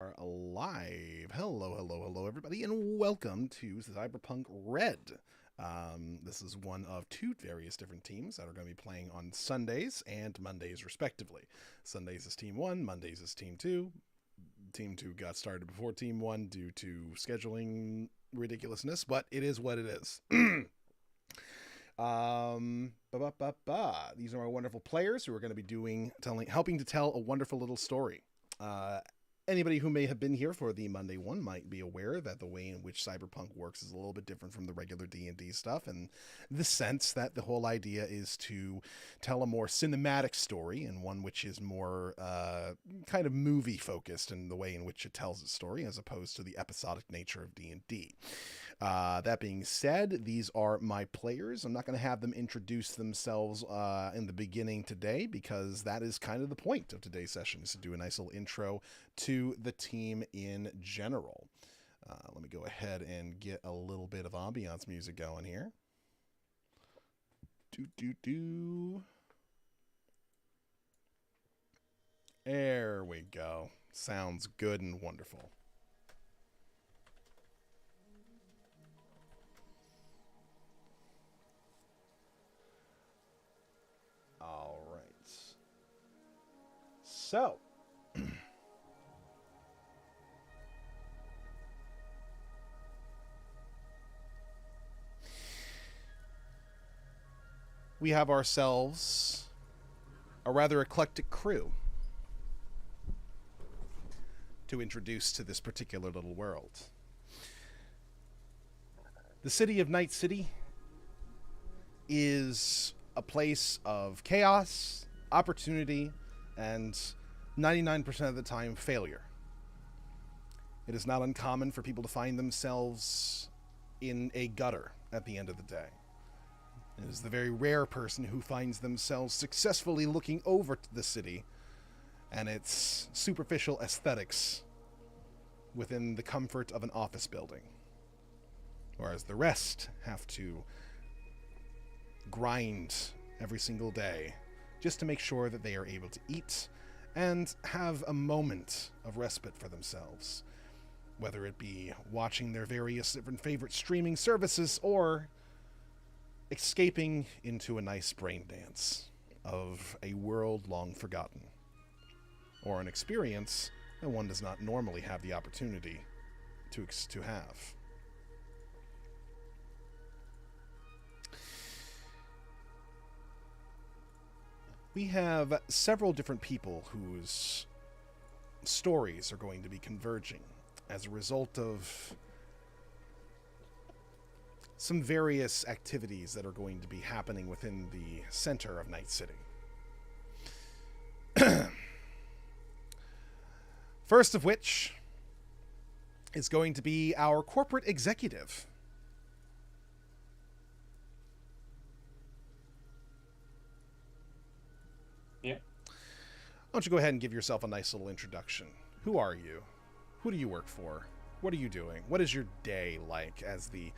Are alive. Hello, hello, hello, everybody, and welcome to Cyberpunk Red. This is one of two various different teams that are going to be playing on Sundays and Mondays, respectively. Sundays is Team 1, Mondays is Team 2. Team 2 got started before Team 1 due to scheduling ridiculousness, but it is what it is. These are our wonderful players who are going to be helping to tell a wonderful little story. Uh, Anybody who may have been here for the Monday one might be aware that the way in which Cyberpunk works is a little bit different from the regular D&D stuff, and the sense that the whole idea is to tell a more cinematic story, and one which is more kind of movie focused in the way in which it tells its story, as opposed to the episodic nature of D&D. That being said, these are my players. I'm not going to have them introduce themselves in the beginning today, because that is kind of the point of today's session, is to do a nice little intro to the team in general. Let me go ahead and get a little bit of ambiance music going here. There we go. Sounds good and wonderful. All right. So, we have ourselves a rather eclectic crew to introduce to this particular little world. The city of Night City is a place of chaos, opportunity, and 99% of the time, failure. It is not uncommon for people to find themselves in a gutter at the end of the day. It is the very rare person who finds themselves successfully looking over to the city and its superficial aesthetics within the comfort of an office building. Whereas the rest have to grind every single day just to make sure that they are able to eat and have a moment of respite for themselves, whether it be watching their various different favorite streaming services or escaping into a nice brain dance of a world long forgotten, or an experience that one does not normally have the opportunity to have. We have several different people whose stories are going to be converging as a result of some various activities that are going to be happening within the center of Night City. First of which is going to be our corporate executive. Yeah. Why don't you go ahead and give yourself a nice little introduction? Who are you? Who do you work for? What are you doing? What is your day like as the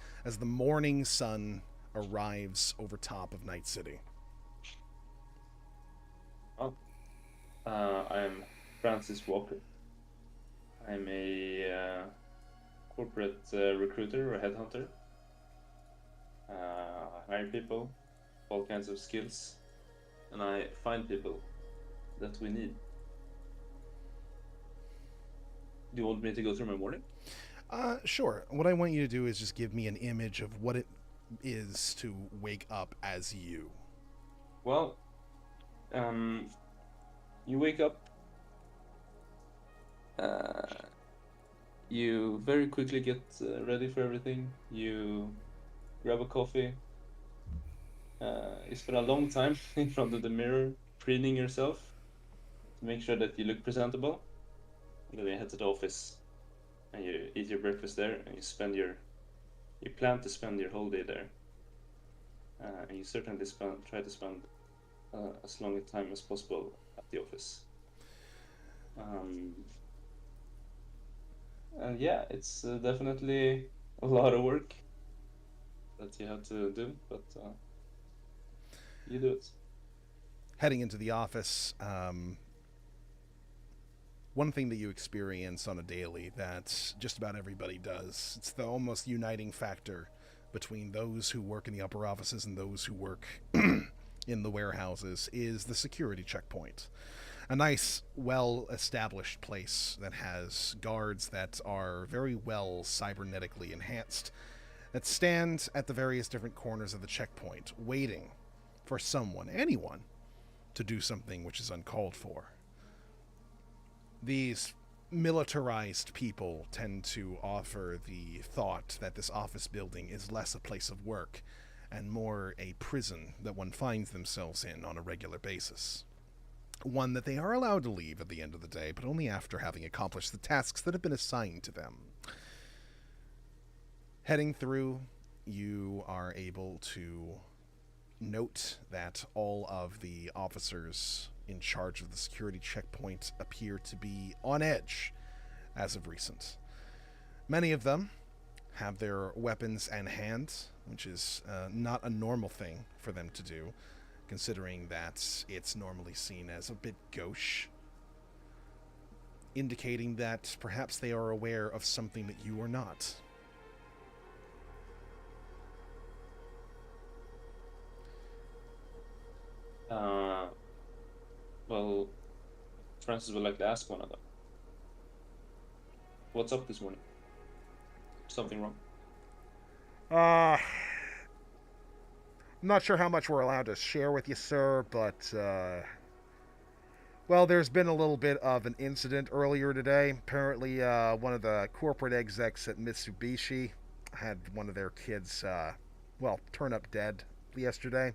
morning sun arrives over top of Night City? Well, I'm Francis Walker. I'm a corporate recruiter or headhunter. I hire people, all kinds of skills, and I find people that we need. Do you want me to go through my morning? Sure. What I want you to do is just give me an image of what it is to wake up as you. Well, you wake up. You very quickly get ready for everything. You grab a coffee. You spend a long time in front of the mirror, preening yourself to make sure that you look presentable. And then you head to the office and you eat your breakfast there, and you plan to spend your whole day there. And you certainly try to spend as long a time as possible at the office. And yeah, it's definitely a lot of work that you have to do, but you do it. Heading into the office, One thing that you experience on a daily that just about everybody does, it's the almost uniting factor between those who work in the upper offices and those who work in the warehouses, is the security checkpoint. A nice, well established place that has guards that are very well cybernetically enhanced, that stand at the various different corners of the checkpoint, waiting for someone, anyone, to do something which is uncalled for. These militarized people tend to offer the thought that this office building is less a place of work and more a prison that one finds themselves in on a regular basis. One that they are allowed to leave at the end of the day, but only after having accomplished the tasks that have been assigned to them. Heading through, you are able to note that all of the officers in charge of the security checkpoint appear to be on edge as of recent. Many of them have their weapons in hand, which is not a normal thing for them to do, considering that it's normally seen as a bit gauche, indicating that perhaps they are aware of something that you are not. Well, Francis would like to ask one of them. What's up this morning? Something wrong? I'm not sure how much we're allowed to share with you, sir, but, well, there's been a little bit of an incident earlier today. Apparently, one of the corporate execs at Mitsubishi had one of their kids, turn up dead yesterday.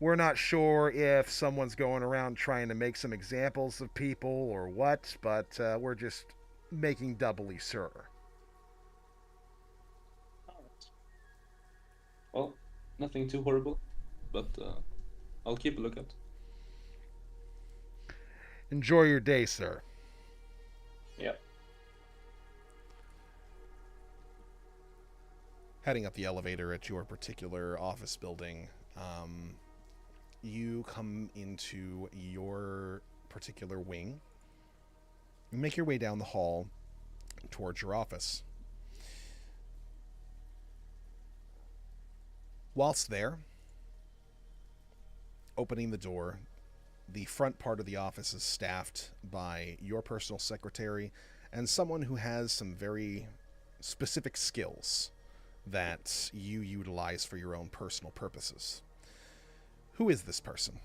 We're not sure if someone's going around trying to make some examples of people or what, but we're just making doubly sure. Alright. Well, nothing too horrible, but I'll keep a lookout. Enjoy your day, sir. Yeah. Heading up the elevator at your particular office building, you come into your particular wing and make your way down the hall towards your office. Whilst there, opening the door, the front part of the office is staffed by your personal secretary and someone who has some very specific skills that you utilize for your own personal purposes. Who is this person?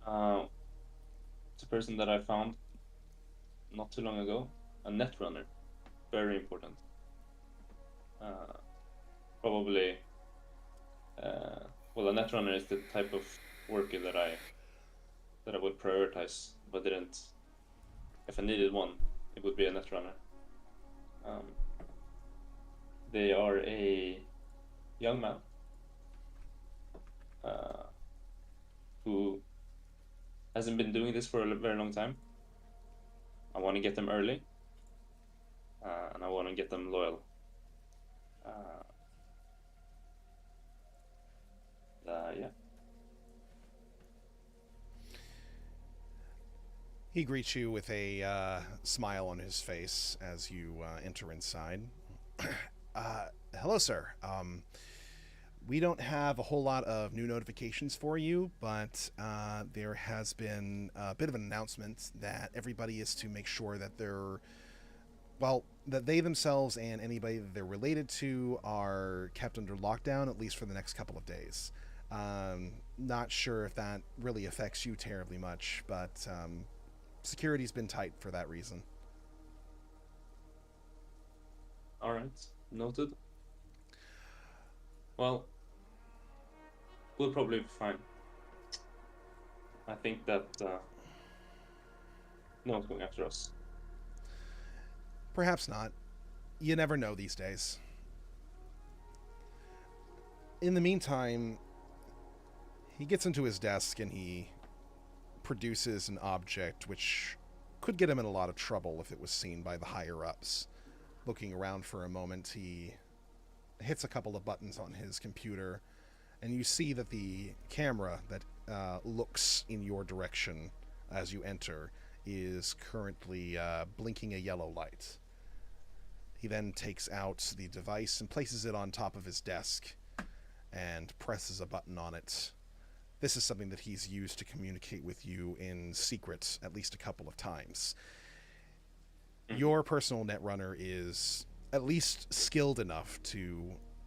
It's a person that I found not too long ago, a netrunner. Very important. Probably, well, a netrunner is the type of worker that I would prioritize. If I needed one, it would be a netrunner. They are a young man who hasn't been doing this for a very long time. I want to get them early, and I want to get them loyal. Yeah. He greets you with a smile on his face as you enter inside. Hello, sir. We don't have a whole lot of new notifications for you, but there has been a bit of an announcement that everybody is to make sure that that they themselves and anybody that they're related to are kept under lockdown, at least for the next couple of days. Not sure if that really affects you terribly much, but security's been tight for that reason. All right, noted. Well, we'll probably be fine. I think that no one's going after us. Perhaps not. You never know these days. In the meantime, he gets into his desk and he produces an object which could get him in a lot of trouble if it was seen by the higher-ups. Looking around for a moment, he hits a couple of buttons on his computer and you see that the camera that looks in your direction as you enter is currently blinking a yellow light. He then takes out the device and places it on top of his desk and presses a button on it. This is something that he's used to communicate with you in secret at least a couple of times. Your personal netrunner is at least skilled enough to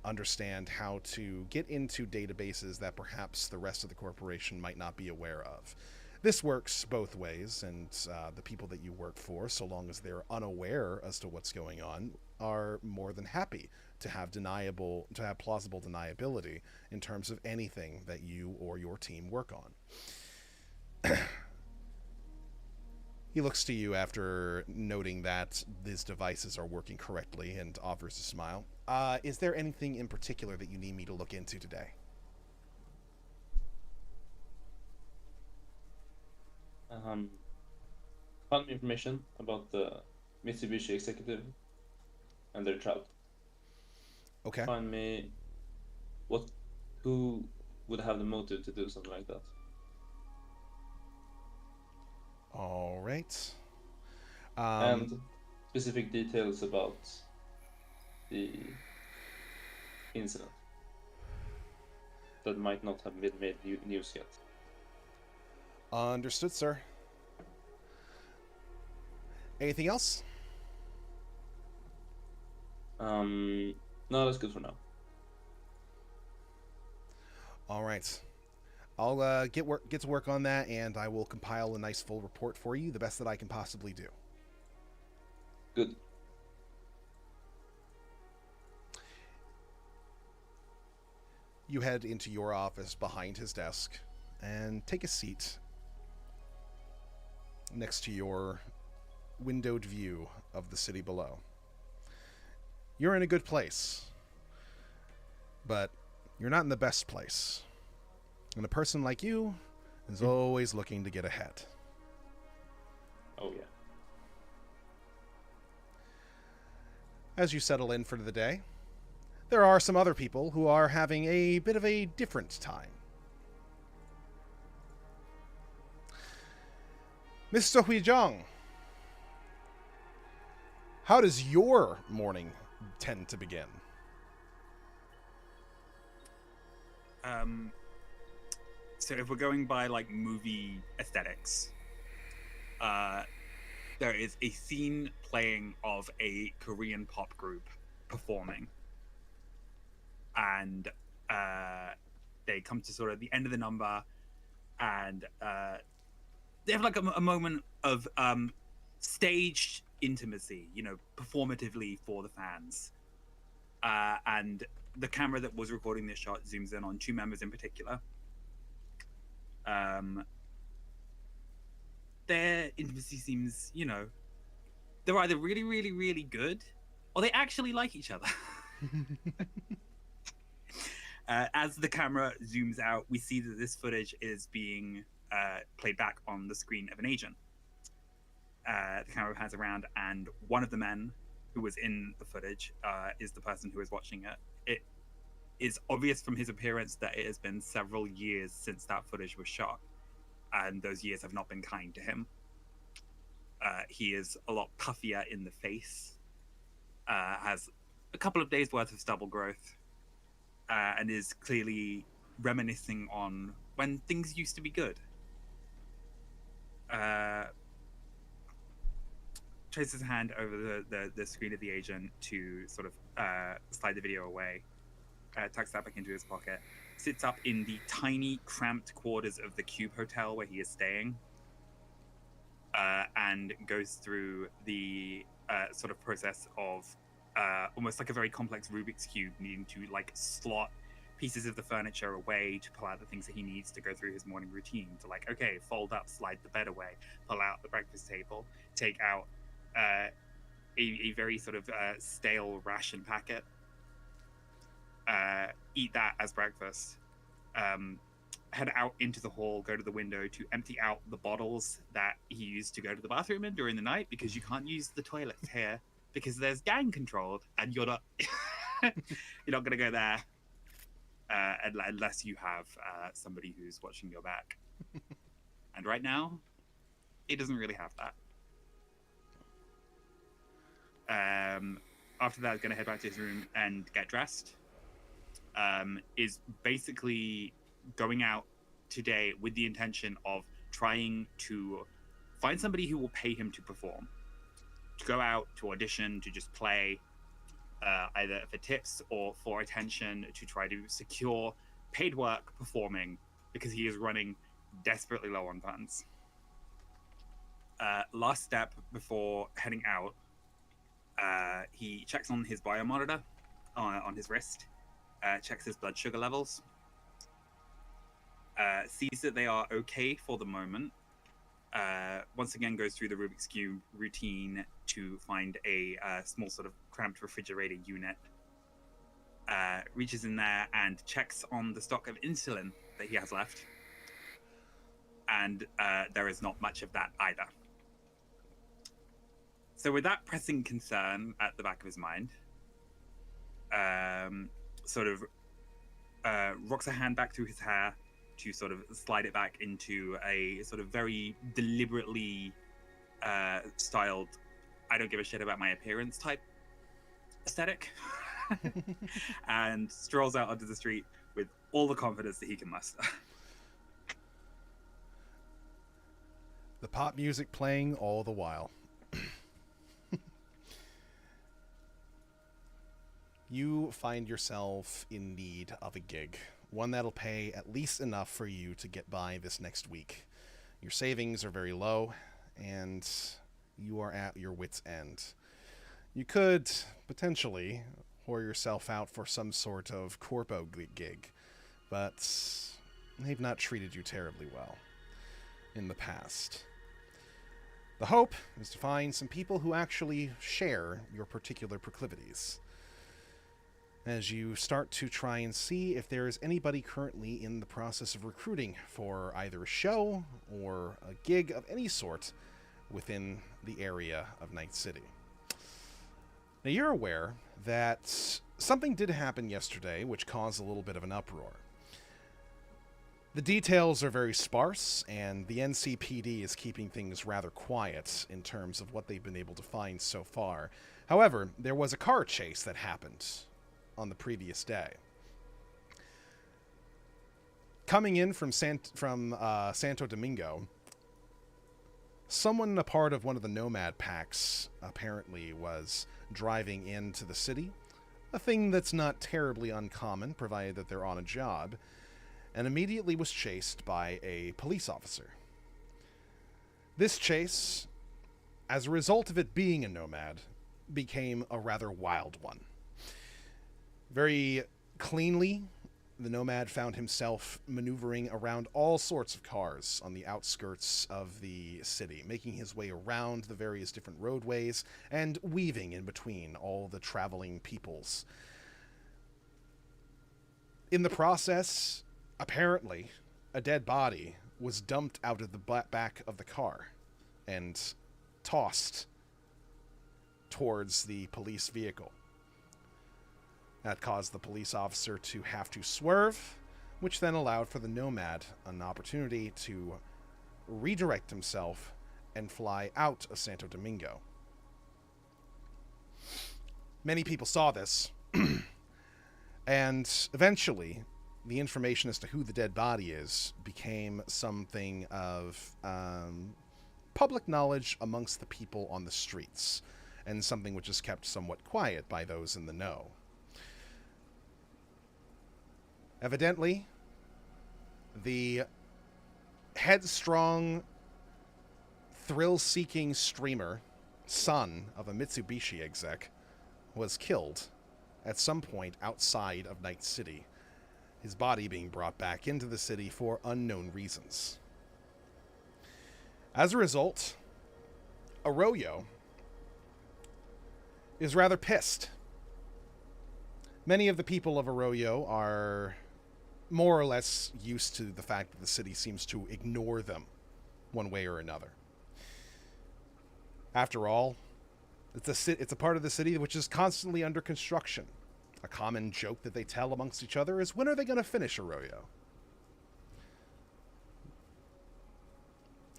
understand how to get into databases that perhaps the rest of the corporation might not be aware of. This works both ways, and the people that you work for, so long as they're unaware as to what's going on, are more than happy to have plausible deniability in terms of anything that you or your team work on. He looks to you after noting that these devices are working correctly and offers a smile. Is there anything in particular that you need me to look into today? Find me information about the Mitsubishi executive and their child. Okay. Find me who would have the motive to do something like that. All right. And specific details about the incident that might not have been made news yet. Understood, sir. Anything else? No, that's good for now. All right. I'll get to work on that, and I will compile a nice full report for you, the best that I can possibly do. Good. You head into your office behind his desk and take a seat next to your windowed view of the city below. You're in a good place, but you're not in the best place. And a person like you is always looking to get ahead. Oh, yeah. As you settle in for the day, there are some other people who are having a bit of a different time. Mr. Huizhang, how does your morning tend to begin? So if we're going by like movie aesthetics, there is a scene playing of a Korean pop group performing, and they come to sort of the end of the number, and they have like a moment of staged intimacy, you know, performatively for the fans, and the camera that was recording this shot zooms in on two members in particular. Their intimacy seems, you know, they're either really, really, really good, or they actually like each other. As the camera zooms out, we see that this footage is being played back on the screen of an agent. The camera pans around, and one of the men who was in the footage is the person who is watching it. It is obvious from his appearance that it has been several years since that footage was shot, and those years have not been kind to him. He is a lot puffier in the face, has a couple of days worth of stubble growth, and is clearly reminiscing on when things used to be good. Traces his hand over the screen of the agent to sort of slide the video away, tucks that back into his pocket, sits up in the tiny, cramped quarters of the Cube Hotel where he is staying, and goes through the sort of process of almost like a very complex Rubik's Cube, needing to like slot pieces of the furniture away to pull out the things that he needs to go through his morning routine. To like, okay, fold up, slide the bed away, pull out the breakfast table, take out a very sort of stale ration packet, eat that as breakfast, head out into the hall, go to the window to empty out the bottles that he used to go to the bathroom in during the night, because you can't use the toilets here because there's gang controlled and you're not you're not gonna go there. unless you have somebody who's watching your back. And right now, it doesn't really have that. After that, going to head back to his room and get dressed. Is basically going out today with the intention of trying to find somebody who will pay him to perform, to go out, to audition, to just play, either for tips or for attention, to try to secure paid work performing, because he is running desperately low on funds. Last step before heading out, he checks on his biomonitor on his wrist, checks his blood sugar levels, sees that they are okay for the moment. Once again, goes through the Rubik's Cube routine to find a small sort of cramped refrigerator unit. Reaches in there and checks on the stock of insulin that he has left. And there is not much of that either. So with that pressing concern at the back of his mind, rocks a hand back through his hair to sort of slide it back into a sort of very deliberately styled, I don't give a shit about my appearance type aesthetic, and strolls out onto the street with all the confidence that he can muster. The pop music playing all the while. You find yourself in need of a gig, one that'll pay at least enough for you to get by this next week. Your savings are very low, and you are at your wit's end. You could potentially whore yourself out for some sort of corpo gig, but they've not treated you terribly well in the past. The hope is to find some people who actually share your particular proclivities, as you start to try and see if there is anybody currently in the process of recruiting for either a show or a gig of any sort within the area of Night City. Now, you're aware that something did happen yesterday which caused a little bit of an uproar. The details are very sparse, and the NCPD is keeping things rather quiet in terms of what they've been able to find so far. However, there was a car chase that happened on the previous day. Coming in from Santo Domingo, someone, a part of one of the nomad packs, apparently was driving into the city, a thing that's not terribly uncommon, provided that they're on a job, and immediately was chased by a police officer. This chase, as a result of it being a nomad, became a rather wild one. Very cleanly, the nomad found himself maneuvering around all sorts of cars on the outskirts of the city, making his way around the various different roadways and weaving in between all the traveling peoples. In the process, apparently, a dead body was dumped out of the back of the car and tossed towards the police vehicle. That caused the police officer to have to swerve, which then allowed for the nomad an opportunity to redirect himself and fly out of Santo Domingo. Many people saw this, and eventually the information as to who the dead body is became something of public knowledge amongst the people on the streets, and something which is kept somewhat quiet by those in the know. Evidently, the headstrong, thrill-seeking streamer, son of a Mitsubishi exec, was killed at some point outside of Night City, his body being brought back into the city for unknown reasons. As a result, Arroyo is rather pissed. Many of the people of Arroyo are more or less used to the fact that the city seems to ignore them one way or another. After all, it's a part of the city which is constantly under construction, A common joke that they tell amongst each other is, when are they going to finish Arroyo?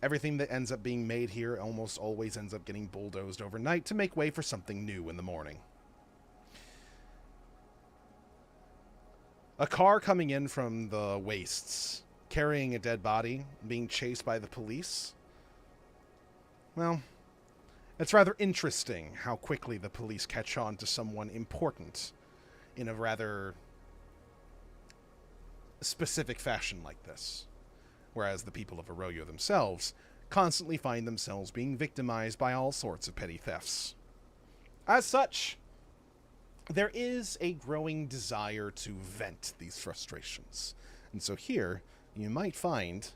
Everything that ends up being made here almost always ends up getting bulldozed overnight to make way for something new in the morning. A car coming in from the wastes, carrying a dead body, being chased by the police. Well, it's rather interesting how quickly the police catch on to someone important in a rather specific fashion like this. Whereas the people of Arroyo themselves constantly find themselves being victimized by all sorts of petty thefts. As such, there is a growing desire to vent these frustrations. And so here, you might find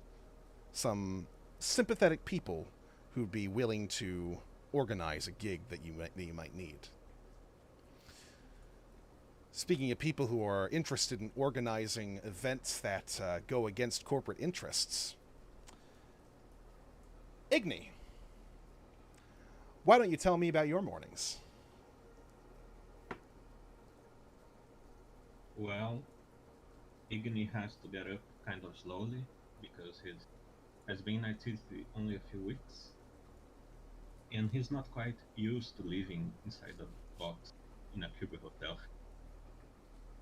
some sympathetic people who'd be willing to organize a gig that you might need. Speaking of people who are interested in organizing events that go against corporate interests, Igni, why don't you tell me about your mornings? Well, Igni has to get up kind of slowly because he has been night duty only a few weeks, and he's not quite used to living inside a box in a cubicle hotel.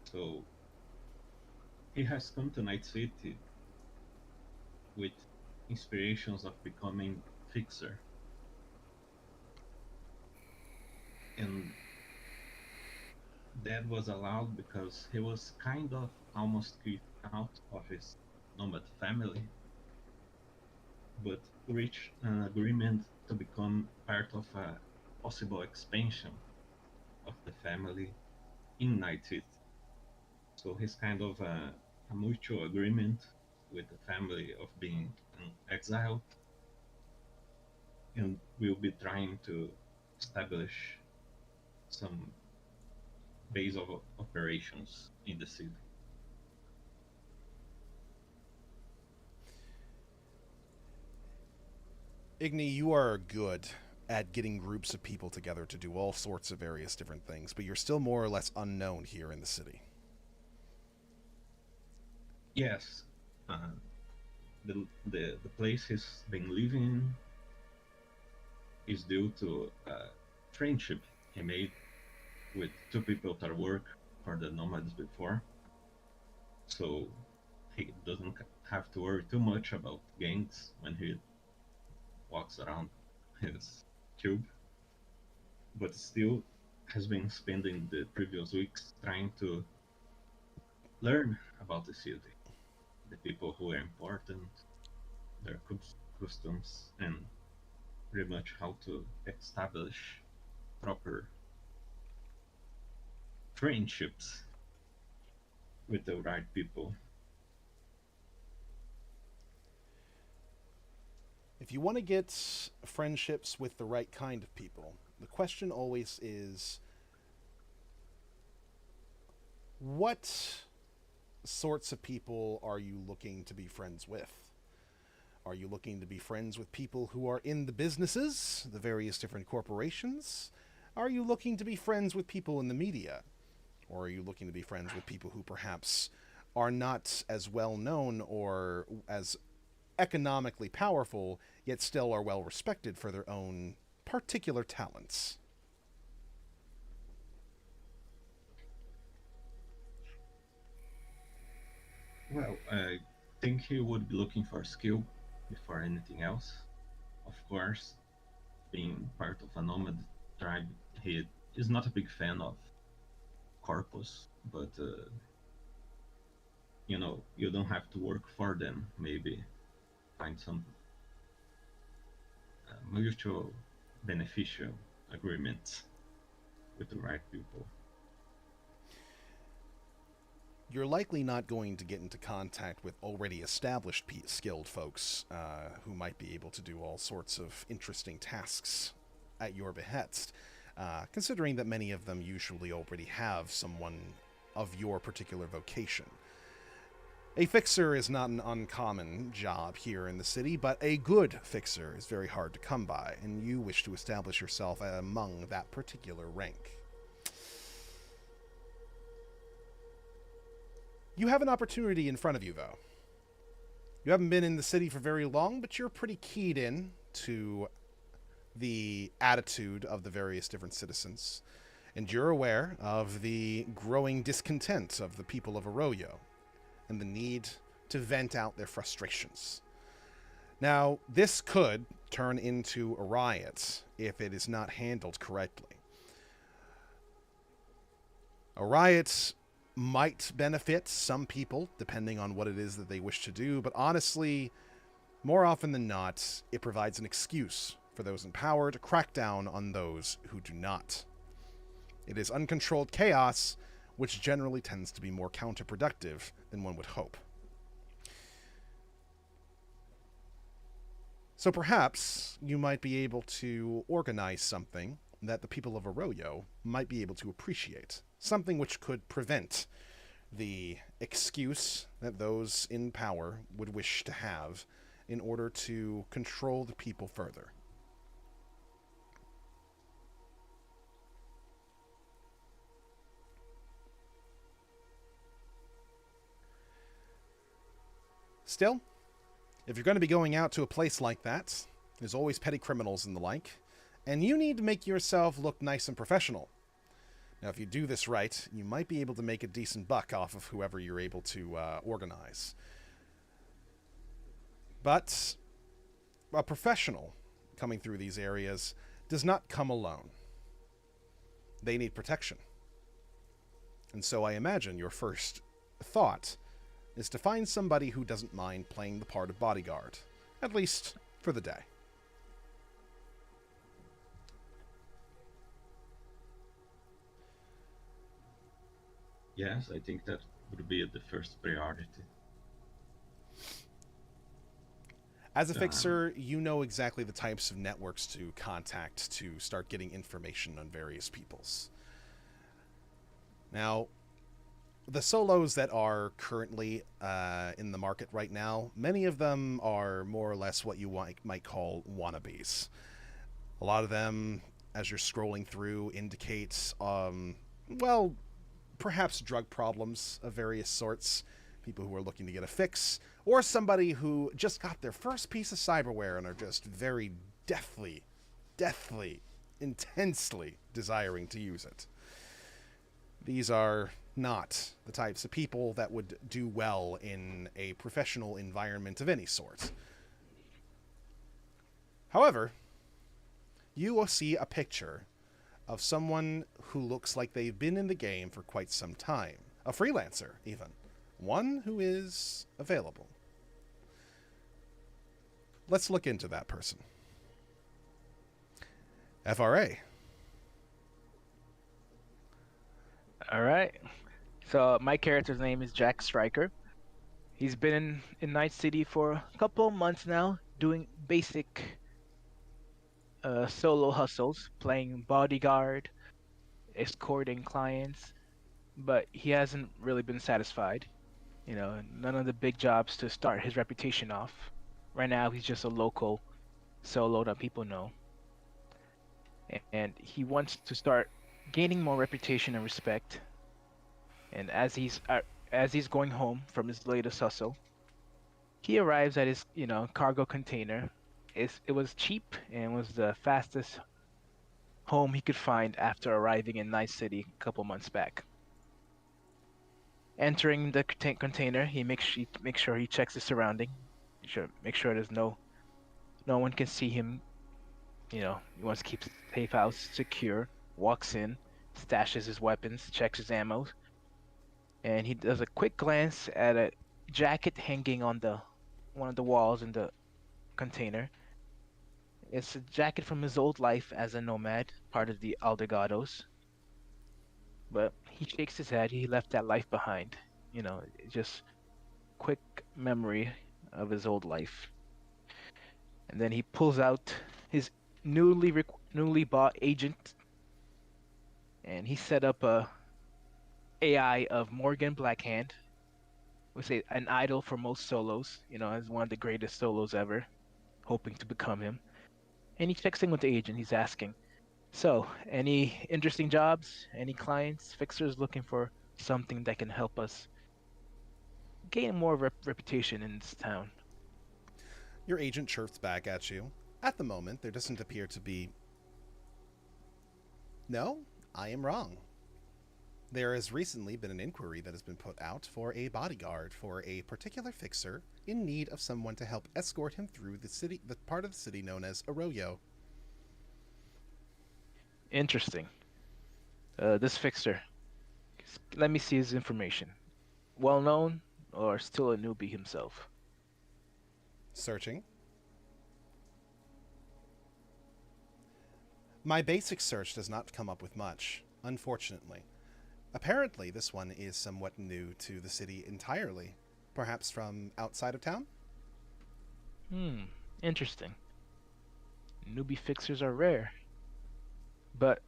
So he has come to Night City with inspirations of becoming fixer. And that was allowed because he was kind of almost kicked out of his nomad family, but reached an agreement to become part of a possible expansion of the family in Night City. So he's kind of a mutual agreement with the family of being an exile, and we'll be trying to establish some base of operations in the city. Igni, you are good at getting groups of people together to do all sorts of various different things, but you're still more or less unknown here in the city. Yes, the place he's been living in is due to a friendship he made with two people that work for the nomads before. So he doesn't have to worry too much about gangs when he walks around his cube, but still has been spending the previous weeks trying to learn about the city, the people who are important, their customs, and pretty much how to establish proper friendships with the right people. If you want to get friendships with the right kind of people, the question always is, what sorts of people are you looking to be friends with? Are you looking to be friends with people who are in the businesses, the various different corporations? Are you looking to be friends with people in the media? Or are you looking to be friends with people who perhaps are not as well known or as economically powerful, yet still are well respected for their own particular talents? Well, I think he would be looking for skill before anything else. Of course, being part of a nomad tribe, he is not a big fan of corpus, but you don't have to work for them. Maybe find some mutual beneficial agreements with the right people. You're likely not going to get into contact with already established skilled folks who might be able to do all sorts of interesting tasks at your behest, considering that many of them usually already have someone of your particular vocation. A fixer is not an uncommon job here in the city, but a good fixer is very hard to come by, and you wish to establish yourself among that particular rank. You have an opportunity in front of you, though. You haven't been in the city for very long, but you're pretty keyed in to the attitude of the various different citizens. And you're aware of the growing discontent of the people of Arroyo and the need to vent out their frustrations. Now, this could turn into a riot if it is not handled correctly. A riot might benefit some people, depending on what it is that they wish to do, but honestly, more often than not, it provides an excuse for those in power to crack down on those who do not. It is uncontrolled chaos, which generally tends to be more counterproductive than one would hope. So perhaps you might be able to organize something that the people of Arroyo might be able to appreciate. Something which could prevent the excuse that those in power would wish to have in order to control the people further. Still, if you're going to be going out to a place like that, there's always petty criminals and the like, and you need to make yourself look nice and professional. Now, if you do this right, you might be able to make a decent buck off of whoever you're able to organize. But a professional coming through these areas does not come alone. They need protection. And so I imagine your first thought is to find somebody who doesn't mind playing the part of bodyguard, at least for the day. Yes, I think that would be the first priority. As a fixer, you know exactly the types of networks to contact to start getting information on various peoples. Now, the solos that are currently in the market right now, many of them are more or less what you might call wannabes. A lot of them, as you're scrolling through, indicate, well, perhaps drug problems of various sorts, people who are looking to get a fix, or somebody who just got their first piece of cyberware and are just very deathly, intensely desiring to use it. These are not the types of people that would do well in a professional environment of any sort. However, you will see a picture of someone who looks like they've been in the game for quite some time. A freelancer, even. One who is available. Let's look into that person. FRA. All right. So my character's name is Jack Stryker. He's been in Night City for a couple of months now, doing basic solo hustles, playing bodyguard, escorting clients, but he hasn't really been satisfied. You know, none of the big jobs to start his reputation off. Right now, he's just a local solo that people know. And he wants to start gaining more reputation and respect. And as he's going home from his latest hustle, he arrives at his, cargo container. It was cheap and was the fastest home he could find after arriving in Night City a couple months back. Entering the container, he makes sure he checks his surrounding. Make sure there's no one can see him. He wants to keep the safe house secure. Walks in, stashes his weapons, checks his ammo, and he does a quick glance at a jacket hanging on one of the walls in the container. It's a jacket from his old life as a nomad, part of the Aldegados. But he shakes his head. He left that life behind. Just quick memory of his old life. And then he pulls out his newly bought agent, and he set up a AI of Morgan Blackhand. We say an idol for most solos. As one of the greatest solos ever, hoping to become him. And he checks in with the agent. He's asking, so, any interesting jobs? Any clients, fixers looking for something that can help us gain more reputation in this town. Your agent chirps back at you. At the moment, there doesn't appear to be... No, I am wrong. There has recently been an inquiry that has been put out for a bodyguard for a particular fixer in need of someone to help escort him through the part of the city known as Arroyo. Interesting. This fixer. Let me see his information. Well known or still a newbie himself? Searching. My basic search does not come up with much, unfortunately. Apparently, this one is somewhat new to the city entirely. Perhaps from outside of town? Interesting. Newbie fixers are rare. But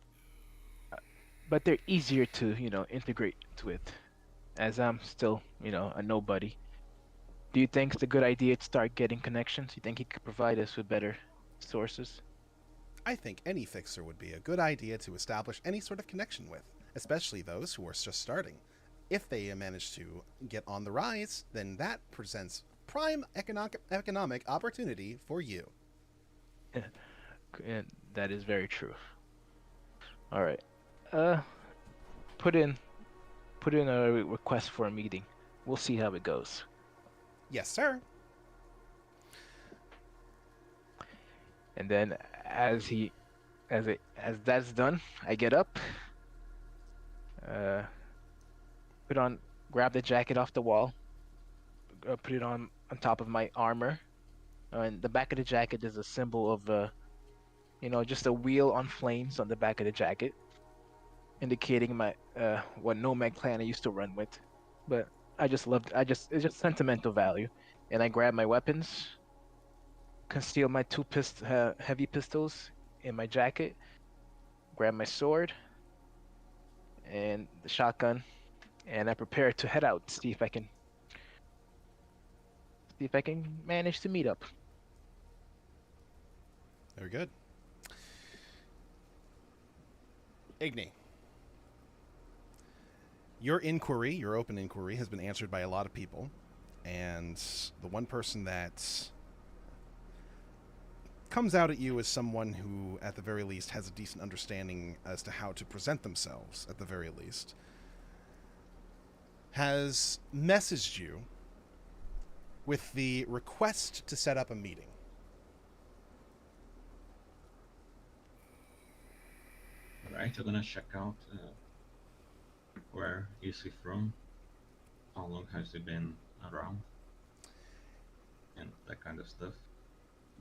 they're easier to, integrate with. As I'm still, a nobody. Do you think it's a good idea to start getting connections? You think he could provide us with better sources? I think any fixer would be a good idea to establish any sort of connection with, especially those who are just starting. If they manage to get on the rise, then that presents prime economic opportunity for you. And that is very true. All right. Put in a request for a meeting. We'll see how it goes. Yes, sir. And then as that's done, I get up. Grab the jacket off the wall. Put it on top of my armor. And the back of the jacket is a symbol of just a wheel on flames on the back of the jacket, indicating my what nomad clan I used to run with. But it's just sentimental value. And I grab my weapons, conceal my two heavy pistols in my jacket, grab my sword and the shotgun, and I prepare to head out. See if I can manage to meet up. Very good. Igni. Your open inquiry, has been answered by a lot of people, and the one person that comes out at you as someone who, at the very least, has a decent understanding as to how to present themselves, at the very least, has messaged you with the request to set up a meeting. Alright, I'm gonna check out where is he from, how long has he been around, and that kind of stuff.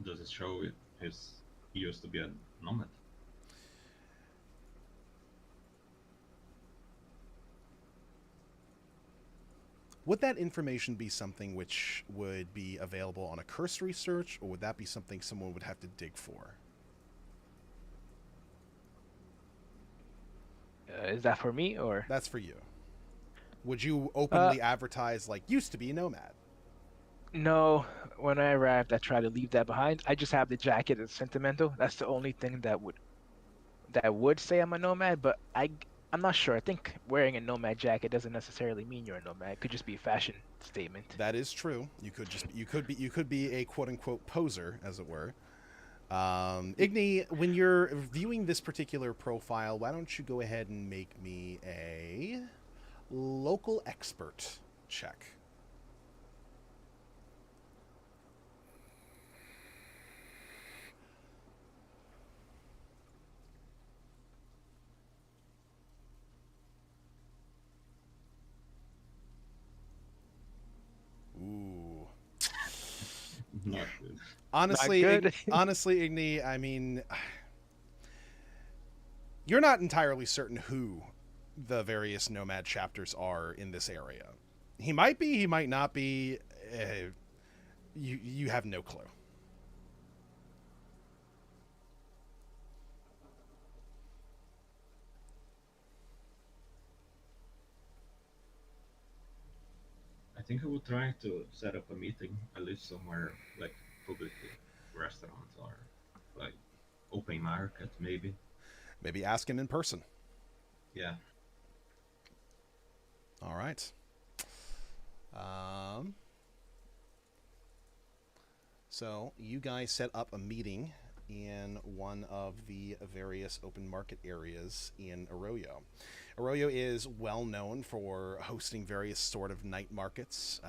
Does it show he used to be a nomad? Would that information be something which would be available on a cursory search, or would that be something someone would have to dig for? Is that for me or? That's for you. Would you openly advertise, like, used to be a nomad? No. When I arrived, I tried to leave that behind. I just have the jacket. It's sentimental. That's the only thing that would say I'm a nomad. But I'm not sure. I think wearing a nomad jacket doesn't necessarily mean you're a nomad. It could just be a fashion statement. That is true. You could be a quote unquote poser, as it were. Igni, when you're viewing this particular profile, why don't you go ahead and make me a local expert check? Ooh. Not good. Honestly, Not good. honestly, Igni, I mean, you're not entirely certain who the various nomad chapters are in this area. He might be, he might not be. You have no clue. I think I would try to set up a meeting, at least somewhere like public restaurant or like open market, maybe. Maybe ask him in person. Yeah. All right. Um, so you guys set up a meeting in one of the various open market areas in Arroyo. Arroyo is well known for hosting various sort of night markets,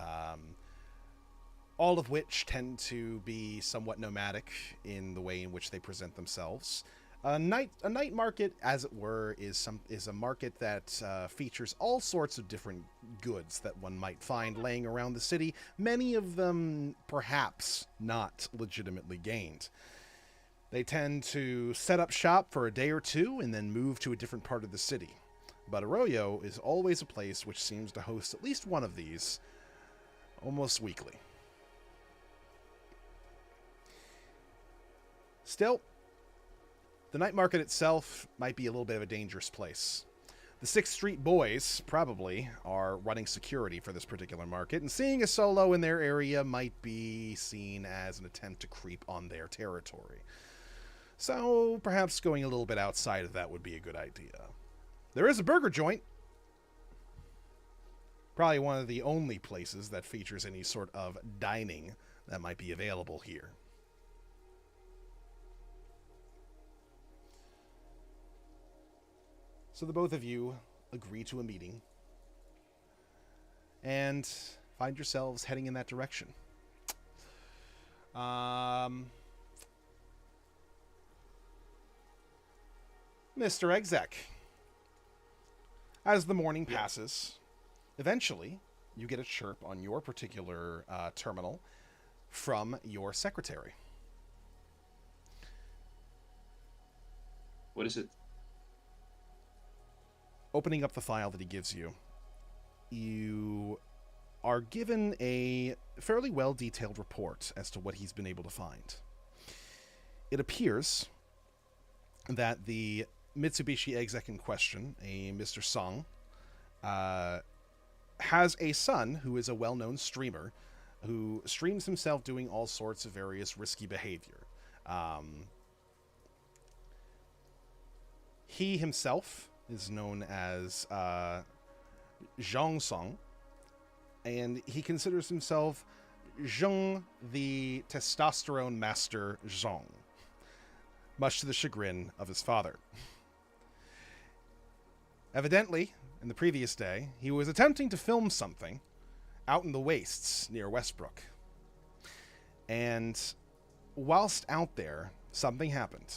all of which tend to be somewhat nomadic in the way in which they present themselves. A night market, as it were, is a market that features all sorts of different goods that one might find laying around the city. Many of them, perhaps, not legitimately gained. They tend to set up shop for a day or two and then move to a different part of the city. But Arroyo is always a place which seems to host at least one of these, almost weekly. Still, the night market itself might be a little bit of a dangerous place. The 6th Street Boys, probably, are running security for this particular market, and seeing a solo in their area might be seen as an attempt to creep on their territory. So, perhaps going a little bit outside of that would be a good idea. There is a burger joint. Probably one of the only places that features any sort of dining that might be available here. So the both of you agree to a meeting and find yourselves heading in that direction. Mr. Exec, as the morning passes, eventually you get a chirp on your particular terminal from your secretary. What is it? Opening up the file that he gives you, you are given a fairly well-detailed report as to what he's been able to find. It appears that the Mitsubishi exec in question, a Mr. Song, has a son who is a well-known streamer who streams himself doing all sorts of various risky behavior. He himself is known as Zhang Song, and he considers himself Zheng the Testosterone Master Zhang, much to the chagrin of his father. Evidently, in the previous day, he was attempting to film something out in the wastes near Westbrook. And whilst out there, something happened.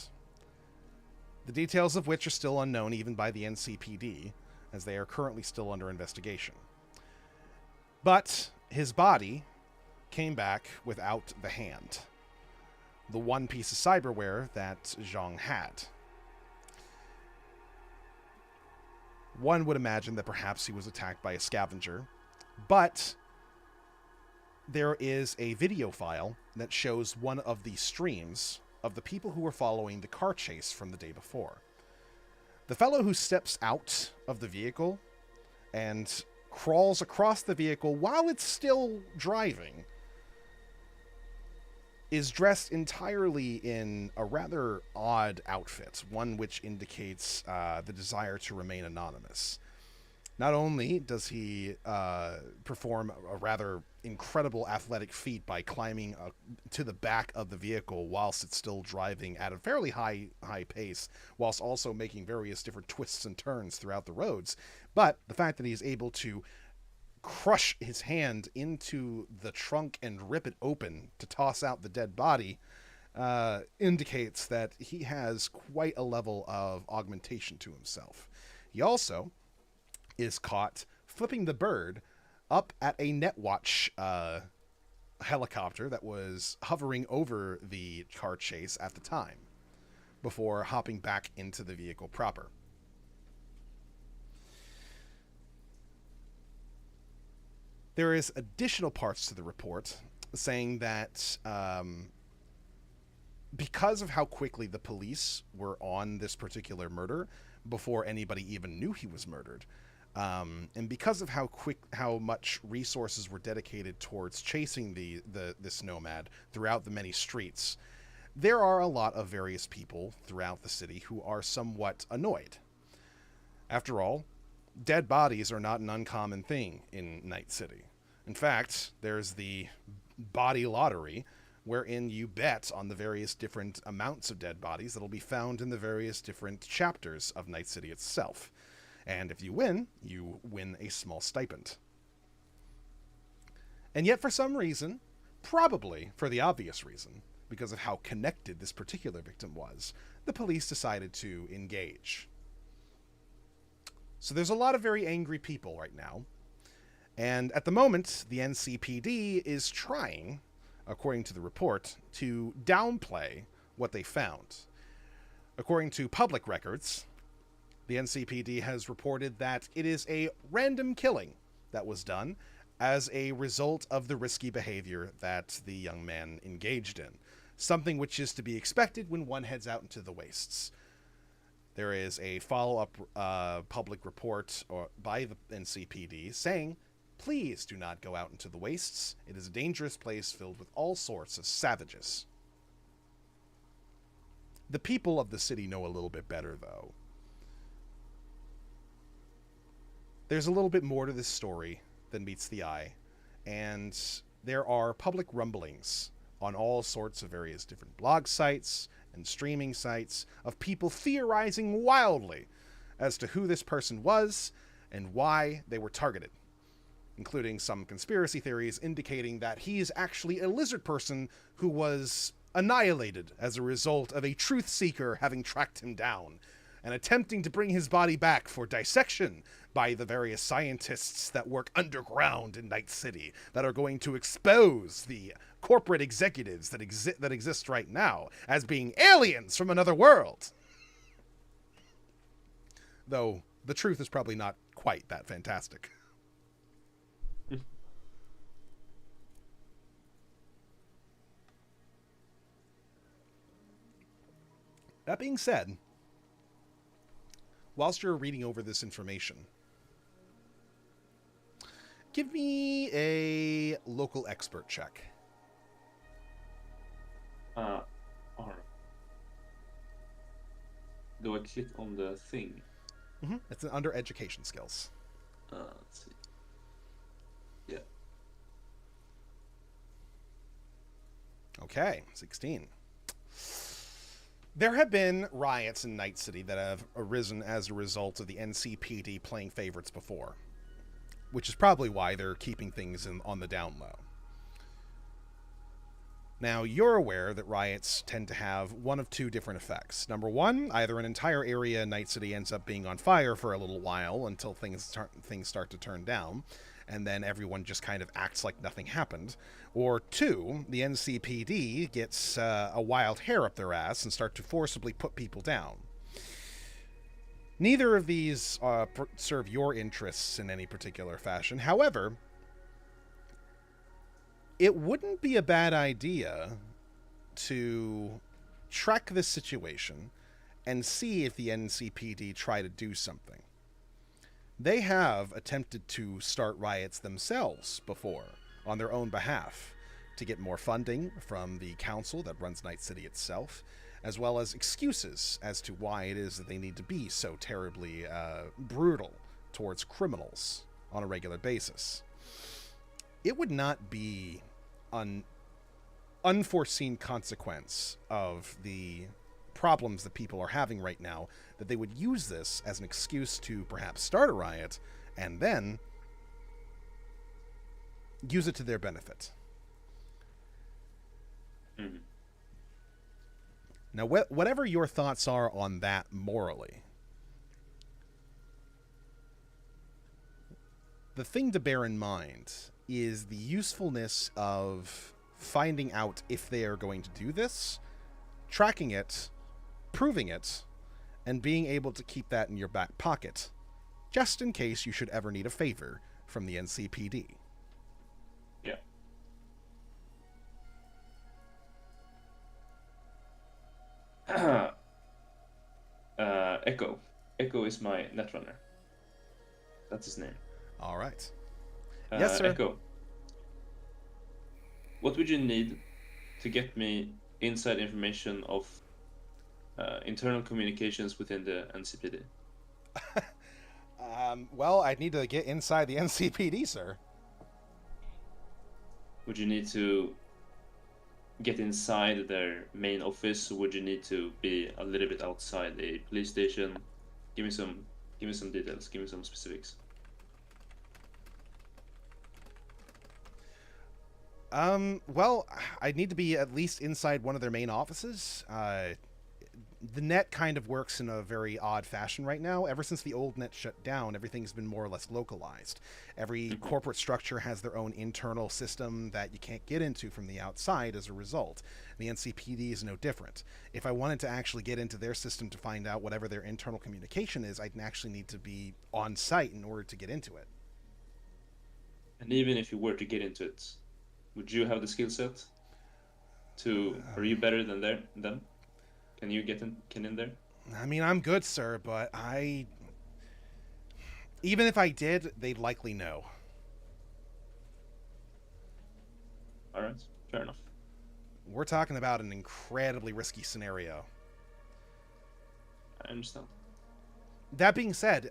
The details of which are still unknown even by the NCPD, as they are currently still under investigation. But his body came back without the hand, the one piece of cyberware that Zhang had. One would imagine that perhaps he was attacked by a scavenger, but there is a video file that shows one of the streams of the people who were following the car chase from the day before. The fellow who steps out of the vehicle and crawls across the vehicle while it's still driving is dressed entirely in a rather odd outfit, one which indicates the desire to remain anonymous. Not only does he perform a rather incredible athletic feat by climbing to the back of the vehicle whilst it's still driving at a fairly high pace, whilst also making various different twists and turns throughout the roads, but the fact that he's able to crush his hand into the trunk and rip it open to toss out the dead body indicates that he has quite a level of augmentation to himself. He also is caught flipping the bird up at a Netwatch helicopter that was hovering over the car chase at the time, before hopping back into the vehicle proper. There is additional parts to the report saying that because of how quickly the police were on this particular murder before anybody even knew he was murdered, and because of how much resources were dedicated towards chasing this nomad throughout the many streets, there are a lot of various people throughout the city who are somewhat annoyed. After all, dead bodies are not an uncommon thing in Night City. In fact, there's the body lottery, wherein you bet on the various different amounts of dead bodies that'll be found in the various different chapters of Night City itself. And if you win a small stipend. And yet, for some reason, probably for the obvious reason, because of how connected this particular victim was, the police decided to engage. So there's a lot of very angry people right now. And at the moment, the NCPD is trying, according to the report, to downplay what they found. According to public records, the NCPD has reported that it is a random killing that was done as a result of the risky behavior that the young man engaged in. Something which is to be expected when one heads out into the wastes. There is a follow-up public report by the NCPD saying, please do not go out into the wastes. It is a dangerous place filled with all sorts of savages. The people of the city know a little bit better, though. There's a little bit more to this story than meets the eye, and there are public rumblings on all sorts of various different blog sites and streaming sites of people theorizing wildly as to who this person was and why they were targeted, including some conspiracy theories indicating that he is actually a lizard person who was annihilated as a result of a truth seeker having tracked him down and attempting to bring his body back for dissection by the various scientists that work underground in Night City that are going to expose the corporate executives that exist right now as being aliens from another world. Though the truth is probably not quite that fantastic. That being said, whilst you're reading over this information, give me a local expert check. Alright. Do I click on the thing? Mm-hmm. It's under education skills. Let's see. Yeah. Okay, 16. There have been riots in Night City that have arisen as a result of the NCPD playing favorites before, which is probably why they're keeping things on the down low. Now, you're aware that riots tend to have one of two different effects. Number one, either an entire area in Night City ends up being on fire for a little while until things start to turn down, and then everyone just kind of acts like nothing happened. Or two, the NCPD gets a wild hair up their ass and start to forcibly put people down. Neither of these serve your interests in any particular fashion. However, it wouldn't be a bad idea to track this situation and see if the NCPD try to do something. They have attempted to start riots themselves before on their own behalf to get more funding from the council that runs Night City itself, as well as excuses as to why it is that they need to be so terribly brutal towards criminals on a regular basis. It would not be an unforeseen consequence of the problems that people are having right now that they would use this as an excuse to perhaps start a riot and then use it to their benefit. Mm-hmm. Now, whatever your thoughts are on that morally, the thing to bear in mind is the usefulness of finding out if they are going to do this, tracking it, proving it, and being able to keep that in your back pocket, just in case you should ever need a favor from the NCPD. Yeah. Echo. Echo is my netrunner. That's his name. All right. Yes, sir. Echo. What would you need to get me inside information of internal communications within the NCPD? Well, I'd need to get inside the NCPD, sir. Would you need to get inside their main office? Would you need to be a little bit outside a police station? Give me some details. Give me some specifics. Well, I'd need to be at least inside one of their main offices. The net kind of works in a very odd fashion right now. Ever since the old net shut down, everything's been more or less localized. Every corporate structure has their own internal system that you can't get into from the outside as a result. The NCPD is no different. If I wanted to actually get into their system to find out whatever their internal communication is, I'd actually need to be on site in order to get into it. And even if you were to get into it, would you have the skill set to? Are you better than them? Can you get in there? I mean, I'm good, sir, but even if I did, they'd likely know. All right, fair enough. We're talking about an incredibly risky scenario. I understand. That being said,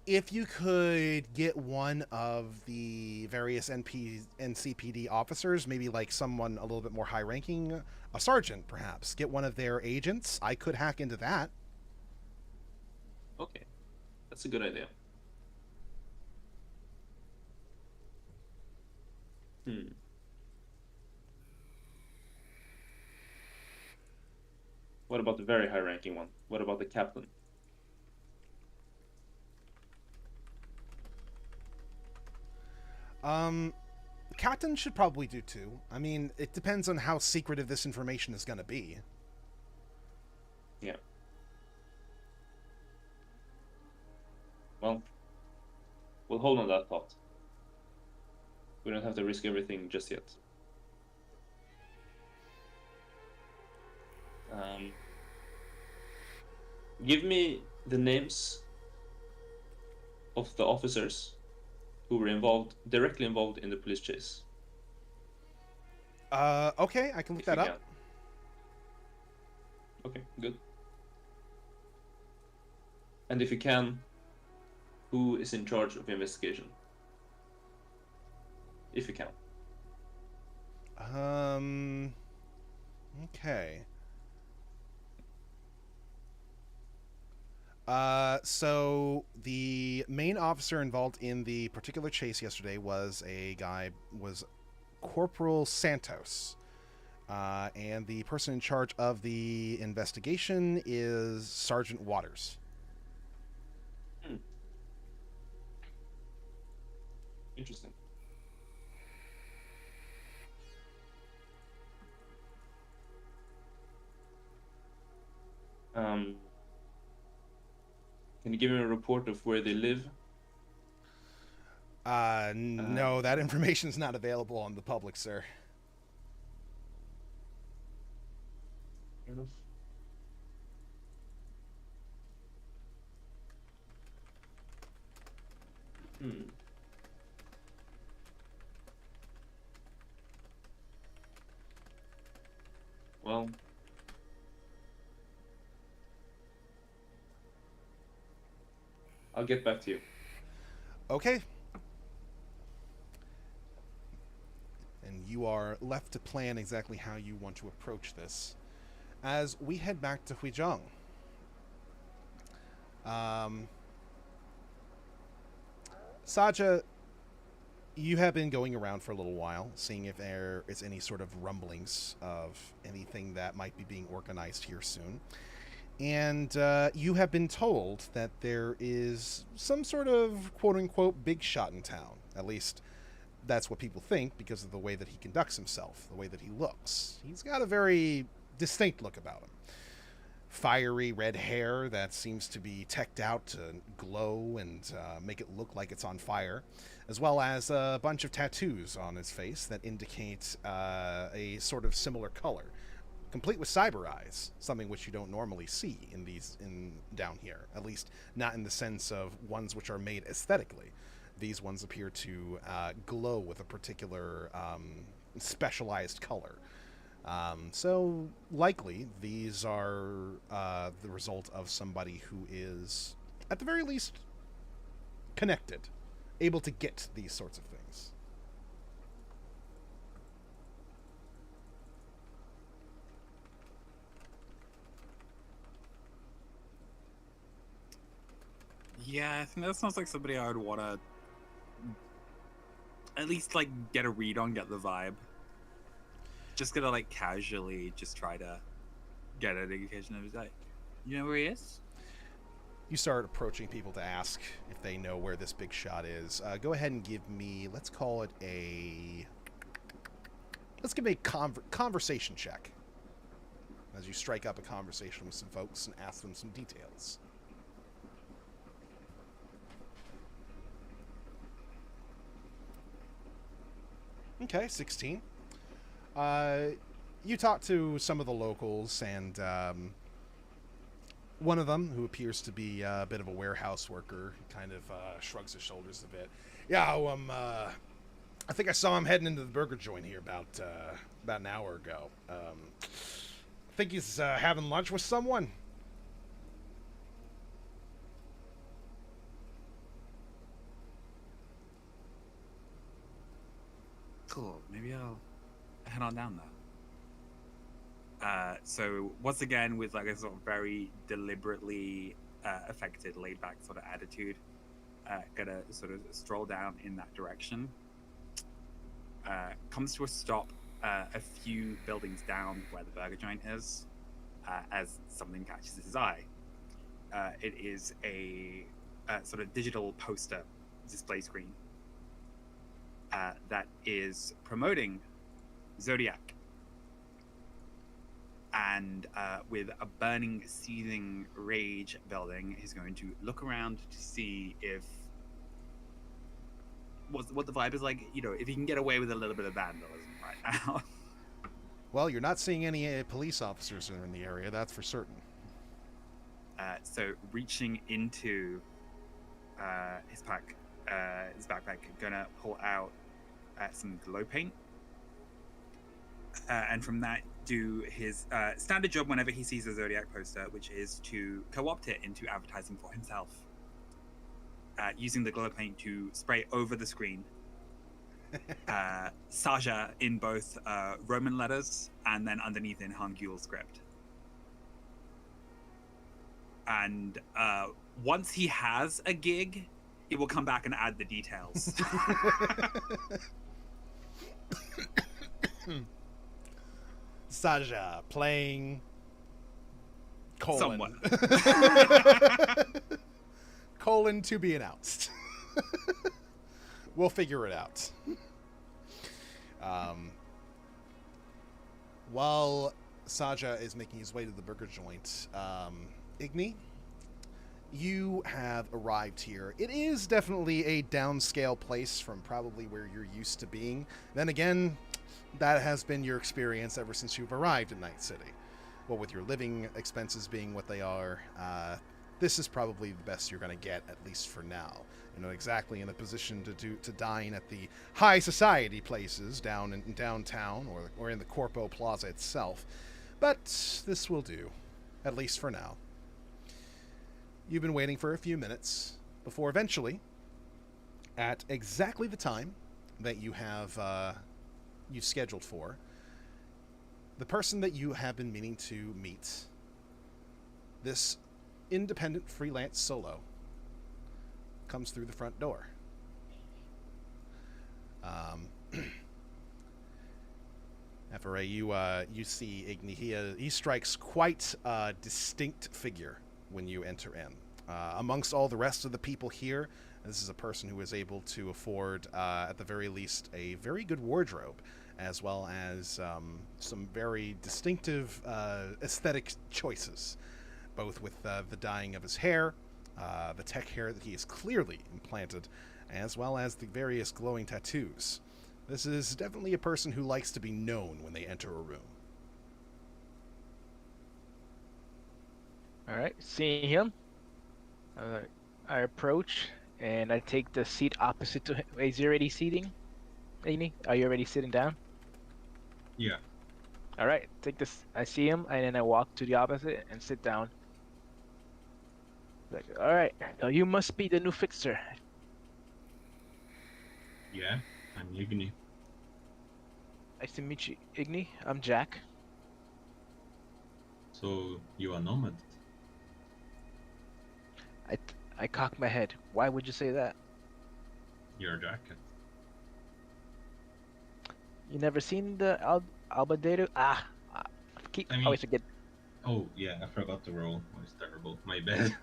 if you could get one of the various NCPD officers, maybe like someone a little bit more high-ranking, a sergeant perhaps, get one of their agents, I could hack into that. Okay, that's a good idea. What about the very high-ranking one? What about the captain? Captain should probably do too. I mean, it depends on how secretive this information is going to be. Yeah. Well, we'll hold on that thought. We don't have to risk everything just yet. Give me the names of the officers who were directly involved in the police chase. Okay, I can look that up. Can. Okay, good. And if you can, who is in charge of investigation? If you can. Okay. So the main officer involved in the particular chase yesterday was Corporal Santos. And the person in charge of the investigation is Sergeant Waters. Interesting. Can you give me a report of where they live? No, that information is not available on the public, sir. Fair enough. Well, I'll get back to you. Okay. And you are left to plan exactly how you want to approach this. As we head back to Huizhong. Saja, you have been going around for a little while, seeing if there is any sort of rumblings of anything that might be being organized here soon. And you have been told that there is some sort of quote-unquote big shot in town. At least that's what people think because of the way that he conducts himself, the way that he looks. He's got a very distinct look about him. Fiery red hair that seems to be teched out to glow and make it look like it's on fire, as well as a bunch of tattoos on his face that indicate a sort of similar color, complete with cyber eyes, something which you don't normally see in down here, at least not in the sense of ones which are made aesthetically. These ones appear to glow with a particular specialized color. So likely these are the result of somebody who is, at the very least, connected, able to get these sorts of things. Yeah, I think that sounds like somebody I would want to at least like get a read on, get the vibe. Just gonna like casually just try to get an indication of his like, you know where he is? You start approaching people to ask if they know where this big shot is. Go ahead and give me, let's give me a conversation check. As you strike up a conversation with some folks and ask them some details. Okay, 16. You talk to some of the locals, and one of them, who appears to be a bit of a warehouse worker, kind of shrugs his shoulders a bit. Yeah, I think I saw him heading into the burger joint here about an hour ago. I think he's having lunch with someone. Cool. Maybe I'll head on down there. So once again, with like a sort of very deliberately affected, laid-back sort of attitude, gonna sort of stroll down in that direction. Comes to a stop a few buildings down where the burger joint is, as something catches his eye. It is a sort of digital poster display screen that is promoting Zodiac. And with a burning, seething rage building, he's going to look around to see if what the vibe is like. You know, if he can get away with a little bit of vandalism right now. Well, you're not seeing any police officers in the area, that's for certain. So reaching into his backpack, gonna pull out some glow paint, and from that do his standard job whenever he sees a Zodiac poster, which is to co-opt it into advertising for himself, using the glow paint to spray over the screen Saja in both Roman letters and then underneath in Hangul script. And once he has a gig, he will come back and add the details. Saja playing colon. Somewhat. Colon to be announced. We'll figure it out. While Saja is making his way to the burger joint, Igni, you have arrived here. It is definitely a downscale place from probably where you're used to being. Then again, that has been your experience ever since you've arrived in Night City. Well, with your living expenses being what they are, this is probably the best you're going to get, at least for now. You're not exactly in a position to dine at the high society places down in downtown or in the Corpo Plaza itself, but this will do, at least for now. You've been waiting for a few minutes before eventually, at exactly the time that you have you've scheduled for, the person that you have been meaning to meet, this independent freelance solo, comes through the front door. Efere, you see Igni. He strikes quite a distinct figure when you enter in. Amongst all the rest of the people here, this is a person who is able to afford, at the very least, a very good wardrobe, as well as some very distinctive aesthetic choices, both with the dyeing of his hair, the tech hair that he has clearly implanted, as well as the various glowing tattoos. This is definitely a person who likes to be known when they enter a room. All right, seeing him, I approach and I take the seat opposite to him. Is he already seating? Igni, are you already sitting down? Yeah. All right, take this. I see him, and then I walk to the opposite and sit down. Like, all right, now you must be the new fixer. Yeah, I'm Igni. Nice to meet you, Igni. I'm Jack. So you are nomad? I cock my head. Why would you say that? Your jacket. You never seen the Albadero? Keep I mean, always forget. oh yeah, I forgot to roll. Oh, it's terrible. My bad.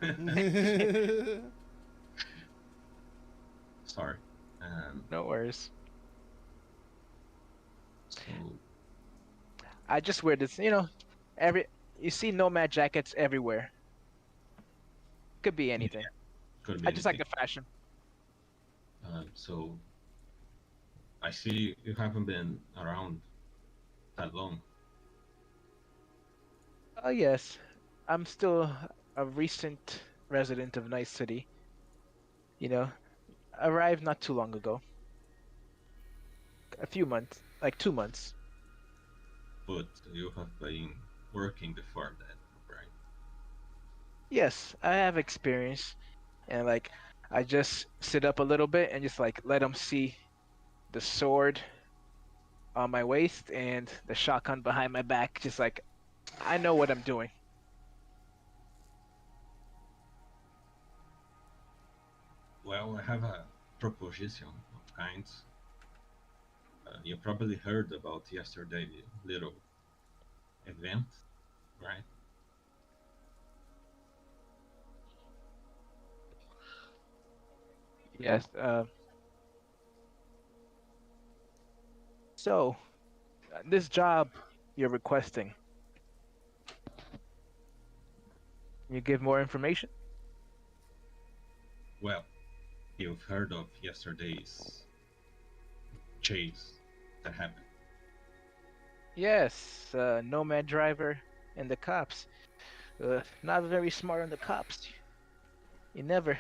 Sorry. No worries. So I just wear this. Every you see nomad jackets everywhere. Could be yeah, anything. could be I just like anything. the fashion. So I see you haven't been around that long. Oh yes, I'm still a recent resident of Nice City. You know, arrived not too long ago. A few months, like 2 months. But you have been working before that, right? Yes, I have experience, and like I just sit up a little bit and just like let them see the sword on my waist and the shotgun behind my back. Just like I know what I'm doing. Well, I have a proposition of kinds. You probably heard about yesterday little event, right? Yes. So this job you're requesting, you give more information? Well, you've heard of yesterday's chase that happened. Yes, nomad driver and the cops. Not very smart on the cops. You never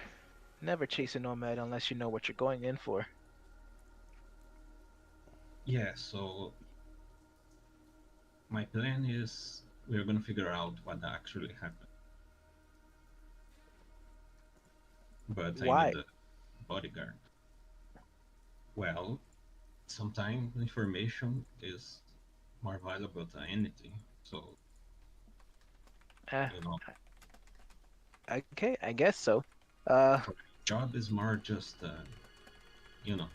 chase a nomad unless you know what you're going in for. Yeah, so my plan is we're gonna figure out what actually happened. But I need Why? a bodyguard. Well, sometimes information is more valuable than anything. So, Uh, you know, okay, I guess so. Uh, for job is more just, you know,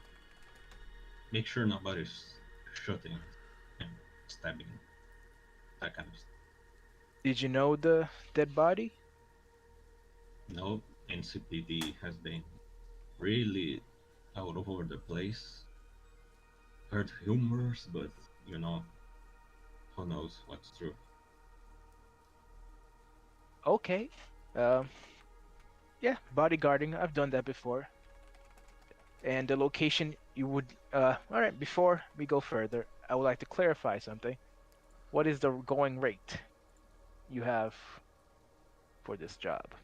make sure nobody's shooting and stabbing, that kind of stuff. did you know the dead body? No, NCPD has been really out over the place. Heard rumors, but you know, who knows what's true. Okay. Um, yeah, bodyguarding. I've done that before. And the location you would. All right. Before we go further, I would like to clarify something. What is the going rate you have for this job?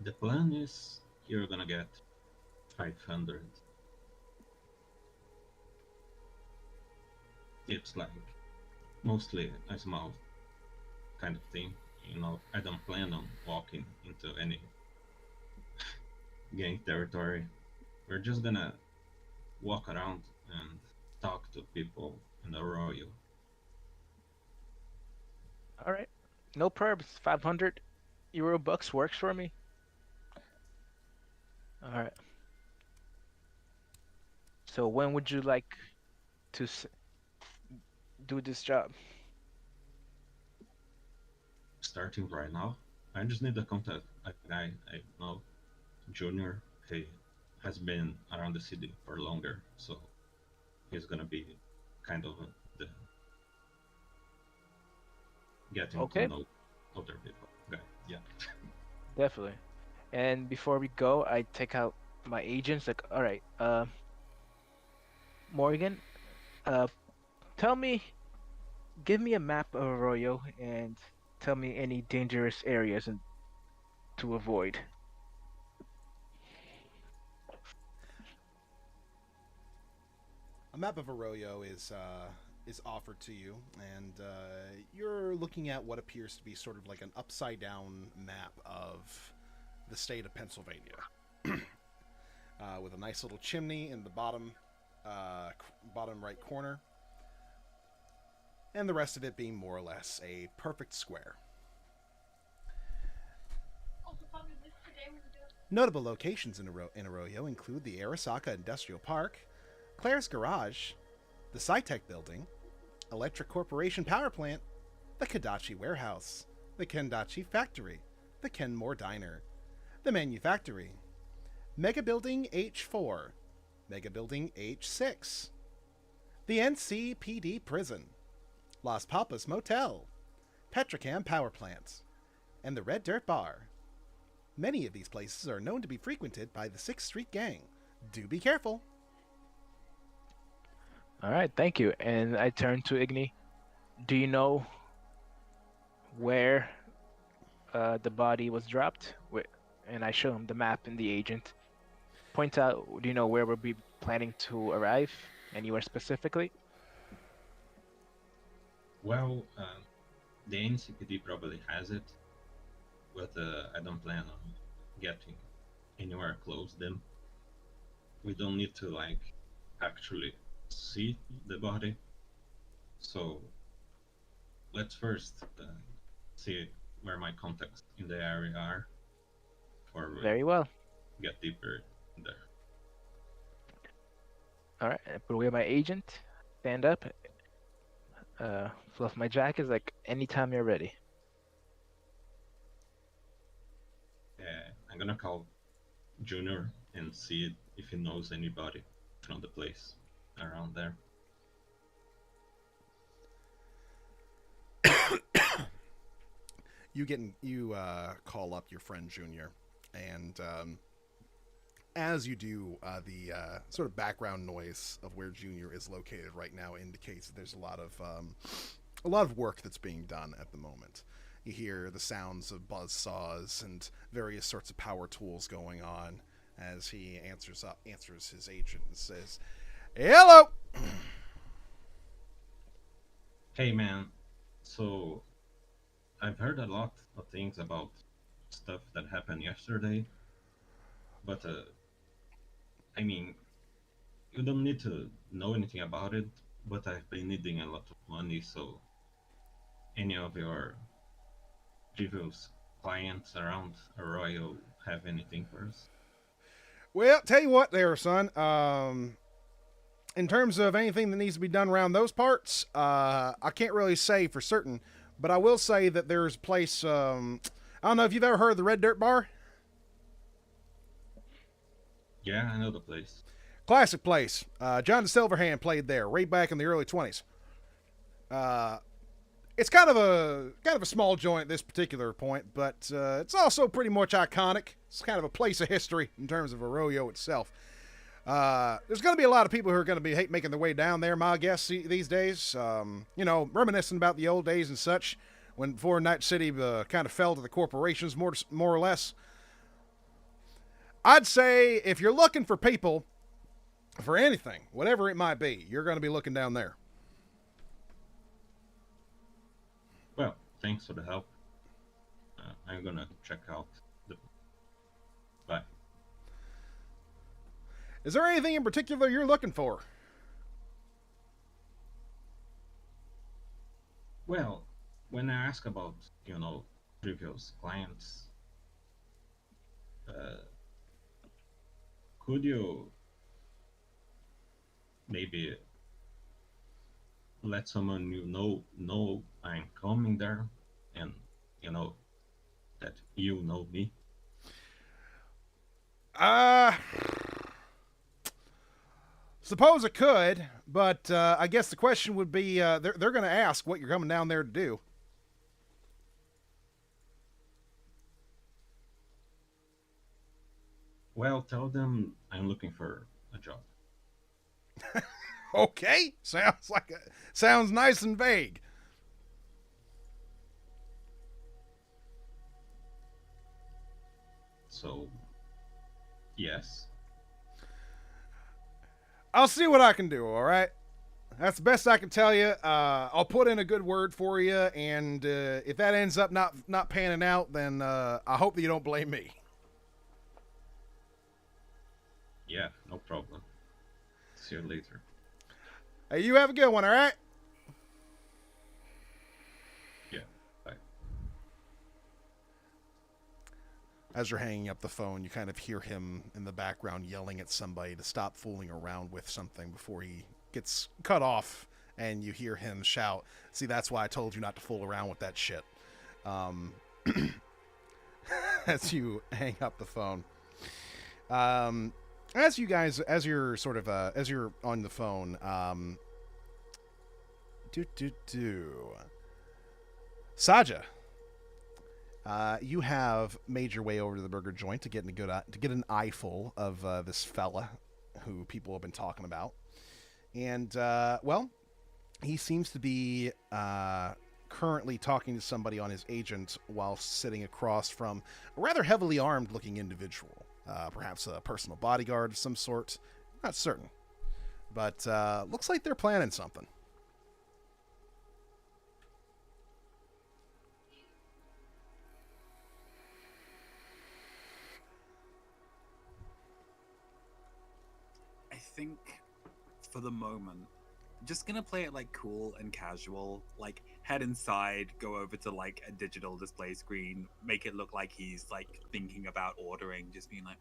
The plan is you're gonna get 500. It's like mostly a small kind of thing. You know, I don't plan on walking into any gang territory. We're just gonna walk around and talk to people in the royal. All right. No perps. 500 euro bucks works for me. All right. So when would you like to do this job? Starting right now, I just need to contact a guy I know, Junior. He has been around the city for longer, so he's gonna be kind of the getting to Okay, know other people guy. Yeah. definitely. And before we go, I take out my agents. Like, all right, Morgan, uh, tell me, give me a map of Arroyo and tell me any dangerous areas and to avoid. A map of Arroyo is offered to you, and you're looking at what appears to be sort of like an upside down map of the state of Pennsylvania, with a nice little chimney in the bottom right corner, and the rest of it being more or less a perfect square. Notable locations in Arroyo include the Arasaka Industrial Park, Claire's Garage, the Scitech Building, Electric Corporation Power Plant, the Kadachi Warehouse, the Kendachi Factory, the Kenmore Diner, the Manufactory, Mega Building H4, Mega Building H6, the NCPD Prison, Las Papas Motel, Petrocam Power Plant, and the Red Dirt Bar. Many of these places are known to be frequented by the 6th Street Gang. Do be careful. All right, thank you. And I turn to Igni. Do you know where the body was dropped? And I show him the map and the agent. Point out, do you know where we'll be planning to arrive? Anywhere specifically? Well, the NCPD probably has it, but I don't plan on getting anywhere close to them. We don't need to actually see the body. So let's first see where my contacts in the area are before we Very well. get deeper there. All right, I put away my agent, stand up, fluff my jacket, like anytime you're ready. I'm gonna call Junior and see if he knows anybody from the place around there. You call up your friend Junior, and as you do, the sort of background noise of where Junior is located right now indicates that there's a lot of work that's being done at the moment. You hear the sounds of buzz saws and various sorts of power tools going on as he answers his agent and says, "Hello." Hey man, so I've heard a lot of things about stuff that happened yesterday, but I mean, you don't need to know anything about it, but I've been needing a lot of money, so any of your previous clients around Arroyo have anything for us? Well, tell you what there, son. In terms of anything that needs to be done around those parts, I can't really say for certain, but I will say that there's a place, I don't know if you've ever heard of the Red Dirt Bar. Yeah, I know the place. Classic place. John Silverhand played there way back in the early 20s. It's kind of a small joint at this particular point, but it's also pretty much iconic. It's kind of a place of history in terms of Arroyo itself. There's going to be a lot of people who are going to be making their way down there, my guess, these days. Reminiscing about the old days and such, when before Night City kind of fell to the corporations, more or less. I'd say if you're looking for people for anything, whatever it might be, you're going to be looking down there. Well, thanks for the help. I'm gonna check out the... Bye. Is there anything in particular you're looking for? Well, when I ask about, previous clients, could you maybe let someone you know I'm coming there, and that you know me? Suppose it could, but I guess the question would be, they're going to ask what you're coming down there to do. Well, tell them I'm looking for a job. Okay, sounds nice and vague. So, yes. I'll see what I can do, all right? That's the best I can tell you. I'll put in a good word for you, and if that ends up not panning out, then I hope that you don't blame me. Yeah, no problem. See you later. Hey, you have a good one, all right? Yeah, bye. as you're hanging up the phone, you kind of hear him in the background yelling at somebody to stop fooling around with something before he gets cut off, and you hear him shout, "See, that's why I told you not to fool around with that shit." Um, as you hang up the phone. As you guys, as you're sort of, as you're on the phone, Saja, you have made your way over to the burger joint to get an eyeful of this fella who people have been talking about, and well, he seems to be currently talking to somebody on his agent while sitting across from a rather heavily armed looking individual, perhaps a personal bodyguard of some sort. Not certain, but looks like they're planning something. I think for the moment, just gonna play it like cool and casual, like head inside, go over to like a digital display screen, make it look like he's like thinking about ordering, just being like,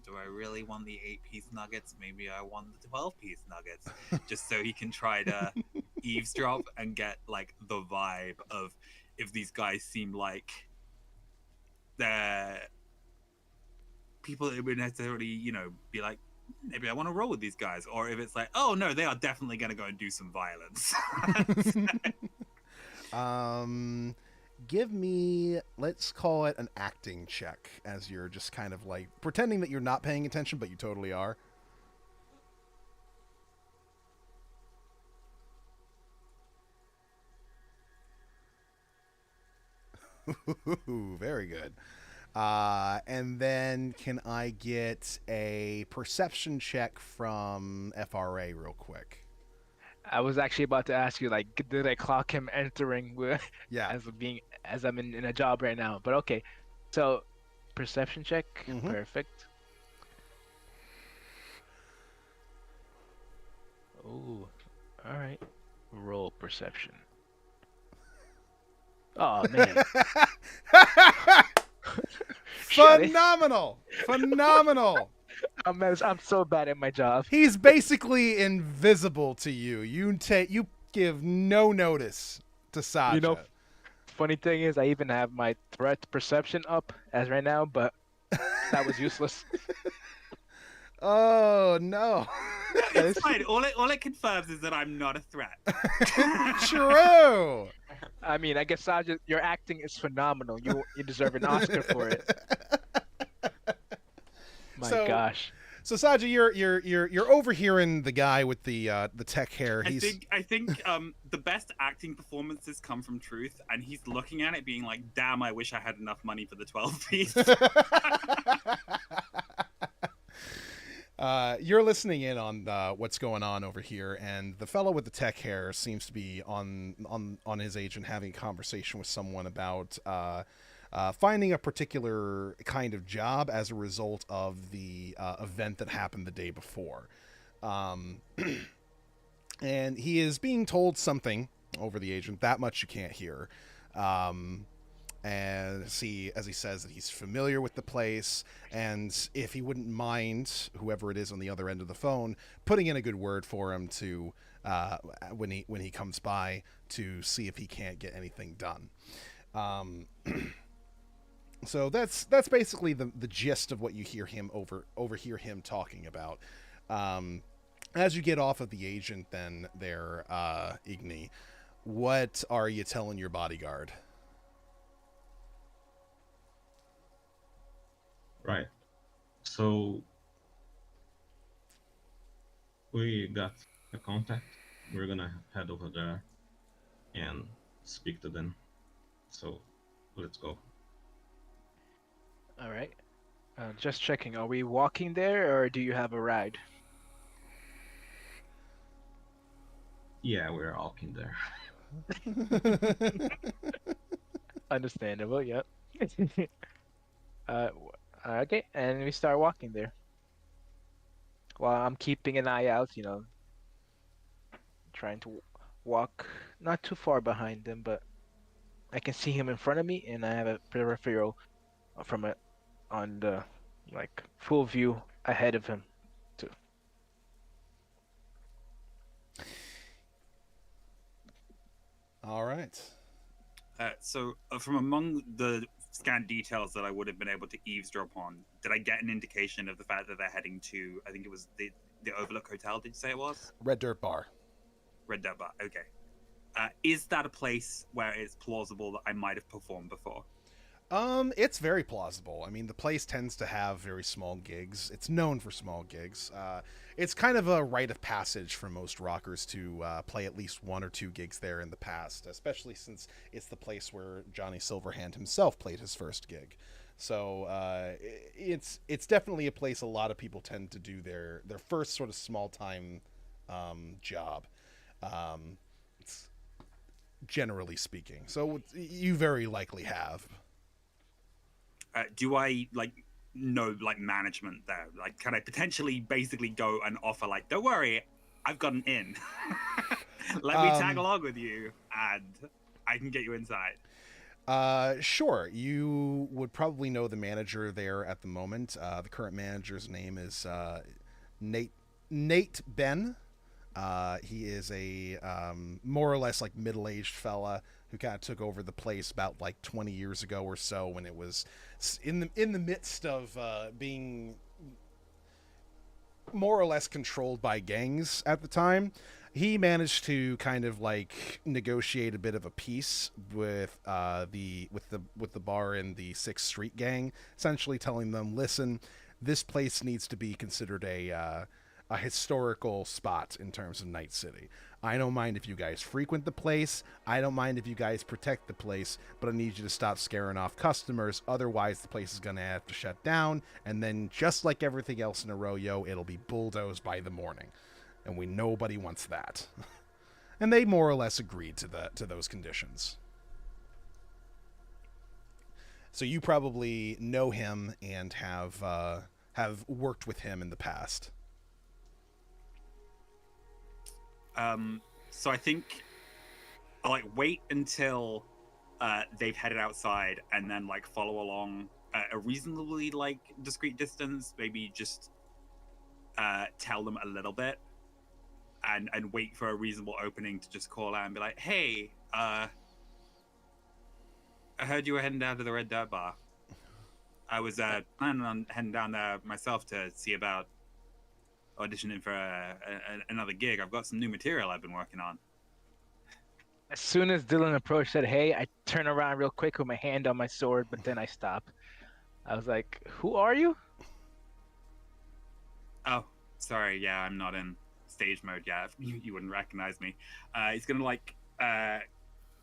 do I really want the 8-piece nuggets? Maybe I want the 12-piece nuggets, just so he can try to eavesdrop and get like the vibe of if these guys seem like they're people that would necessarily, be like, maybe I want to roll with these guys, or if it's like, oh no, they are definitely going to go and do some violence. Give me, let's call it an acting check, as you're just kind of like pretending that you're not paying attention, but you totally are. Very good. And then can I get a perception check from FRA real quick? I was actually about to ask you, like, did I clock him entering Yeah. as I'm in a job right now? But okay, so perception check, Mhm. perfect. Oh, all right. Roll perception. Oh man. Phenomenal! Phenomenal! I'm so bad at my job. He's basically invisible to you. You give no notice to Saja. You know, funny thing is, I even have my threat perception up as right now, but that was useless. Oh no! It's fine. All it confirms is that I'm not a threat. True. I mean, I guess Saja, your acting is phenomenal. You deserve an Oscar for it. My gosh. So Saja, you're overhearing the guy with the tech hair. I think the best acting performances come from Truth, and he's looking at it, being like, "Damn, I wish I had enough money for the 12-piece." You're listening in on what's going on over here, and the fellow with the tech hair seems to be on his agent having a conversation with someone about finding a particular kind of job as a result of the event that happened the day before. And he is being told something over the agent. That much you can't hear. And as he says that he's familiar with the place, and if he wouldn't mind, whoever it is on the other end of the phone, putting in a good word for him to when he comes by to see if he can't get anything done. So that's basically the gist of what you hear him overhear him talking about. As you get off of the agent, then there, Igni, what are you telling your bodyguard? Right. So we got a contact. We're gonna head over there and speak to them. So let's go. All right. Just checking. Are we walking there, or do you have a ride? Yeah, we're walking there. Understandable. Yep. Okay, and we start walking there. While I'm keeping an eye out, trying to walk not too far behind them, but I can see him in front of me, and I have a peripheral from on the like full view ahead of him too. All right. From among the scant details that I would have been able to eavesdrop on, did I get an indication of the fact that they're heading to? I think it was the Overlook Hotel. Did you say it was Red Dirt Bar. Red Dirt Bar? Okay. Is that a place where it's plausible that I might have performed before? It's very plausible. I mean, the place tends to have very small gigs. It's known for small gigs. It's kind of a rite of passage for most rockers to play at least 1 or 2 gigs there in the past, especially since it's the place where Johnny Silverhand himself played his first gig. So it's definitely a place a lot of people tend to do their first sort of small time job. It's generally speaking. So you very likely have. Do I know management there? Like, can I potentially basically go and offer don't worry, I've got an in. Let me tag along with you, and I can get you inside. Sure. You would probably know the manager there at the moment. The current manager's name is Nate Ben. He is a more or less middle-aged fella who kind of took over the place about 20 years ago or so, when it was in the midst of being more or less controlled by gangs at the time. He managed to kind of negotiate a bit of a peace with the bar and the 6th Street gang, essentially telling them, listen, this place needs to be considered a historical spot in terms of Night City. I don't mind if you guys frequent the place. I don't mind if you guys protect the place, but I need you to stop scaring off customers. Otherwise, the place is going to have to shut down. And then, just like everything else in Arroyo, it'll be bulldozed by the morning. And nobody wants that. And they more or less agreed to those conditions. So you probably know him and have worked with him in the past. So I think I'll wait until they've headed outside, and then follow along a reasonably discreet distance. Maybe just tell them a little bit, and wait for a reasonable opening to just call out and be like, "Hey, I heard you were heading down to the Red Dirt Bar. I was planning on heading down there myself to see about auditioning for another gig. I've got some new material I've been working on." As soon as Dylan approached, said, "Hey," I turn around real quick with my hand on my sword, but then I stop. I was like, "Who are you?" Oh, sorry. Yeah, I'm not in stage mode yet. You wouldn't recognize me. He's gonna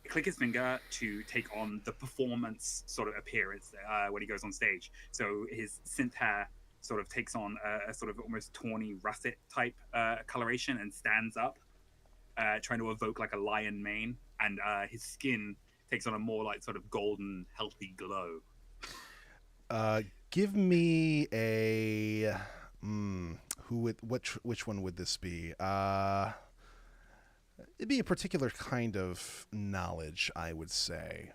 click his finger to take on the performance sort of appearance when he goes on stage. So his synth hair sort of takes on a sort of almost tawny russet type coloration and stands up, trying to evoke a lion mane, and his skin takes on a more sort of golden, healthy glow. Give me a which one would this be? It'd be a particular kind of knowledge, I would say.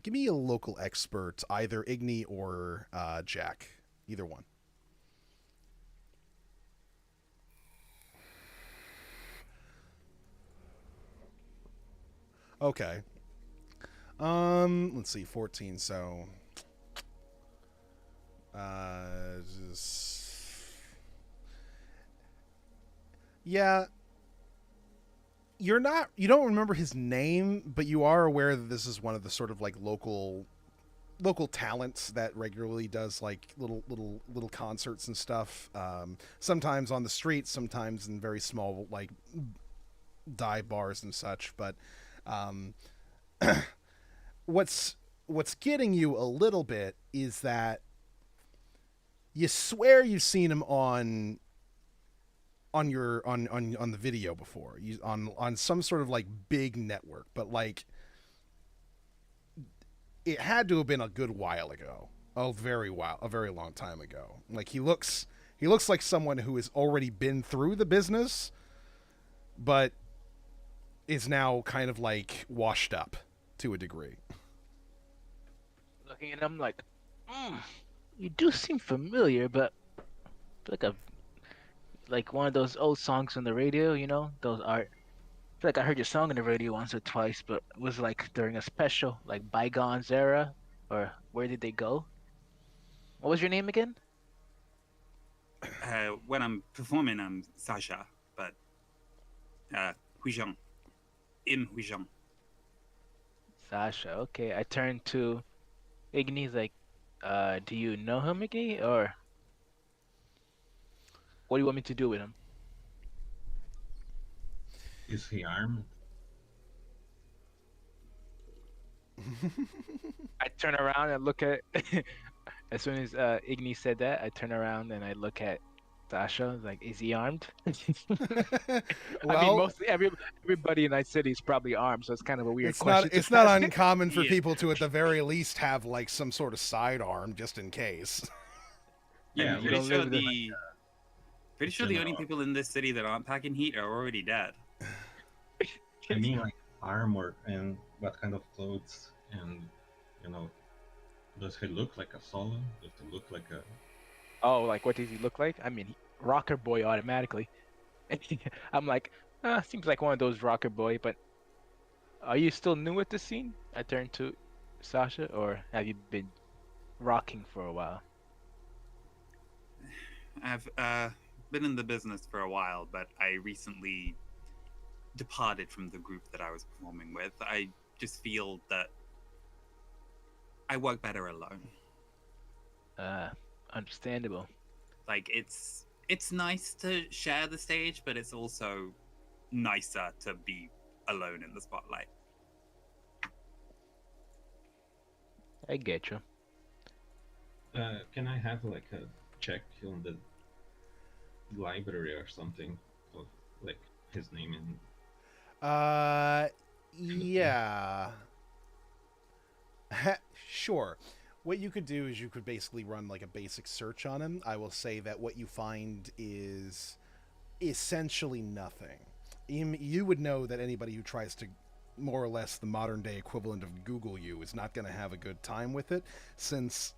Give me a local expert, either Igni or Jack, either one. Okay. Let's see, 14, so yeah, you don't remember his name, but you are aware that this is one of the sort of local talents that regularly does little concerts and stuff, sometimes on the streets, sometimes in very small dive bars and such. But what's getting you a little bit is that you swear you've seen him on the video before, on some sort of big network, but it had to have been a good while ago, a very long time ago. He looks like someone who has already been through the business, but is now kind of washed up to a degree. Looking at him You do seem familiar, but like one of those old songs on the radio, you know? Those are I feel like I heard your song on the radio once or twice, but it was like during a special, like Bygones era, or Where Did They Go? What was your name again? When I'm performing, I'm Sasha, but Huizhong, Im Huizhong. Sasha. Okay, I turned to Igni. He's like, do you know him, Igni, or what do you want me to do with him? Is he armed? I turn around and look at. As soon as Igni said that, I turn around and I look at Sasha. I was like, is he armed? I mean, Well, mostly everybody in Night City is probably armed, so it's kind of a weird it's question. not it's not uncommon for Yeah. people to at the very least have like some sort of sidearm just in case. Yeah, I'm you pretty don't sure live in the only general- people in this city that aren't packing heat are already dead. I mean, like armor and what kind of clothes, and you know, does he look like a solo? Does he look like a? Oh, like what does he look like? I mean, rocker boy automatically. I'm like, seems like one of those rocker boy. But are you still new at the scene? I turned to Sasha, or have you been rocking for a while? I've been in the business for a while, but I recently departed from the group that I was performing with. I just feel that I work better alone. Understandable. Like it's nice to share the stage, but it's also nicer to be alone in the spotlight. I get you. Can I have like a check on the library or something of like his name and Yeah. Sure. What you could do is you could basically run like a basic search on him. I will say that what you find is essentially nothing. You would know that anybody who tries to more or less the modern day equivalent of Google you is not going to have a good time with it, since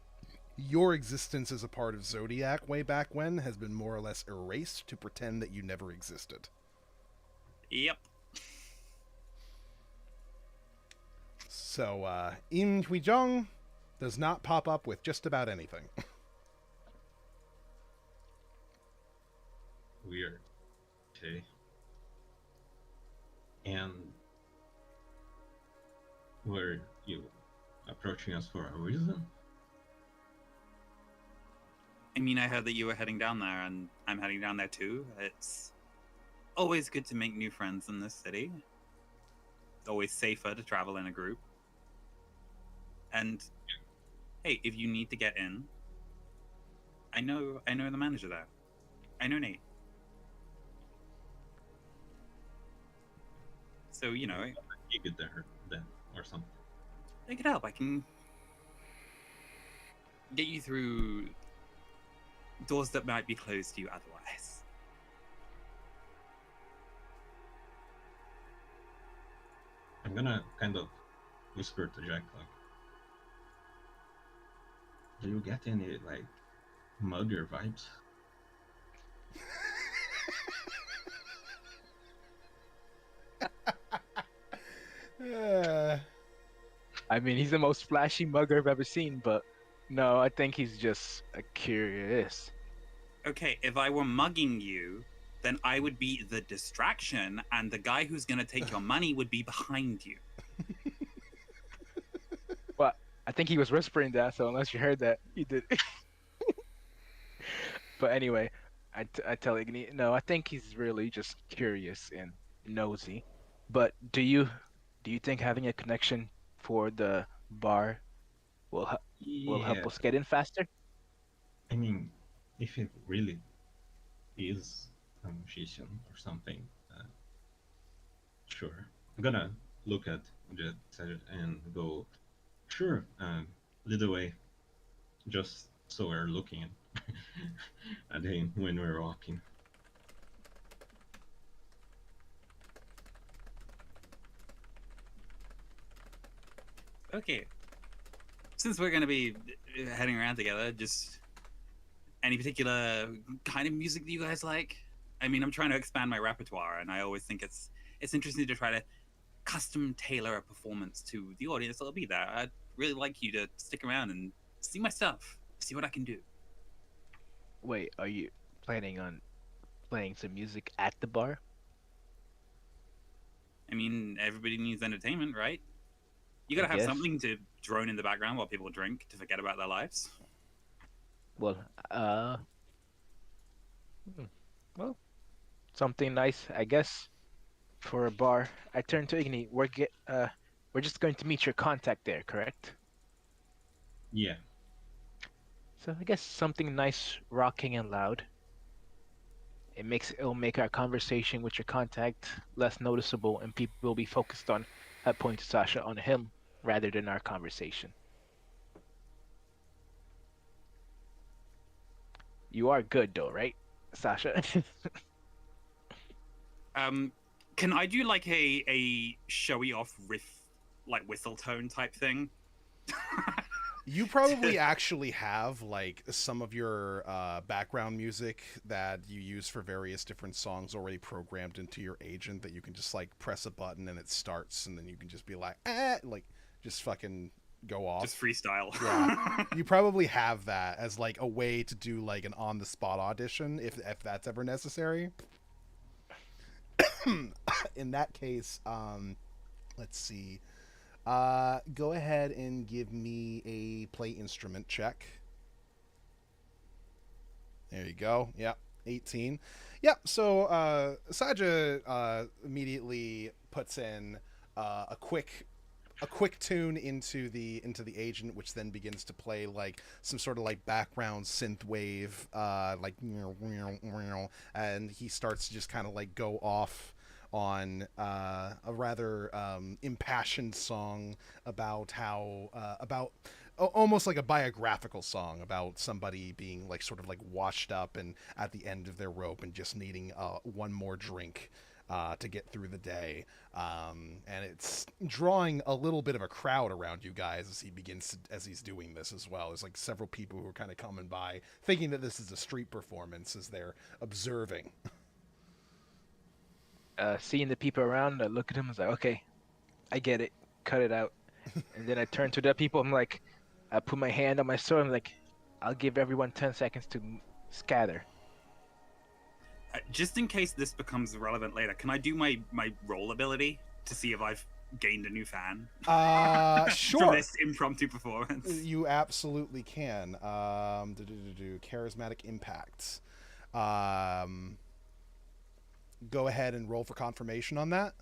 your existence as a part of Zodiac way back when has been more or less erased to pretend that you never existed. Yep. So, Im Huijong does not pop up with just about anything. weird. Okay. And were you approaching us for a reason? I mean, I heard that you were heading down there, and I'm heading down there too. It's always good to make new friends in this city. It's always safer to travel in a group. And hey, if you need to get in, I know the manager there. I know Nate. So, you know, You get there then or something. I can help. I can get you through doors that might be closed to you otherwise. I'm gonna kind of whisper to Jack like, do you get any like mugger vibes? I mean, he's the most flashy mugger I've ever seen, but no, I think he's just curious. Okay, if I were mugging you, then I would be the distraction, and the guy who's gonna take your money would be behind you. Well, I think he was whispering that, so unless you heard that, he did. But anyway, I tell Igni, no, I think he's really just curious and nosy. But do you think having a connection for the bar will help Yeah, us get in faster? I mean, if it really is a musician or something, sure. I'm gonna look at Jet and go, sure, lead the way, just so we're looking at him when we're walking. Okay. Since we're going to be heading around together, just any particular kind of music that you guys like? I mean, I'm trying to expand my repertoire, and I always think it's interesting to try to custom tailor a performance to the audience that'll be there. I'd really like you to stick around and see my stuff, see what I can do. Wait, are you planning on playing some music at the bar? I mean, everybody needs entertainment, right? You I gotta have guess. something to drone in the background while people drink to forget about their lives. Well, hmm, well, something nice, I guess, for a bar. I turn to Igni. We're just going to meet your contact there, correct? Yeah. So I guess something nice, rocking and loud. It'll make our conversation with your contact less noticeable, and people will be focused on, I point to Sasha, on him rather than our conversation. You are good though, right, Sasha? Can I do like a showy off riff, like whistle tone type thing? You probably actually have like some of your background music that you use for various different songs already programmed into your agent that you can just like press a button and it starts, and then you can just be like, like just fucking go off. Just freestyle. Yeah. You probably have that as like a way to do like an on the spot audition if that's ever necessary. In that case, let's see. Go ahead and give me a play instrument check. There you go. Yep, 18. Yep. So Saja immediately puts in a quick tune into the agent, which then begins to play like some sort of like background synth wave, like, and he starts to just kind of like go off on a rather impassioned song about how almost like a biographical song about somebody being like sort of like washed up and at the end of their rope and just needing one more drink to get through the day, and it's drawing a little bit of a crowd around you guys as he's doing this as well. There's like several people who are kind of coming by thinking that this is a street performance as they're observing. Seeing the people around, I look at him and was like, okay, I get it. Cut it out. And then I turn to the people. I'm like, I put my hand on my sword. I'm like, I'll give everyone 10 seconds to scatter. Just in case this becomes relevant later, can I do my roll ability to see if I've gained a new fan? Sure. From this impromptu performance. You absolutely can. Charismatic impacts. Go ahead and roll for confirmation on that.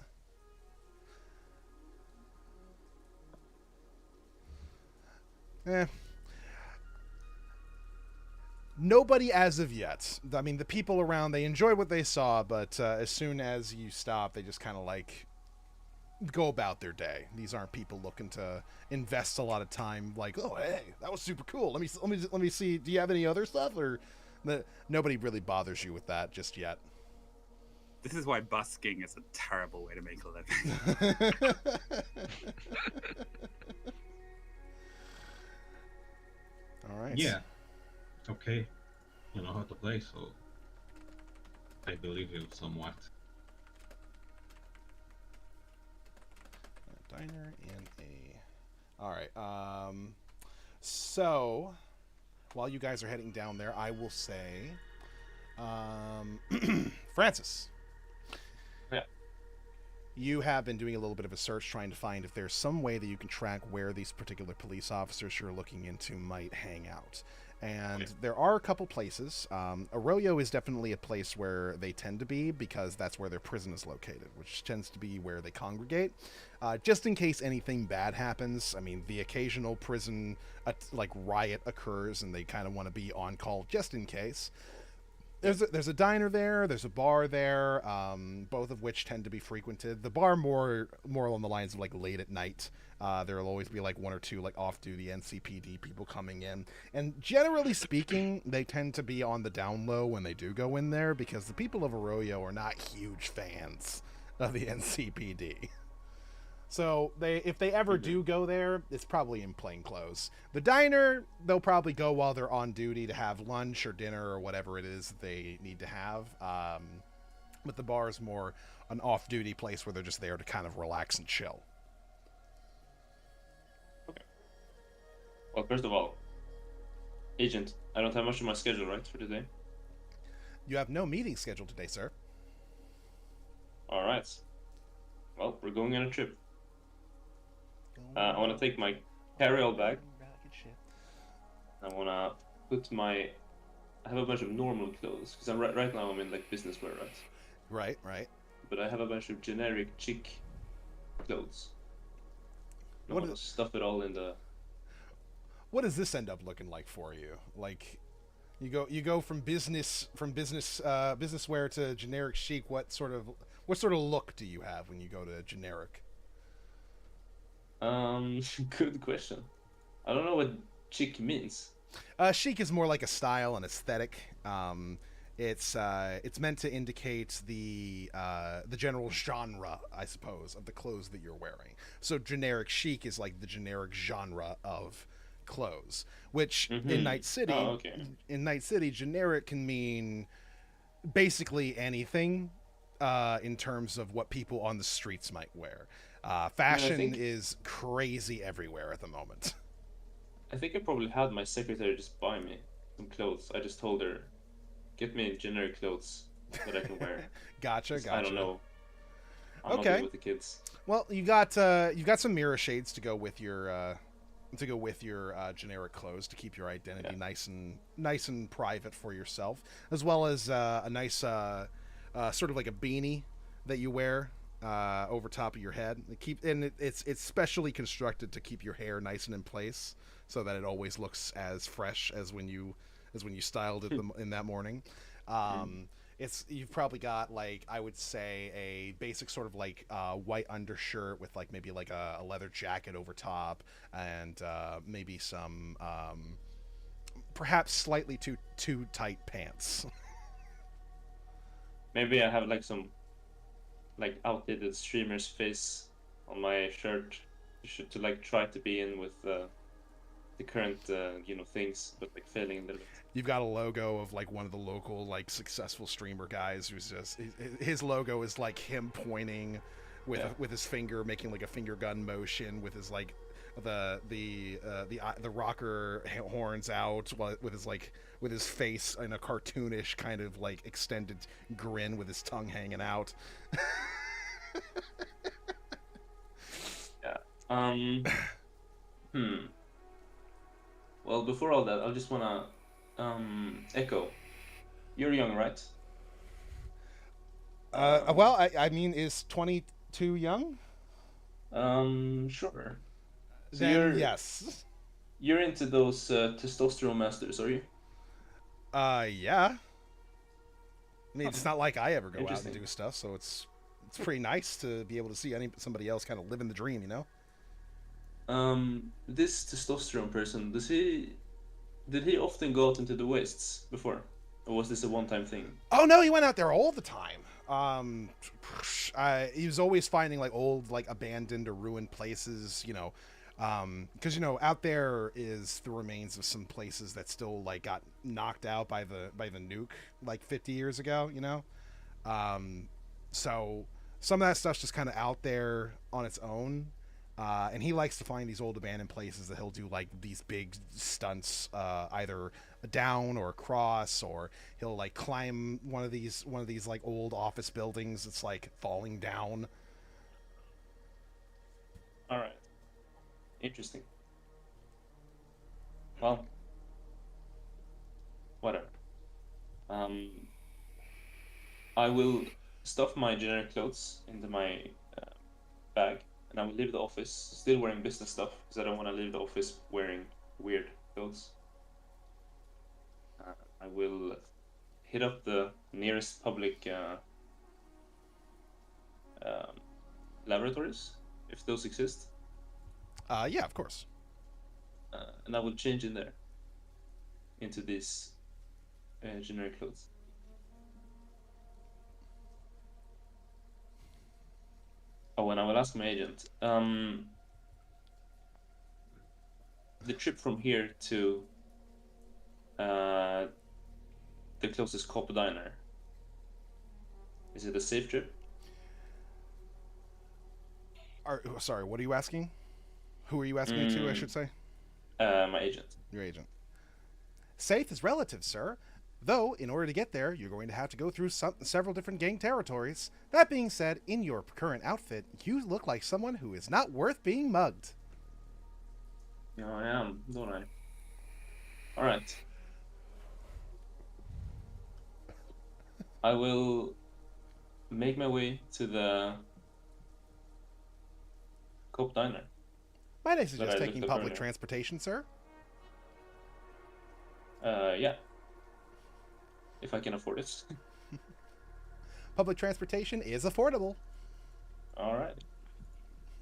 Nobody as of yet. I mean, the people around, they enjoy what they saw, but as soon as you stop, they just kind of like go about their day. These aren't people looking to invest a lot of time. Like, oh, hey, that was super cool. Let me see. Do you have any other stuff? Or nobody really bothers you with that just yet. This is why busking is a terrible way to make a living. All right. Yeah. Okay. You know how to play, so I believe you somewhat. A diner and a. All right. So while you guys are heading down there, I will say, Francis. Yeah. You have been doing a little bit of a search trying to find if there's some way that you can track where these particular police officers you're looking into might hang out. And there are a couple places. Arroyo is definitely a place where they tend to be because that's where their prison is located, which tends to be where they congregate. Just in case anything bad happens. I mean, the occasional prison like riot occurs and they kind of want to be on call just in case. There's a diner there. There's a bar there, both of which tend to be frequented. The bar more along the lines of like late at night. There'll always be like one or two like off-duty NCPD people coming in, and generally speaking, they tend to be on the down low when they do go in there because the people of Arroyo are not huge fans of the NCPD. So if they ever Mhm. do go there, it's probably in plain clothes. The diner, they'll probably go while they're on duty to have lunch or dinner or whatever it is that they need to have. But the bar is more an off-duty place where they're just there to kind of relax and chill. Well, first of all, agent, I don't have much on my schedule, right, for today? You have no meeting scheduled today, sir. All right. Well, we're going on a trip. I want to take my carry-all bag. I want to put my... I have a bunch of normal clothes, because right now I'm in like business wear, right? Right. But I have a bunch of generic chic clothes. I What want to is- stuff it all in the... What does this end up looking like for you? Like, you go from business wear to generic chic. What sort of look do you have when you go to generic? Good question. I don't know what chic means. Chic is more like a style and aesthetic. It's meant to indicate the general genre, I suppose, of the clothes that you're wearing. So generic chic is like the generic genre of clothes, which in Night City, okay. Generic can mean basically anything in terms of what people on the streets might wear. Fashion think- is crazy everywhere at the moment. I think I probably had my secretary just buy me some clothes. I just told her, get me generic clothes that I can wear. Gotcha. I don't know. I'm not Okay. good with the kids. Well, you've got some mirror shades to go with your generic clothes to keep your identity nice and private for yourself, as well as a nice sort of like a beanie that you wear over top of your head. It's specially constructed to keep your hair nice and in place, so that it always looks as fresh as when you styled it in that morning. You've probably got, like, I would say, a basic sort of like white undershirt with like maybe like a leather jacket over top, and maybe some perhaps slightly too tight pants. Maybe I have like some like outdated streamer's face on my shirt to like try to be in with the current things, but like failing a little bit. You've got a logo of like one of the local like successful streamer guys who's just his logo is like him pointing with his finger, making like a finger gun motion with his like the rocker horns out with his face in a cartoonish kind of like extended grin with his tongue hanging out. Well, before all that, I just wanna echo. You're young, right? Well, I mean, is 22 young? Sure. So Then yes. You're into those testosterone masters, are you? Yeah. I mean, it's not like I ever go out and Interesting. do stuff, so it's pretty nice to be able to see somebody else kind of living the dream, you know? This testosterone person, did he often go out into the wastes before? Or was this a one-time thing? Oh no, he went out there all the time. He was always finding like old, like abandoned or ruined places, you know, because out there is the remains of some places that still like got knocked out by the nuke like 50 years ago, you know. So some of that stuff's just kind of out there on its own. And he likes to find these old abandoned places that he'll do like these big stunts, either down or across, or he'll like climb one of these like old office buildings that's like falling down. All right. Interesting. Well, whatever. I will stuff my generic clothes into my bag, and I will leave the office still wearing business stuff because I don't want to leave the office wearing weird clothes. I will hit up the nearest public laboratories, if those exist, Yeah, of course. and I will change in there into these generic clothes. Oh, and I will ask my agent. The trip from here to the closest cop diner. Is it a safe trip? Sorry, what are you asking? Who are you asking it to, I should say? My agent. Your agent. Safe is relative, sir. Though, in order to get there, you're going to have to go through several different gang territories. That being said, in your current outfit, you look like someone who is not worth being mugged. Yeah, I am, don't I? All right. I will make my way to the cop diner. Might I That suggest I taking looked up public earlier. transportation, sir? Yeah. If I can afford it. Public transportation is affordable. All right.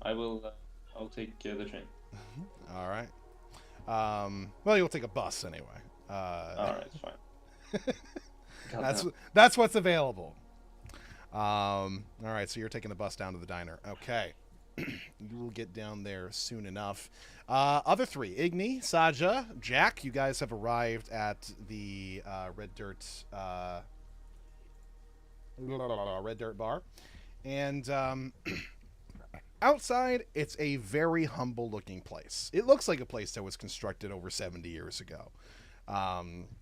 I will. I'll take the train. All right. Well, you'll take a bus anyway. All right, fine. That's what's available. All right, so you're taking the bus down to the diner. Okay. You will get down there soon enough. Other three, Igni, Saja, Jack, you guys have arrived at the Red Dirt Bar. And outside, it's a very humble looking place. It looks like a place that was constructed over 70 years ago.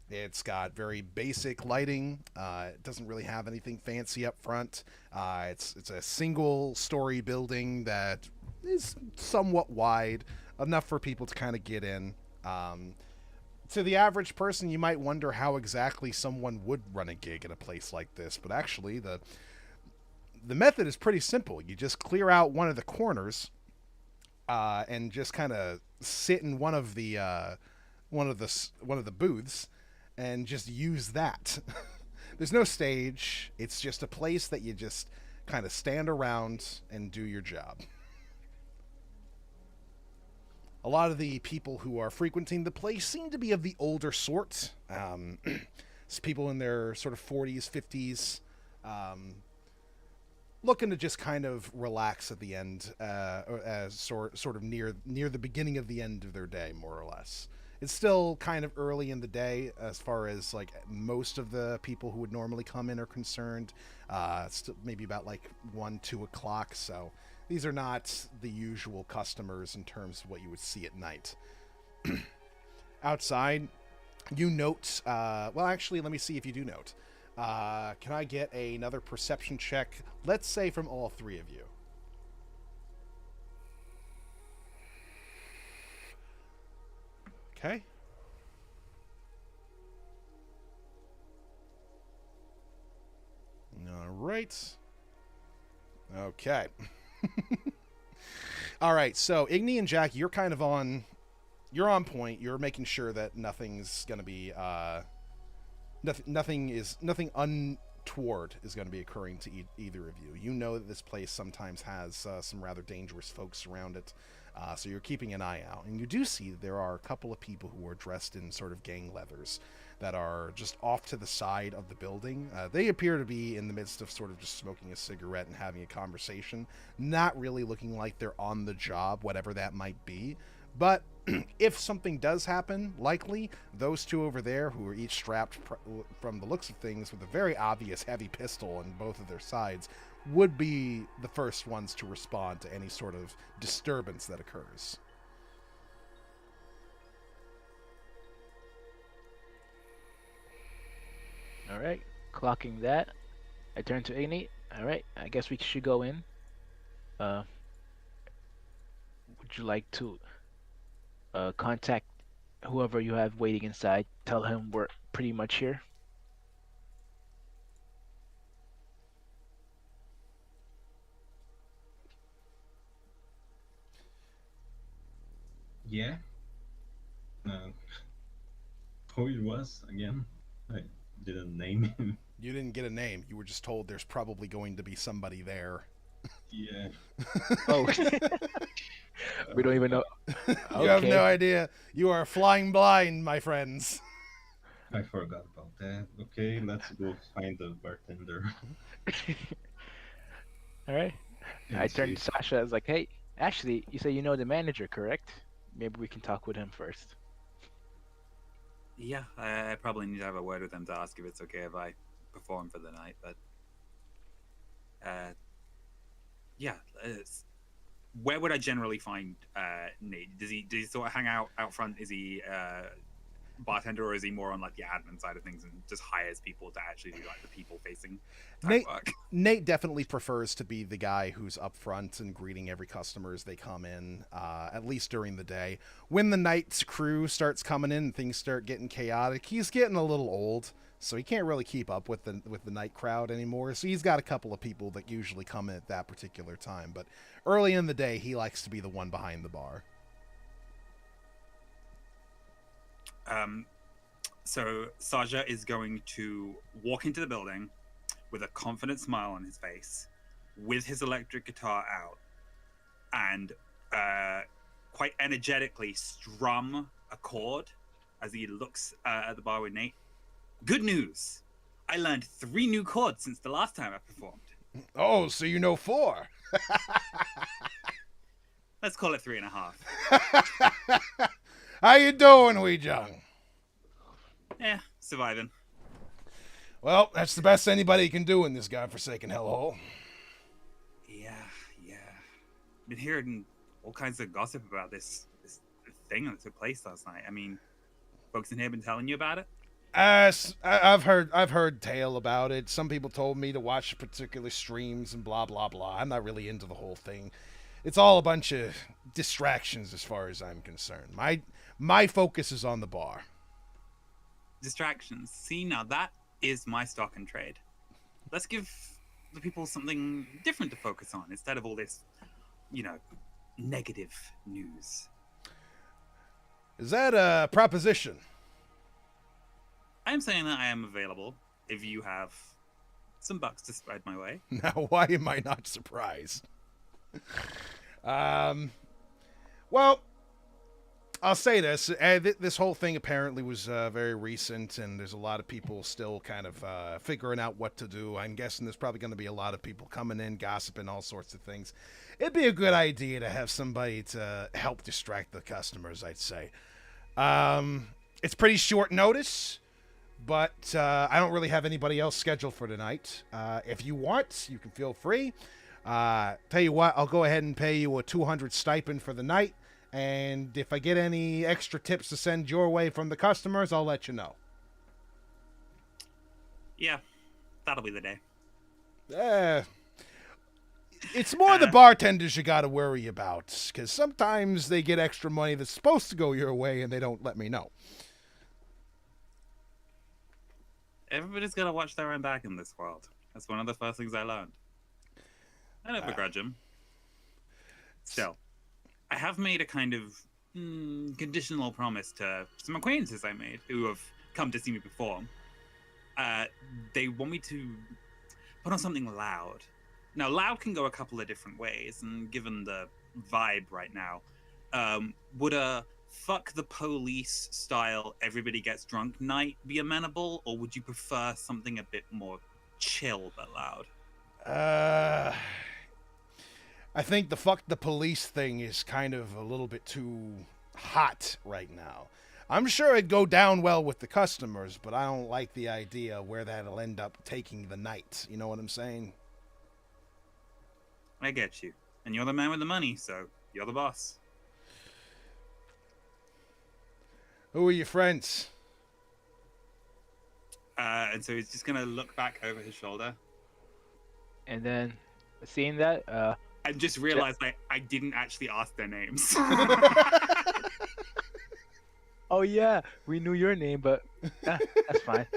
It's got very basic lighting. It doesn't really have anything fancy up front. It's a single story building that is somewhat wide, enough for people to kind of get in. To the average person, you might wonder how exactly someone would run a gig in a place like this, but actually the method is pretty simple. You just clear out one of the corners and just kind of sit in one of the booths and just use that. There's no stage. It's just a place that you just kind of stand around and do your job. A lot of the people who are frequenting the place seem to be of the older sort. It's people in their sort of 40s, 50s, looking to just kind of relax at the end, sort of near the beginning of the end of their day, more or less. It's still kind of early in the day as far as like most of the people who would normally come in are concerned. Still maybe about like 1-2 o'clock. So these are not the usual customers in terms of what you would see at night. Outside, you note. Well, actually, let me see if you do note. Can I get another perception check? Let's say from all three of you. Okay. All right. Okay. All right. So Igni and Jack, you're kind of on. You're on point. You're making sure that nothing's gonna be. Nothing untoward is going to be occurring to either of you. You know that this place sometimes has some rather dangerous folks around it, so you're keeping an eye out. And you do see that there are a couple of people who are dressed in sort of gang leathers that are just off to the side of the building. They appear to be in the midst of sort of just smoking a cigarette and having a conversation, not really looking like they're on the job, whatever that might be. But if something does happen, likely those two over there, who are each strapped from the looks of things with a very obvious heavy pistol on both of their sides, would be the first ones to respond to any sort of disturbance that occurs. All right, clocking that, I turn to Igni. All right, I guess we should go in. Would you like to contact whoever you have waiting inside? Tell him we're pretty much here. Yeah. Who it was again? I didn't name him. You didn't get a name. You were just told there's probably going to be somebody there. Yeah. Oh, we don't even know. You have no idea. You are flying blind, my friends. I forgot about that. Okay, let's go find the bartender. All right. I and turned see. to Sasha. I was like, "Hey, actually, you say you know the manager, correct? Maybe we can talk with him first." Yeah, I probably need to have a word with him to ask if it's okay if I perform for the night. But uh, yeah, where would I generally find Nate? Does he sort of hang out front? Is he bartender, or is he more on like the admin side of things and just hires people to actually do like the people facing type Nate work? Nate definitely prefers to be the guy who's up front and greeting every customer as they come in, at least during the day. When the night's crew starts coming in and things start getting chaotic, he's getting a little old, so he can't really keep up with the night crowd anymore. So he's got a couple of people that usually come in at that particular time, but early in the day, he likes to be the one behind the bar. So Saja is going to walk into the building with a confident smile on his face, with his electric guitar out, and quite energetically strum a chord as he looks at the bar with Nate. Good news! I learned 3 new chords since the last time I performed. Oh, so you know 4. Let's call it 3.5. How you doing, Wee Jung? Yeah, surviving. Well, that's the best anybody can do in this godforsaken hellhole. Yeah. Been hearing all kinds of gossip about this thing that took place last night. I mean, folks in here been telling you about it? I've heard tale about it. Some people told me to watch particular streams and blah blah blah. I'm not really into the whole thing. It's all a bunch of distractions as far as I'm concerned. My focus is on the bar. Distractions. See, now that is my stock and trade. Let's give the people something different to focus on instead of all this, negative news. Is that a proposition? I am saying that I am available if you have some bucks to spread my way. Now, why am I not surprised? Well, I'll say this. This whole thing apparently was very recent, and there's a lot of people still kind of figuring out what to do. I'm guessing there's probably going to be a lot of people coming in, gossiping, all sorts of things. It'd be a good idea to have somebody to help distract the customers, I'd say. It's pretty short notice, but I don't really have anybody else scheduled for tonight. If you want, you can feel free. Tell you what, I'll go ahead and pay you a 200 stipend for the night. And if I get any extra tips to send your way from the customers, I'll let you know. Yeah, that'll be the day. It's more the bartenders you got to worry about, because sometimes they get extra money that's supposed to go your way and they don't let me know. Everybody's got to watch their own back in this world. That's one of the first things I learned. I don't begrudge him. Still, I have made a kind of conditional promise to some acquaintances I made who have come to see me perform. They want me to put on something loud. Now, loud can go a couple of different ways, and given the vibe right now, would a fuck the police style everybody gets drunk night be amenable, or would you prefer something a bit more chill but loud? I think the fuck the police thing is kind of a little bit too hot right now. I'm sure it'd go down well with the customers, but I don't like the idea where that'll end up taking the night. You know what I'm saying? I get you. And you're the man with the money, so you're the boss. Who are your friends? And so he's just going to look back over his shoulder. And then, seeing that, And just realized I didn't actually ask their names. oh yeah, we knew your name, but that's fine.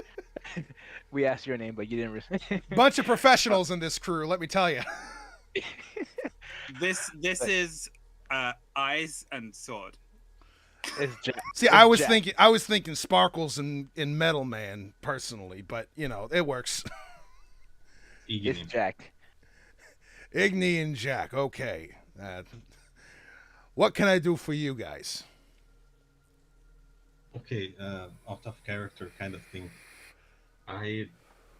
We asked your name, but you didn't. Bunch of professionals in this crew, let me tell you. This is Eyes and Sword. It's Jack. See, It's I was Jack. thinking Sparkles and Metal Man personally, but it works. It's Jack. Igni and Jack. Okay. What can I do for you guys? Okay, out of character kind of thing. I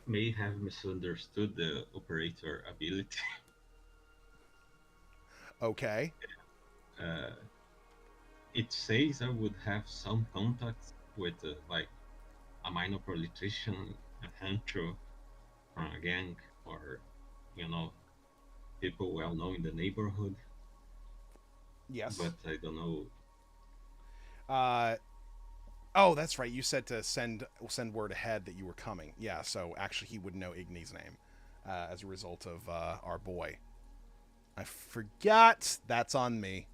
may have misunderstood the operator ability. Okay. Uh, it says I would have some contacts with like a minor politician, a henchman from a gang, or you know, people well known in the neighborhood. Yes. But I don't know. Uh, oh, that's right. You said to send word ahead that you were coming. Yeah. So actually, he would know Igny's name as a result of our boy. I forgot. That's on me.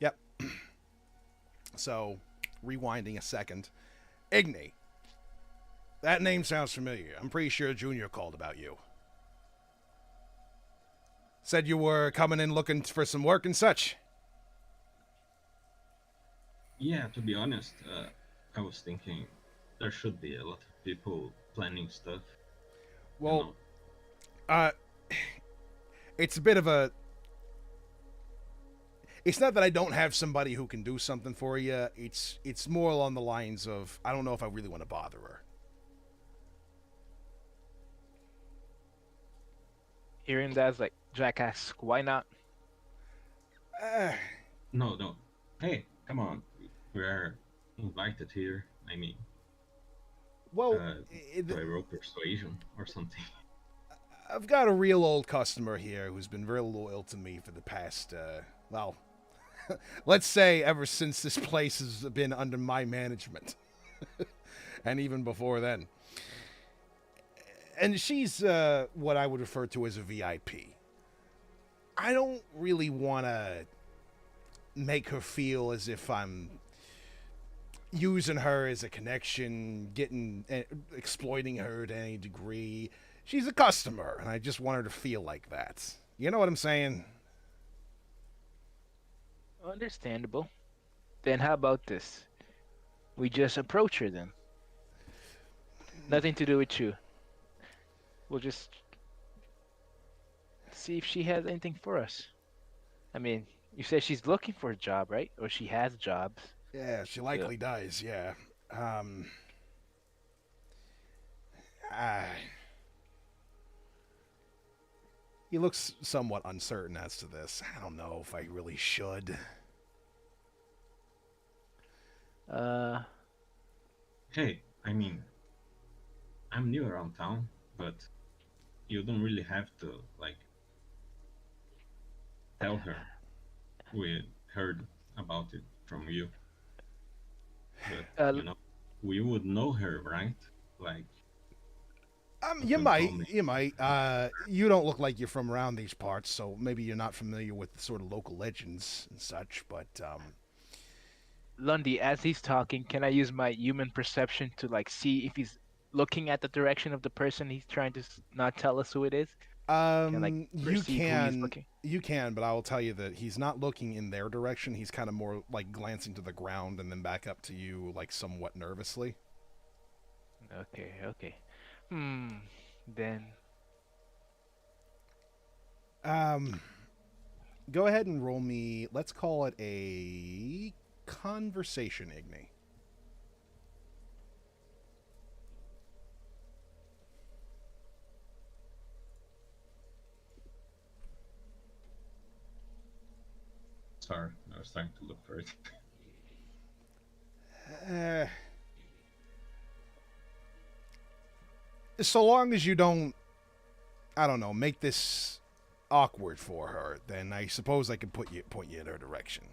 Yep. So, rewinding a second. Igny. That name sounds familiar. I'm pretty sure Junior called about you. Said you were coming in looking for some work and such. Yeah, to be honest, I was thinking there should be a lot of people planning stuff. You Well, know, uh, it's a bit of a. It's not that I don't have somebody who can do something for you. It's more along the lines of I don't know if I really want to bother her. Hearing that's like Jack asks, why not? Uh, no. Hey, come on, we are invited here. I mean, well, do I roll persuasion or something? I've got a real old customer here who's been very loyal to me for the past, well, let's say ever since this place has been under my management. And even before then. And she's what I would refer to as a VIP. I don't really want to make her feel as if I'm using her as a connection, exploiting her to any degree. She's a customer, and I just want her to feel like that. You know what I'm saying? Understandable. Then how about this? We just approach her then. Nothing to do with you. We'll just see if she has anything for us. I mean, you said she's looking for a job, right? Or she has jobs. Yeah, she So, likely does, yeah. Ah, he looks somewhat uncertain as to this. I don't know if I really should. uh, Hey, I mean, I'm new around town, but you don't really have to like tell her we heard about it from you. But uh, you know, we would know her, right? Like, You someone told might, me. you might. You don't look like you're from around these parts, so maybe you're not familiar with the sort of local legends and such. But Lundy, as he's talking, can I use my human perception to like see if he's looking at the direction of the person he's trying to not tell us who it is? Can I like you perceive who he's can, looking? but I will tell you that he's not looking in their direction. He's kind of more like glancing to the ground and then back up to you, like somewhat nervously. Okay, okay. Hmm. Then Um, go ahead and roll me. Let's call it a conversation, Igny. Sorry, I was trying to look for it. Uh, so long as you don't, I don't know, make this awkward for her, then I suppose I can point you in her direction.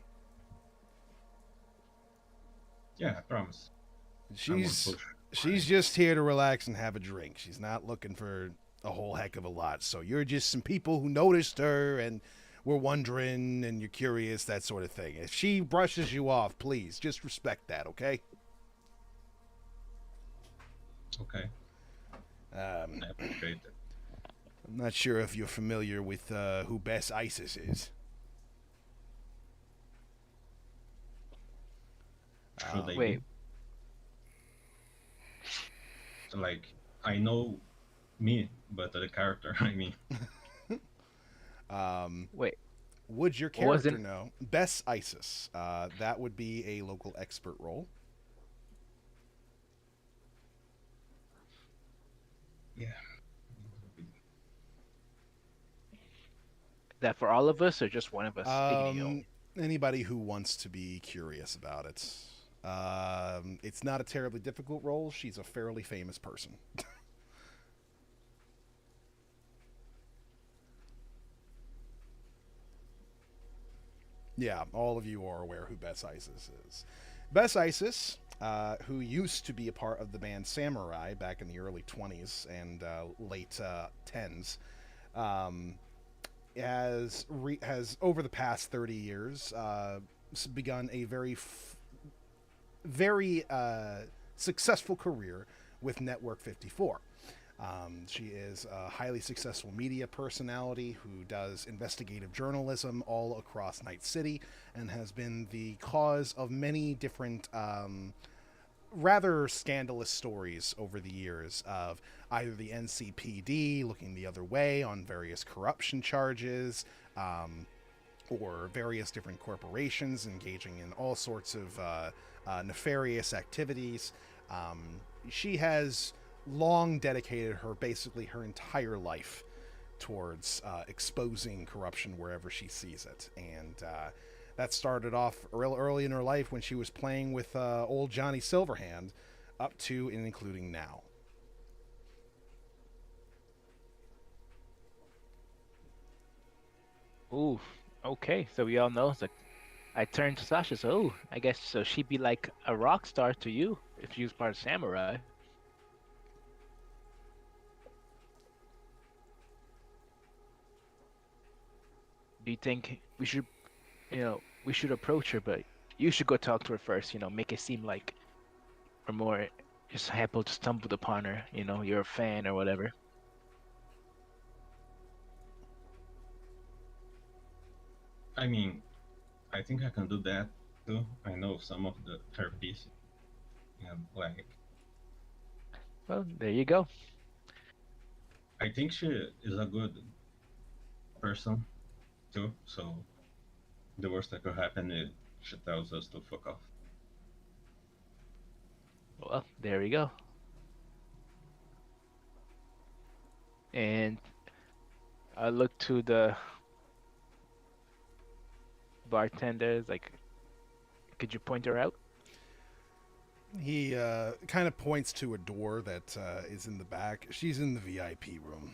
Yeah, I promise. I She's won't push. she's just here to relax and have a drink. She's not looking for a whole heck of a lot. So you're just some people who noticed her and were wondering and you're curious, that sort of thing. If she brushes you off, please just respect that, okay? Okay, Um, I appreciate it. I'm not sure if you're familiar with who Bess Isis is. Should I wait. be? So, like, I know me, but the character, I mean. Wait. Would your character Wasn't know? Bess Isis. That would be a local expert role. Yeah. that for all of us or just one of us? Igni. Anybody who wants to be curious about it. It's not a terribly difficult role. She's a fairly famous person. Yeah, all of you are aware who Bess Isis is. Bess Isis, who used to be a part of the band Samurai back in the early 20s and late 10s, um, has over the past 30 years begun a very successful career with Network 54. She is a highly successful media personality who does investigative journalism all across Night City and has been the cause of many different rather scandalous stories over the years of either the NCPD looking the other way on various corruption charges, or various different corporations engaging in all sorts of nefarious activities. She has long dedicated basically her entire life towards exposing corruption wherever she sees it. And that started off real early in her life when she was playing with old Johnny Silverhand up to and including now. Ooh, okay. So we all know. It's like I turned to Sasha. So, I guess so. She'd be like a rock star to you if she was part of Samurai. Do you think we should, we should approach her, but you should go talk to her first. Make it seem like we're more just happy to stumbled upon her. You're a fan or whatever. I mean, I think I can do that too. I know some of the therapies, and like, Well, there you go. I think she is a good person too. So the worst that could happen is she tells us to fuck off. Well, there you go. And I look to the bartenders, like, could you point her out? He kind of points to a door that is in the back. She's in the VIP room.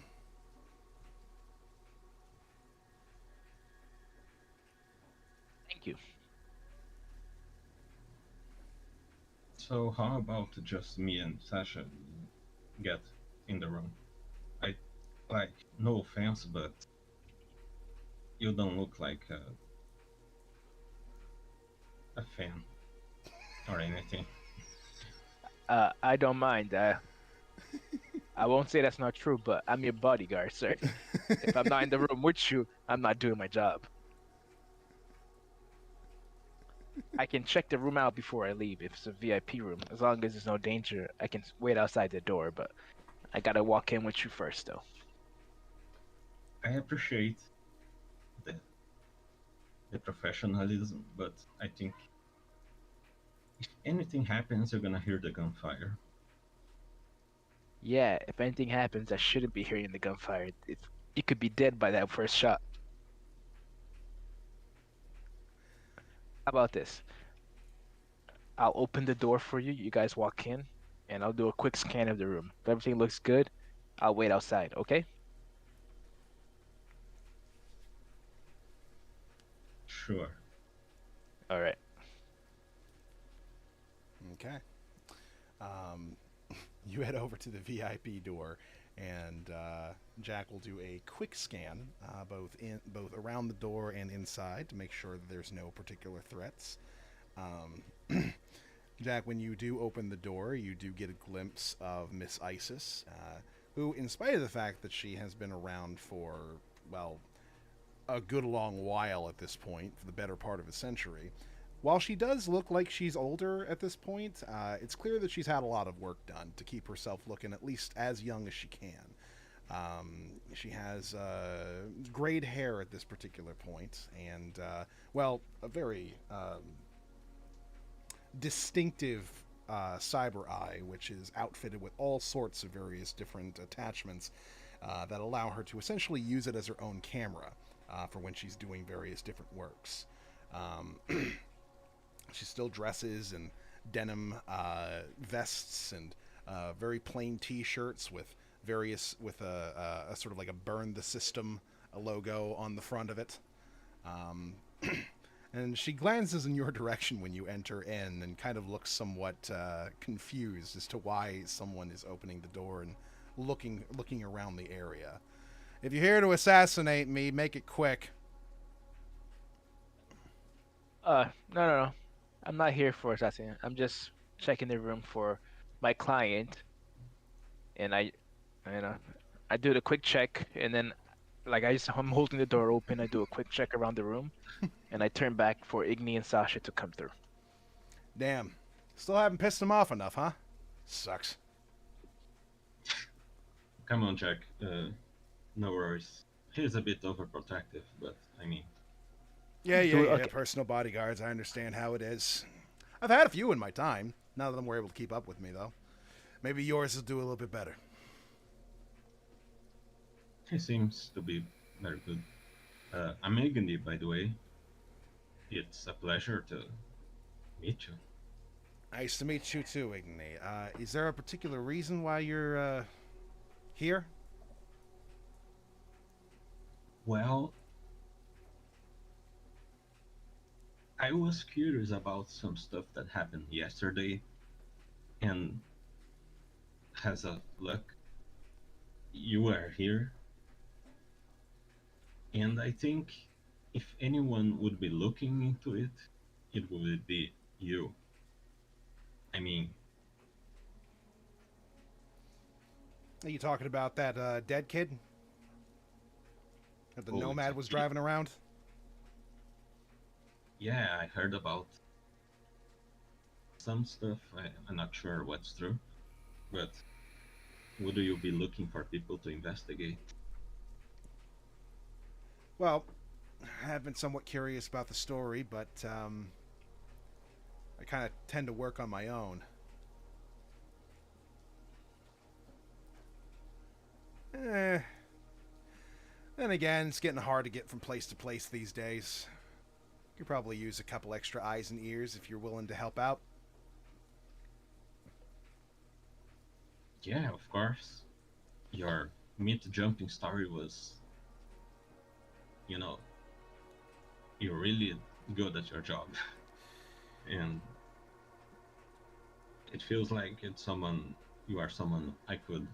Thank you. So how about just me and Sasha get in the room? I like, no offense, but you don't look like a fan or anything. I don't mind. I won't say that's not true, but I'm your bodyguard, sir. If I'm not in the room with you, I'm not doing my job. I can check the room out before I leave if it's a VIP room. As long as there's no danger, I can wait outside the door, but I gotta walk in with you first, though. I appreciate the professionalism, but I think if anything happens, you're gonna hear the gunfire. Yeah, if anything happens, I shouldn't be hearing the gunfire. You could be dead by that first shot. How about this? I'll open the door for you. You guys walk in, and I'll do a quick scan of the room. If everything looks good, I'll wait outside, okay? Sure. All right. Okay. You head over to the VIP door, and Jack will do a quick scan, both around the door and inside, to make sure that there's no particular threats. Jack, when you do open the door, you do get a glimpse of Miss Isis, who, in spite of the fact that she has been around for, well, a good long while at this point, for the better part of a century, while she does look like she's older at this point, it's clear that she's had a lot of work done to keep herself looking at least as young as she can. She has grayed hair at this particular point, and, well, a very distinctive cyber eye, which is outfitted with all sorts of various different attachments that allow her to essentially use it as her own camera. for when she's doing various different works. She still dresses in denim vests and very plain T-shirts with a sort of like a burn the system logo on the front of it. And she glances in your direction when you enter in and kind of looks somewhat confused as to why someone is opening the door and looking around the area. If you're here to assassinate me, make it quick. No. I'm not here for assassination. I'm just checking the room for my client, and you know, I do the quick check, and then, like, I'm holding the door open. I do a quick check around the room, and I turn back for Igni and Sasha to come through. Damn. Still haven't pissed him off enough, huh? Sucks. Come on, Jack. No worries. He's a bit overprotective, but I mean, Yeah. Personal bodyguards. I understand how it is. I've had a few in my time. None of them were able to keep up with me, though. Maybe yours will do a little bit better. he seems to be very good. I'm Agandi, by the way. It's a pleasure to meet you. Nice to meet you too, Igni. Is there a particular reason why you're here? Well, I was curious about some stuff that happened yesterday, and as of luck, you were here. And I think if anyone would be looking into it, it would be you. I mean, Are you talking about that dead kid that the Oh, Nomad was exactly. driving around? yeah, I heard about some stuff. I'm not sure what's true, but would you be looking for people to investigate? Well, I've been somewhat curious about the story, but I kind of tend to work on my own. Then again, it's getting hard to get from place to place these days. You could probably use a couple extra eyes and ears if you're willing to help out. Yeah, of course. Your meat jumping story was, you know, you're really good at your job. And it feels like you are someone I could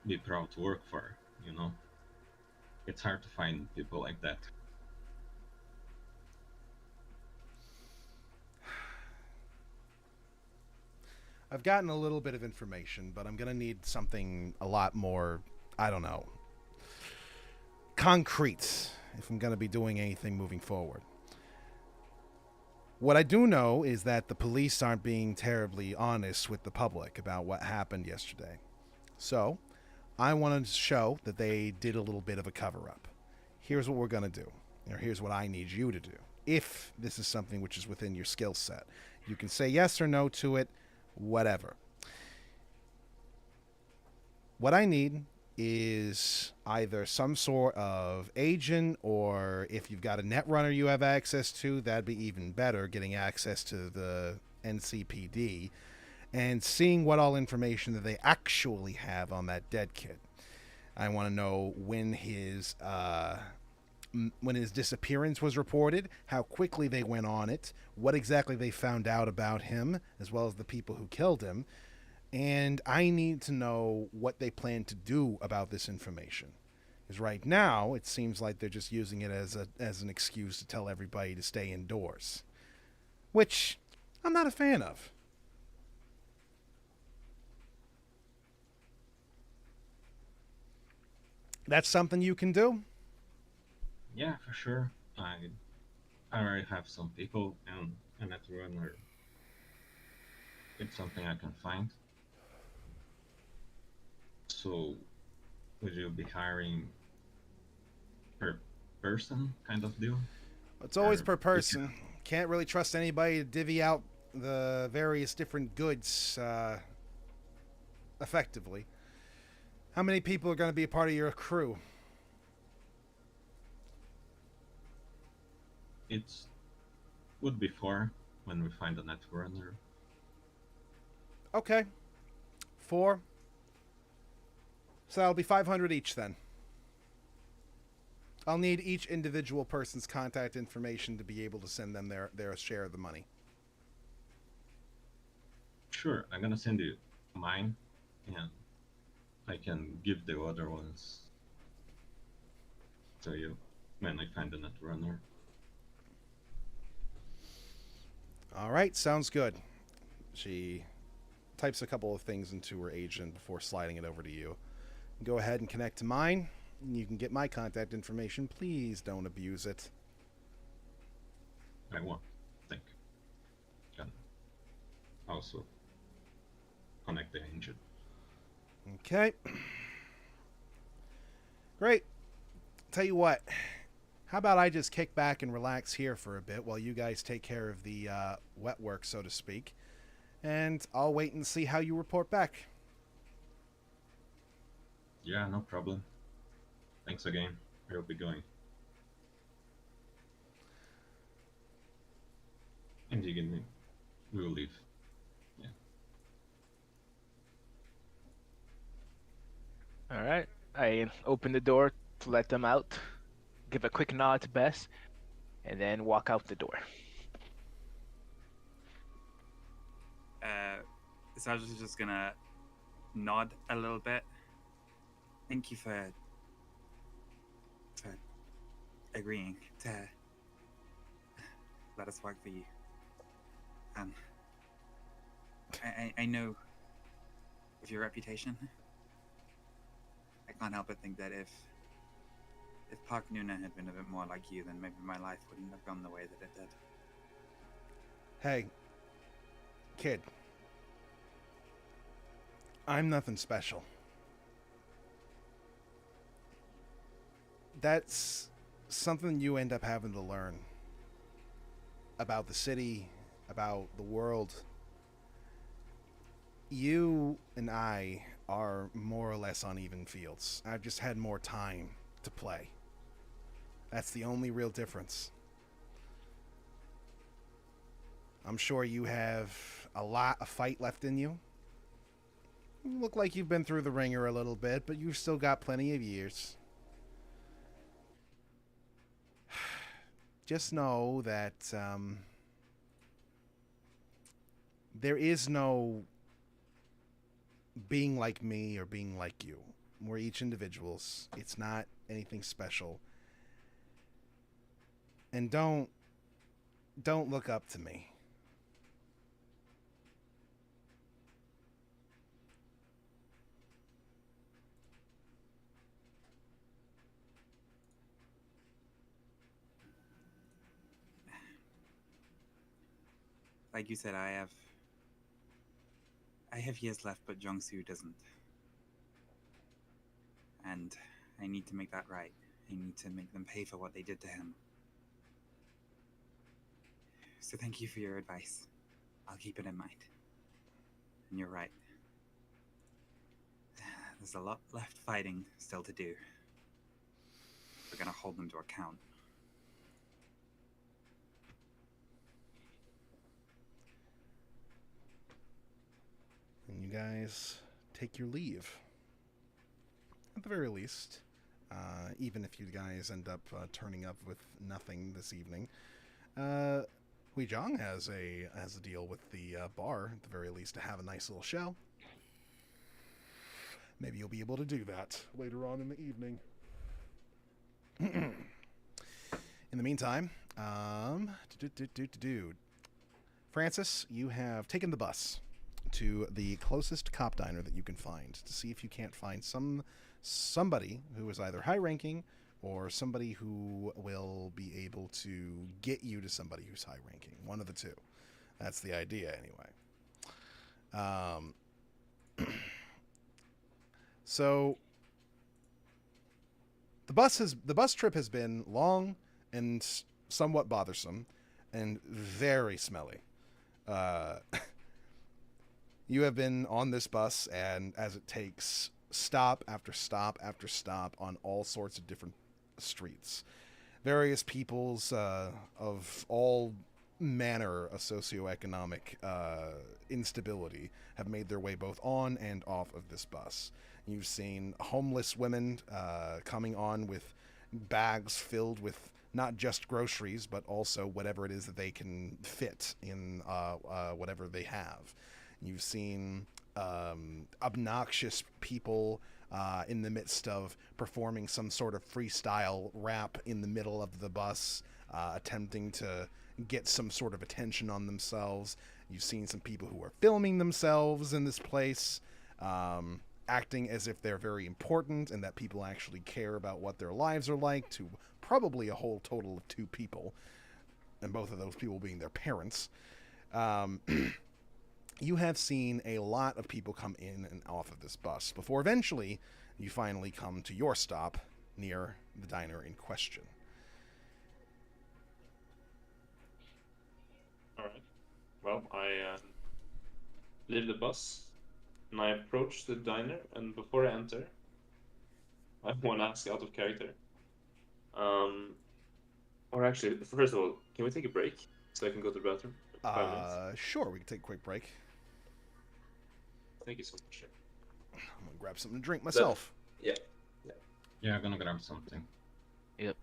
be proud to work for, you know? It's hard to find people like that. I've gotten a little bit of information, but I'm going to need something a lot more, I don't know, concrete if I'm going to be doing anything moving forward. What I do know is that the police aren't being terribly honest with the public about what happened yesterday. So, I wanted to show that they did a little bit of a cover-up. Here's what we're going to do, or here's what I need you to do, if this is something which is within your skill set. You can say yes or no to it, whatever. What I need is either some sort of agent, or if you've got a netrunner you have access to, that'd be even better, getting access to the NCPD and seeing what all information that they actually have on that dead kid. I want to know when his disappearance was reported, how quickly they went on it, what exactly they found out about him, as well as the people who killed him. And I need to know what they plan to do about this information. Because right now, it seems like they're just using it as an excuse to tell everybody to stay indoors. Which I'm not a fan of. That's something you can do? Yeah, for sure. I already have some people, and a netrunner. It's something I can find. So, would you be hiring per person kind of deal? It's always Or per you person. Can't really trust anybody to divvy out the various different goods effectively. How many people are going to be a part of your crew? It's would be 4 when we find a netrunner. Okay. 4. So that'll be 500 each then. I'll need each individual person's contact information to be able to send them their share of the money. Sure, I'm gonna send you mine, and I can give the other ones to you when I find the netrunner. All right, sounds good. She types a couple of things into her agent before sliding it over to you. Go ahead and connect to mine. You can get my contact information. Please don't abuse it. I won't. Think. Can also connect the engine. Okay. Great. Tell you what. How about I just kick back and relax here for a bit while you guys take care of the wet work, so to speak. And I'll wait and see how you report back. Yeah, no problem. Thanks again. I'll be going. And you can, we'll leave. Yeah. All right. I open the door to let them out, give a quick nod to Bess, and then walk out the door. Sarge is just gonna nod a little bit. Thank you for agreeing to let us work for you. I know of your reputation. I can't help but think that if Park Nuna had been a bit more like you, then maybe my life wouldn't have gone the way that it did. Hey, kid. I'm nothing special. That's something you end up having to learn about the city, about the world. You and I are more or less on even fields. I've just had more time to play. That's the only real difference. I'm sure you have a lot of fight left in you. You look like you've been through the ringer a little bit, but you've still got plenty of years. Just know that there is no being like me or being like you. We're each individuals. It's not anything special. And don't look up to me. Like you said, I have years left, but Jongsu doesn't. And I need to make that right. I need to make them pay for what they did to him. So thank you for your advice. I'll keep it in mind. And you're right. There's a lot left fighting still to do. We're gonna hold them to account. And you guys take your leave. At the very least, even if you guys end up turning up with nothing this evening, Huijong has a deal with the bar, at the very least, to have a nice little show. Maybe you'll be able to do that later on in the evening. In the meantime, Francis, you have taken the bus to the closest cop diner that you can find to see if you can't find somebody who is either high-ranking or somebody who will be able to get you to somebody who's high-ranking. One of the two. That's the idea, anyway. So the bus trip has been long and somewhat bothersome and very smelly. You have been on this bus, and as it takes stop after stop after stop on all sorts of different streets, various peoples of all manner of socioeconomic instability have made their way both on and off of this bus. You've seen homeless women coming on with bags filled with not just groceries, but also whatever it is that they can fit in whatever they have. You've seen obnoxious people in the midst of performing some sort of freestyle rap in the middle of the bus, attempting to get some sort of attention on themselves. You've seen some people who are filming themselves in this place, acting as if they're very important and that people actually care about what their lives are like, to probably a whole total of 2 people, and both of those people being their parents. You have seen a lot of people come in and off of this bus before eventually you finally come to your stop near the diner in question. Alright. Well, I leave the bus and I approach the diner, and before I enter, I want to ask out of character. Or actually, first of all, can we take a break so I can go to the bathroom? 5 minutes. Sure, we can take a quick break. Thank you so much. I'm gonna grab something to drink myself. Yeah. Yeah, I'm gonna grab something. Yep.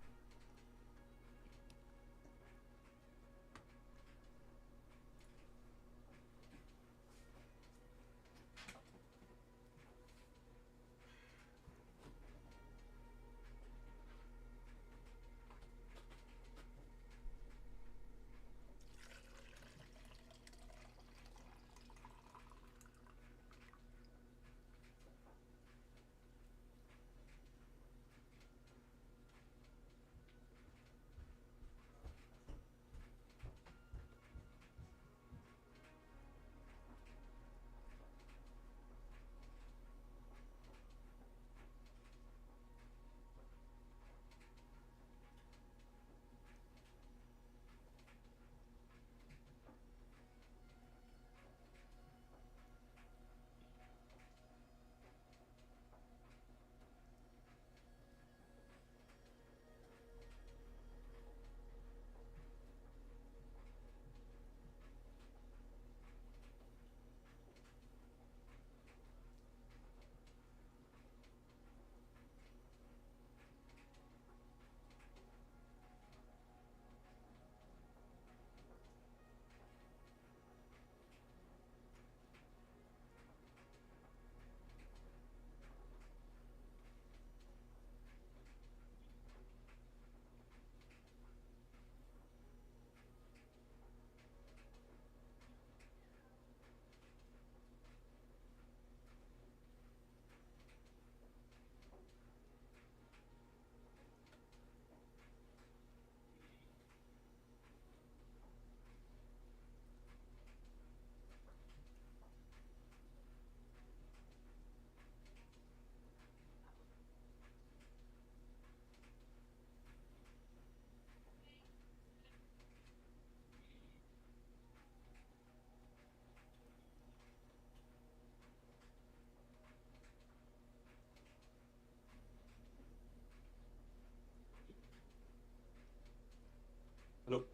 Hello.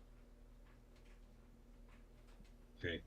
Okay.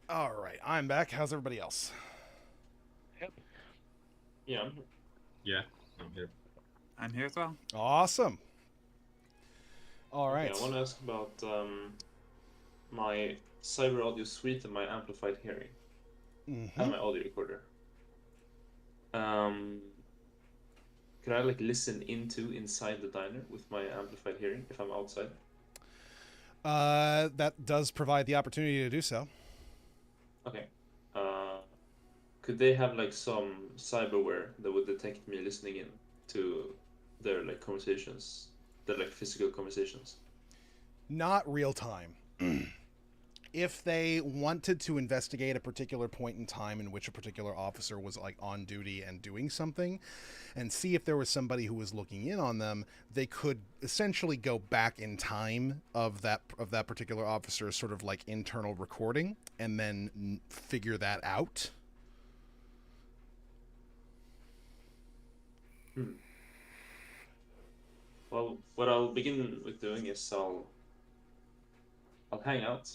All right, I'm back. How's everybody else? Yeah. Yeah, I'm here. I'm here as well. Awesome. All Okay, right. I want to ask about my cyber audio suite and my amplified hearing and Mhm. my audio recorder. Um, can I like listen inside the diner with my amplified hearing if I'm outside? That does provide the opportunity to do so. Okay. Could they have like some cyberware that would detect me listening in to their like conversations, their like physical conversations? Not real time. If they wanted to investigate a particular point in time in which a particular officer was like on duty and doing something and see if there was somebody who was looking in on them, they could essentially go back in time of that particular officer's sort of like internal recording and then figure that out. Well, what I'll begin with doing is I'll hang out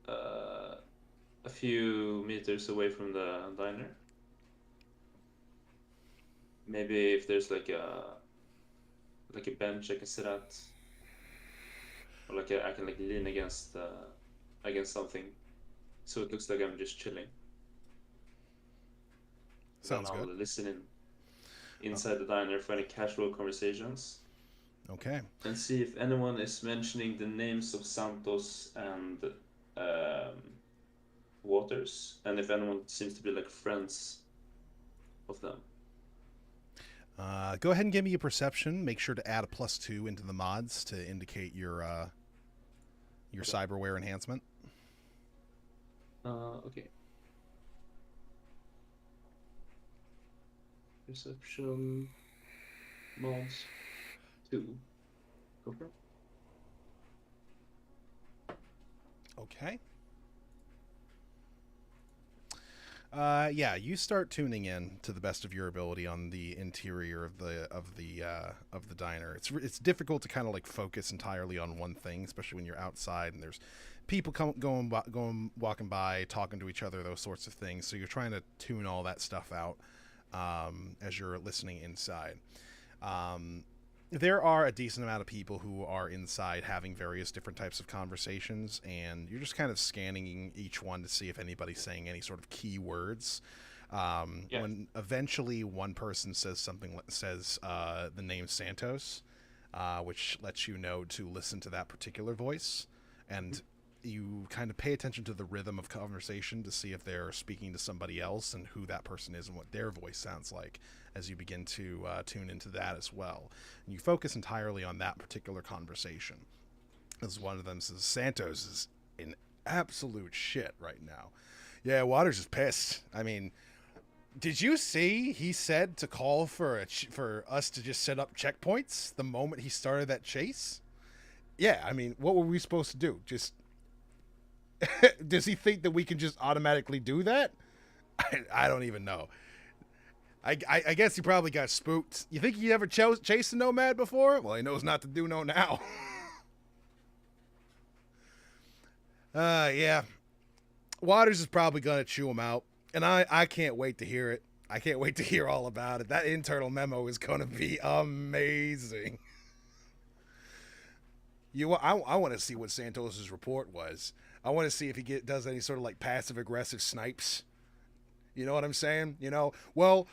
a few meters away from the diner. Maybe if there's like a bench I can sit at, or like I can like lean against something, so it looks like I'm just chilling. Sounds then I'll good. listen inside the diner for any casual conversations. Okay. And see if anyone is mentioning the names of Santos and um, Waters, and if anyone seems to be like friends of them. Go ahead and give me a perception. Make sure to add a +2 into the mods to indicate your cyberware enhancement. Okay. Perception mods 2. Go for it. Okay. Yeah, you start tuning in to the best of your ability on the interior of the diner. It's difficult to kind of like focus entirely on one thing, especially when you're outside and there's people walking by, talking to each other, those sorts of things. So you're trying to tune all that stuff out as you're listening inside. There are a decent amount of people who are inside having various different types of conversations, and you're just kind of scanning each one to see if anybody's saying any sort of key words. When eventually one person says the name Santos, which lets you know to listen to that particular voice, and you kind of pay attention to the rhythm of conversation to see if they're speaking to somebody else and who that person is and what their voice sounds like as you begin to tune into that as well. And you focus entirely on that particular conversation. As one of them says, Santos is in absolute shit right now. Yeah, Waters is pissed. I mean, did you see he said to call for us to just set up checkpoints the moment he started that chase? Yeah, I mean, what were we supposed to do? Just does he think that we can just automatically do that? I don't even know. I guess he probably got spooked. You think he ever chased a nomad before? Well, he knows not to do no now. Yeah. Waters is probably going to chew him out. And I can't wait to hear it. I can't wait to hear all about it. That internal memo is going to be amazing. I want to see what Santos's report was. I want to see if he does any sort of like passive aggressive snipes. You know what I'm saying? You know, well,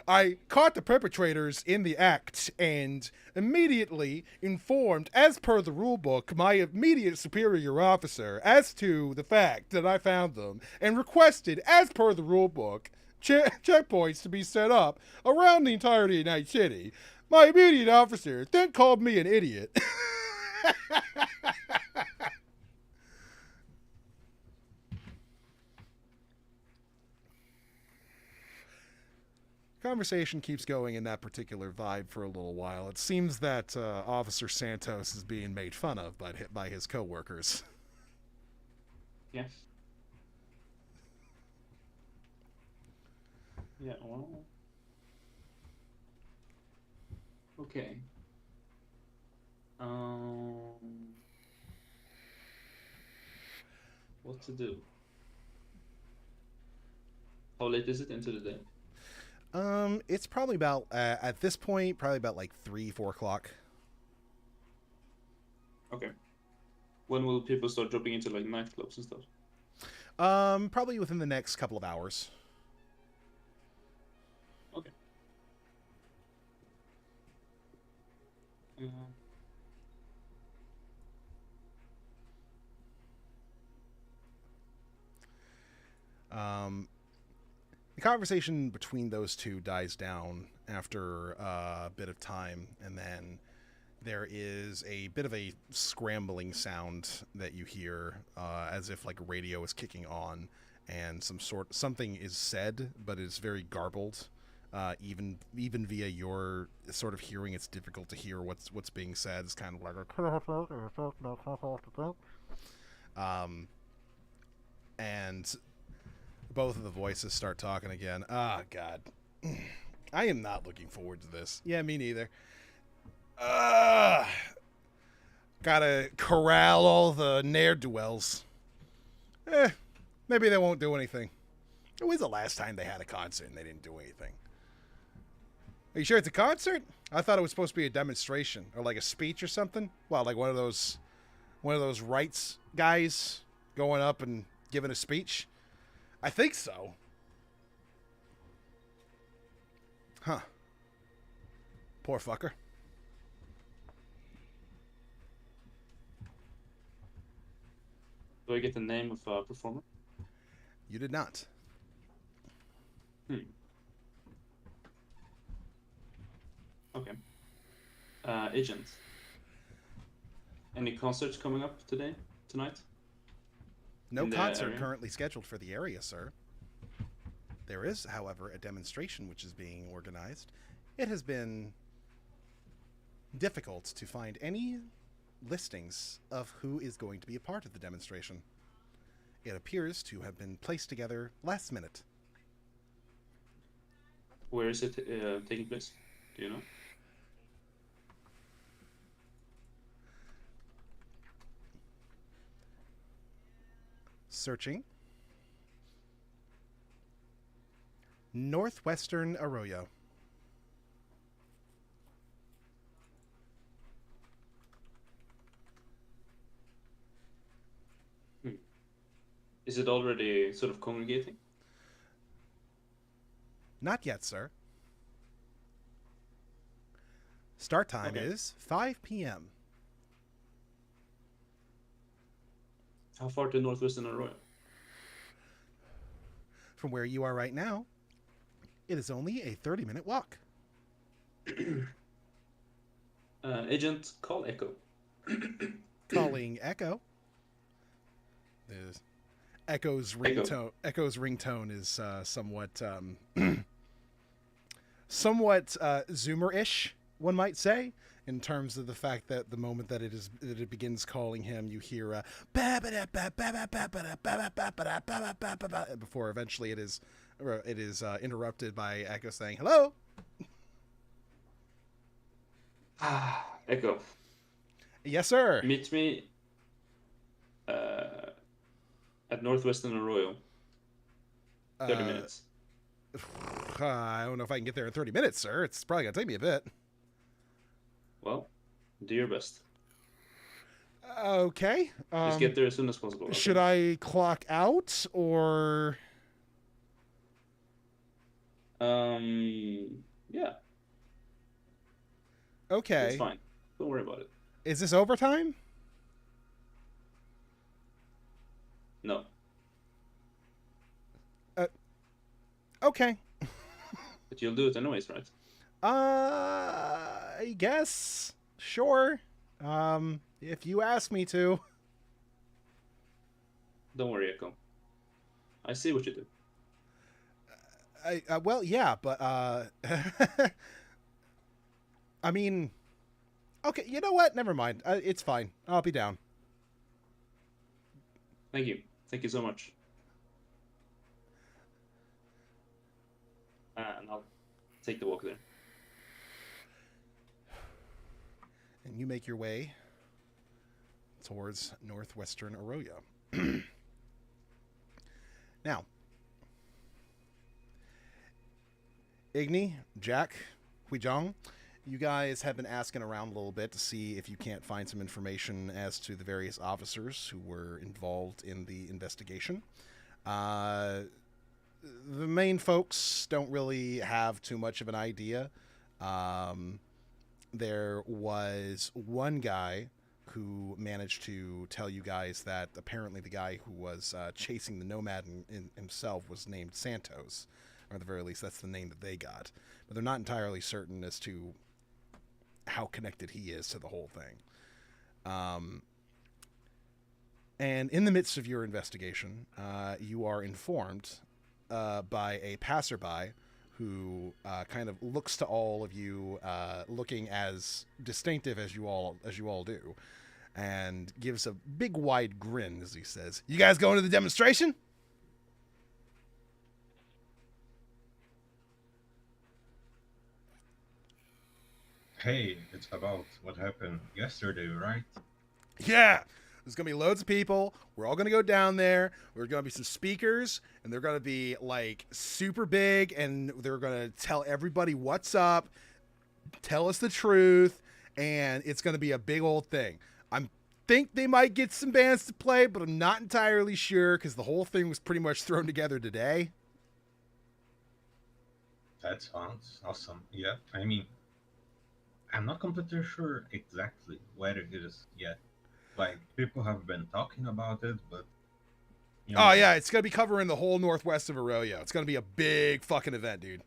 I caught the perpetrators in the act and immediately informed, as per the rule book, my immediate superior officer as to the fact that I found them and requested, as per the rule book, checkpoints to be set up around the entirety of Night City. My immediate officer then called me an idiot. Conversation keeps going in that particular vibe for a little while. It seems that Officer Santos is being made fun of by his coworkers. Yeah. Yeah. Well. Okay. What to do? How late is it into the day? It's probably about at this point, probably about like 3-4 o'clock. Okay. When will people start dropping into like nightclubs and stuff? Probably within the next couple of hours. Uh, The conversation between those two dies down after a bit of time, and then there is a bit of a scrambling sound that you hear, as if like a radio is kicking on, and something is said, but it's very garbled. Even via your sort of hearing, it's difficult to hear what's being said. It's kind of like and both of the voices start talking again. Ah, God. I am not looking forward to this. Yeah, me neither. Gotta corral all the ne'er-do-wells. Maybe they won't do anything. It was the last time they had a concert and they didn't do anything. Are you sure it's a concert? I thought it was supposed to be a demonstration or like a speech or something. Well, like one of those rights guys going up and giving a speech. I think so. Huh. Poor fucker. Do I get the name of a performer? You did not. Okay. Agent. Any concerts coming up tonight? No In the concert area? currently scheduled for the area, sir. There is, however, a demonstration which is being organized. It has been difficult to find any listings of who is going to be a part of the demonstration. It appears to have been placed together last minute. Where is it taking place? Do you know? Searching. Northwestern Arroyo. Is it already sort of congregating? Not yet, sir. Start time Okay. is 5 p.m. How far to Northwestern Arroyo? From where you are right now, it is only a 30-minute walk. Agent, call Echo. Calling Echo. There's Echo's ringtone is somewhat Zoomer-ish, one might say, in terms of the fact that the moment that it begins calling him, you hear before eventually it is interrupted by Echo saying hello. Echo, Yes, sir. meet me at Northwestern Arroyo. 30 minutes. I don't know if I can get there in 30 minutes, sir. It's probably gonna take me a bit. Well, do your best. Okay. Just get there as soon as possible. Okay? Should I clock out or? Yeah, Okay. it's fine. Don't worry about it. Is this overtime? No. Okay. But you'll do it anyways, right? I guess. Sure. If you ask me to. Don't worry, Echo. I see what you do. Well, yeah, but I mean, okay. You know what? Never mind. It's fine. I'll be down. Thank you. Thank you so much. And I'll take the walk there. And you make your way towards Northwestern Arroyo. Now, Igni, Jack, Huijong, you guys have been asking around a little bit to see if you can't find some information as to the various officers who were involved in the investigation. The main folks don't really have too much of an idea. there was one guy who managed to tell you guys that apparently the guy who was chasing the nomad himself was named Santos, or at the very least that's the name that they got, but they're not entirely certain as to how connected he is to the whole thing. And in the midst of your investigation, you are informed by a passerby who kind of looks to all of you, looking as distinctive as you all do, and gives a big wide grin as he says, "You guys going to the demonstration?" Hey, it's about what happened yesterday, right? Yeah. There's going to be loads of people. We're all going to go down there. We're going to be some speakers, and they're going to be like super big, and they're going to tell everybody what's up, tell us the truth, and it's going to be a big old thing. I think they might get some bands to play, but I'm not entirely sure because the whole thing was pretty much thrown together today. That sounds awesome. Yeah, I mean, I'm not completely sure exactly where it is yet. Like, people have been talking about it, but Oh yeah, it's gonna be covering the whole northwest of Arroyo. It's gonna be a big fucking event, dude.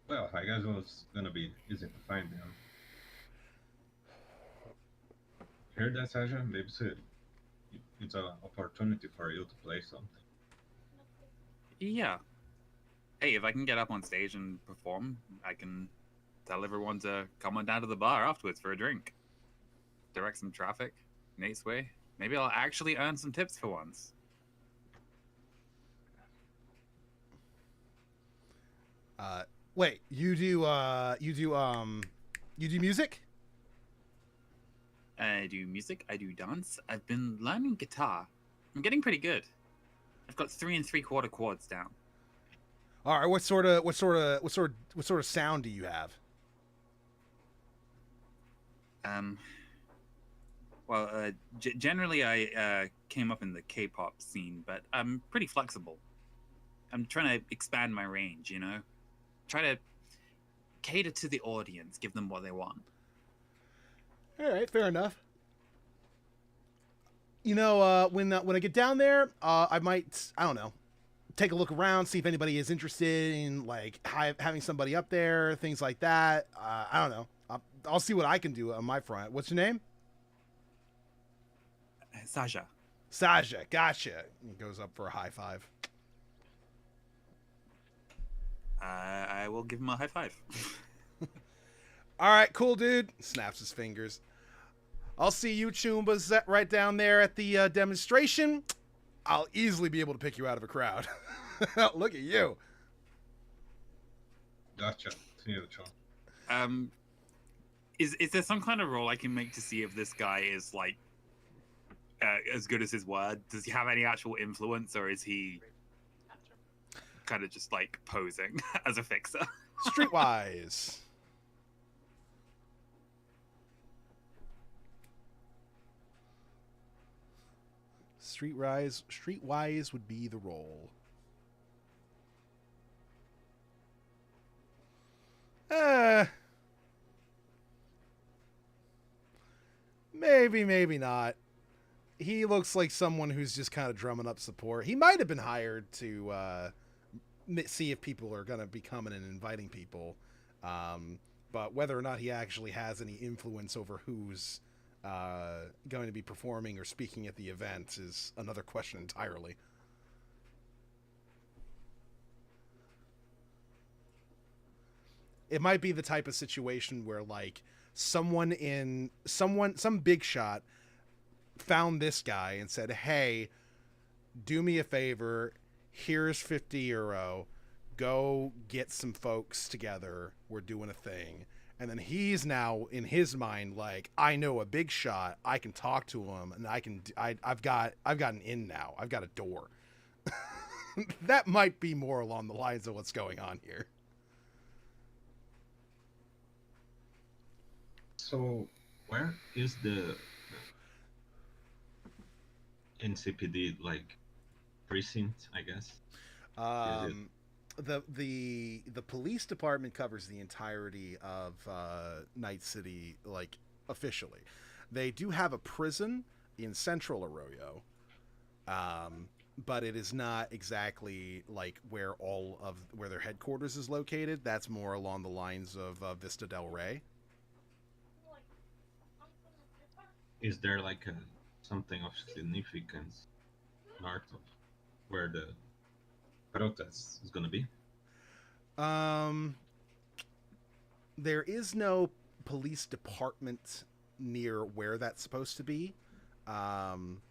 Well, I guess it was gonna be easy to find them. Hear that, Sasha? Maybe it's an opportunity for you to play something. Yeah. Hey, if I can get up on stage and perform, I can tell everyone to come on down to the bar afterwards for a drink. Direct some traffic, Nate's way. Maybe I'll actually earn some tips for once. Wait, you do music? I do music, I do dance. I've been learning guitar. I'm getting pretty good. I've got 3 3/4 chords down. All right, what sort of sound do you have? Well, generally I came up in the K-pop scene, but I'm pretty flexible. I'm trying to expand my range, you know? Try to cater to the audience, give them what they want. All right, fair enough. You know, when I get down there, I might, I don't know, take a look around, see if anybody is interested in like having somebody up there, things like that. I don't know. I'll see what I can do on my front. What's your name? Sasha. Sasha, gotcha. He goes up for a high five. I will give him a high five. All right, cool, dude. Snaps his fingers. I'll see you, Chumbas, right down there at the demonstration. I'll easily be able to pick you out of a crowd. Look at you. Gotcha. See you, John. Is there some kind of role I can make to see if this guy is like as good as his word? Does he have any actual influence, or is he kind of just like posing as a fixer? Streetwise. Streetwise would be the role. Maybe not. He looks like someone who's just kind of drumming up support. He might have been hired to see if people are going to be coming and inviting people. But whether or not he actually has any influence over who's going to be performing or speaking at the event is another question entirely. It might be the type of situation where like some big shot found this guy and said, "Hey, do me a favor. Here's €50. Go get some folks together. We're doing a thing." And then he's now in his mind like, "I know a big shot. I can talk to him, and I've got an in now. I've got a door." That might be more along the lines of what's going on here. So, where is the NCPD like precinct? I guess. the police department covers the entirety of Night City, like officially. They do have a prison in Central Arroyo, um, but it is not exactly like where their headquarters is located. That's more along the lines of Vista del Rey. Is there like something of significance north of where the protest is gonna be? Um, there is no police department near where that's supposed to be, um,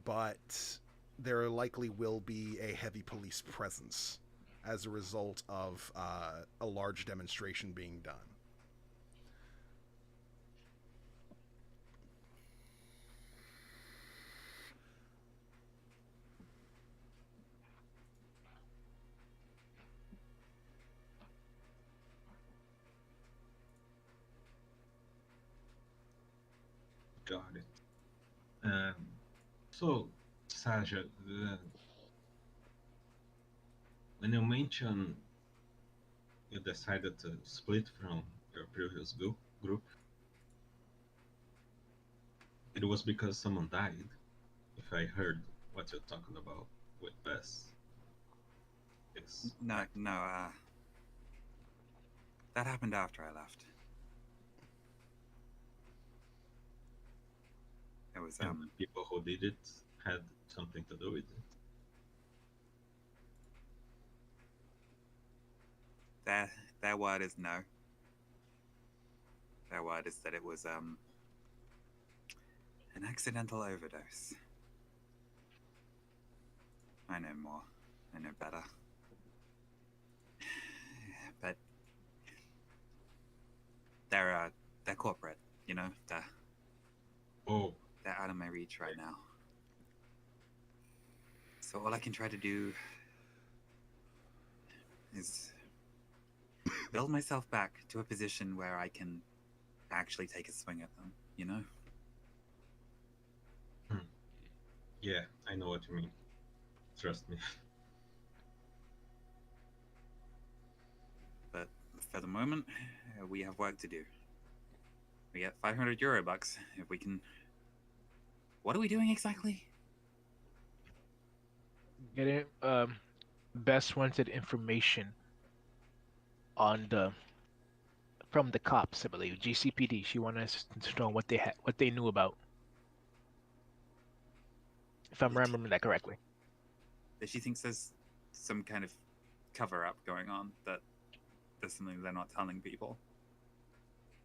but there likely will be a heavy police presence as a result of a large demonstration being done. Got it. Um, so, Saja, when you mentioned you decided to split from your previous group, it was because someone died. If I heard what you're talking about with Bess, is No, no. That happened after I left. It was and the people who did it had something to do with it. their word is no. Their word is that it was an accidental overdose. I know more. I know better. But they're corporate, you know. Oh, They're out of my reach right now. So all I can try to do is build myself back to a position where I can actually take a swing at them, you know? yeah, I know what you mean. Trust me. But for the moment, we have work to do. We get 500 euro bucks if we can. What are we doing exactly? Getting best wanted information on the from the cops, I believe, GCPD. She wanted us to know what they knew about, if I'm remembering that correctly. That she thinks there's some kind of cover up going on, that there's something they're not telling people.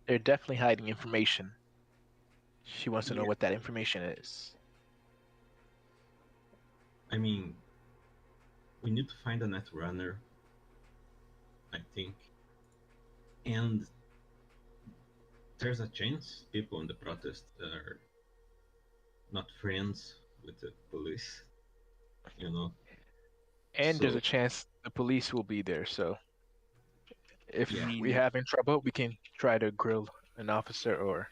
They're definitely hiding information. She wants to know Yeah. what that information is. I mean, we need to find a net runner, I think. And there's a chance people in the protest are not friends with the police, you know. And there's So a chance the police will be there, so if I yeah, we mean, have in trouble, we can try to grill an officer or,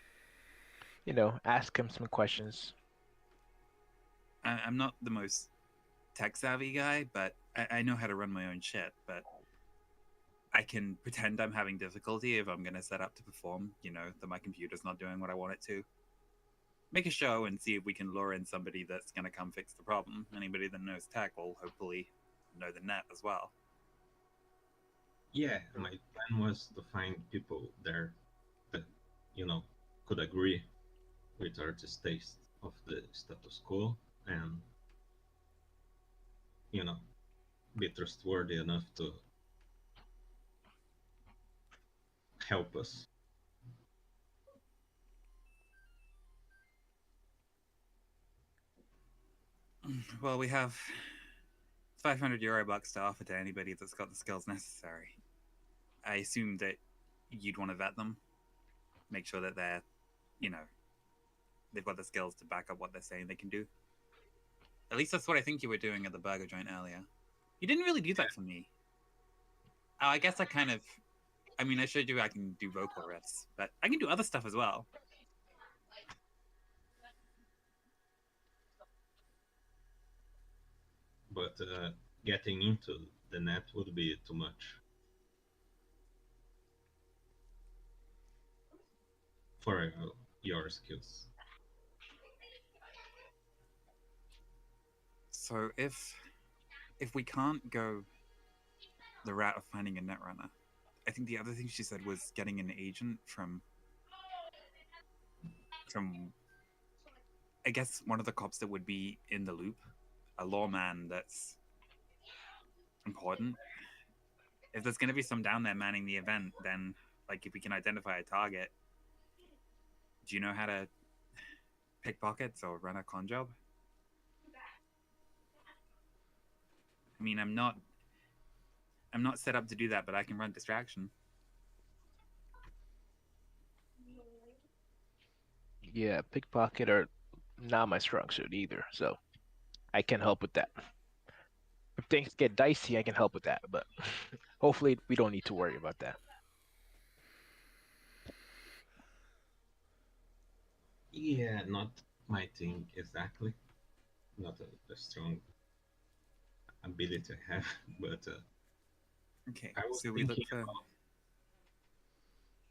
ask him some questions. I'm not the most tech savvy guy, but I know how to run my own shit. But I can pretend I'm having difficulty if I'm going to set up to perform, that my computer's not doing what I want it to. Make a show and see if we can lure in somebody that's going to come fix the problem. Anybody that knows tech will hopefully know the net as well. yeah. My plan was to find people there that, you know, could agree with our distaste of the status quo and, you know, be trustworthy enough to help us. Well, we have 500 euro bucks to offer to anybody that's got the skills necessary. I assume that you'd want to vet them, make sure that you know, they've got the skills to back up what they're saying they can do. At least that's what I think you were doing at the burger joint earlier. You didn't really do that for me. Oh, I guess I showed you I can do vocal riffs, but I can do other stuff as well. But getting into the net would be too much for your skills. So if we can't go the route of finding a netrunner, I think the other thing she said was getting an agent from I guess one of the cops that would be in the loop, a lawman that's important. If there's going to be some down there manning the event, then like if we can identify a target, do you know how to pickpockets or run a con job? I mean, I'm not set up to do that, but I can run distraction. Yeah, pickpocket are not my strong suit either, so I can help with that. If things get dicey, I can help with that, but hopefully we don't need to worry about that. Yeah, not my thing exactly. Not a strong ability to have, but Okay, I was so thinking about,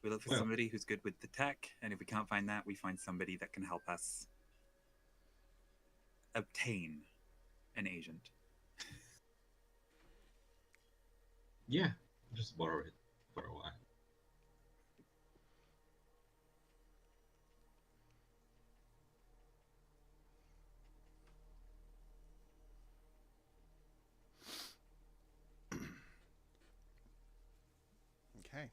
we look for well, somebody who's good with the tech, and if we can't find that, we find somebody that can help us obtain an agent. yeah, just borrow it for a while. Okay.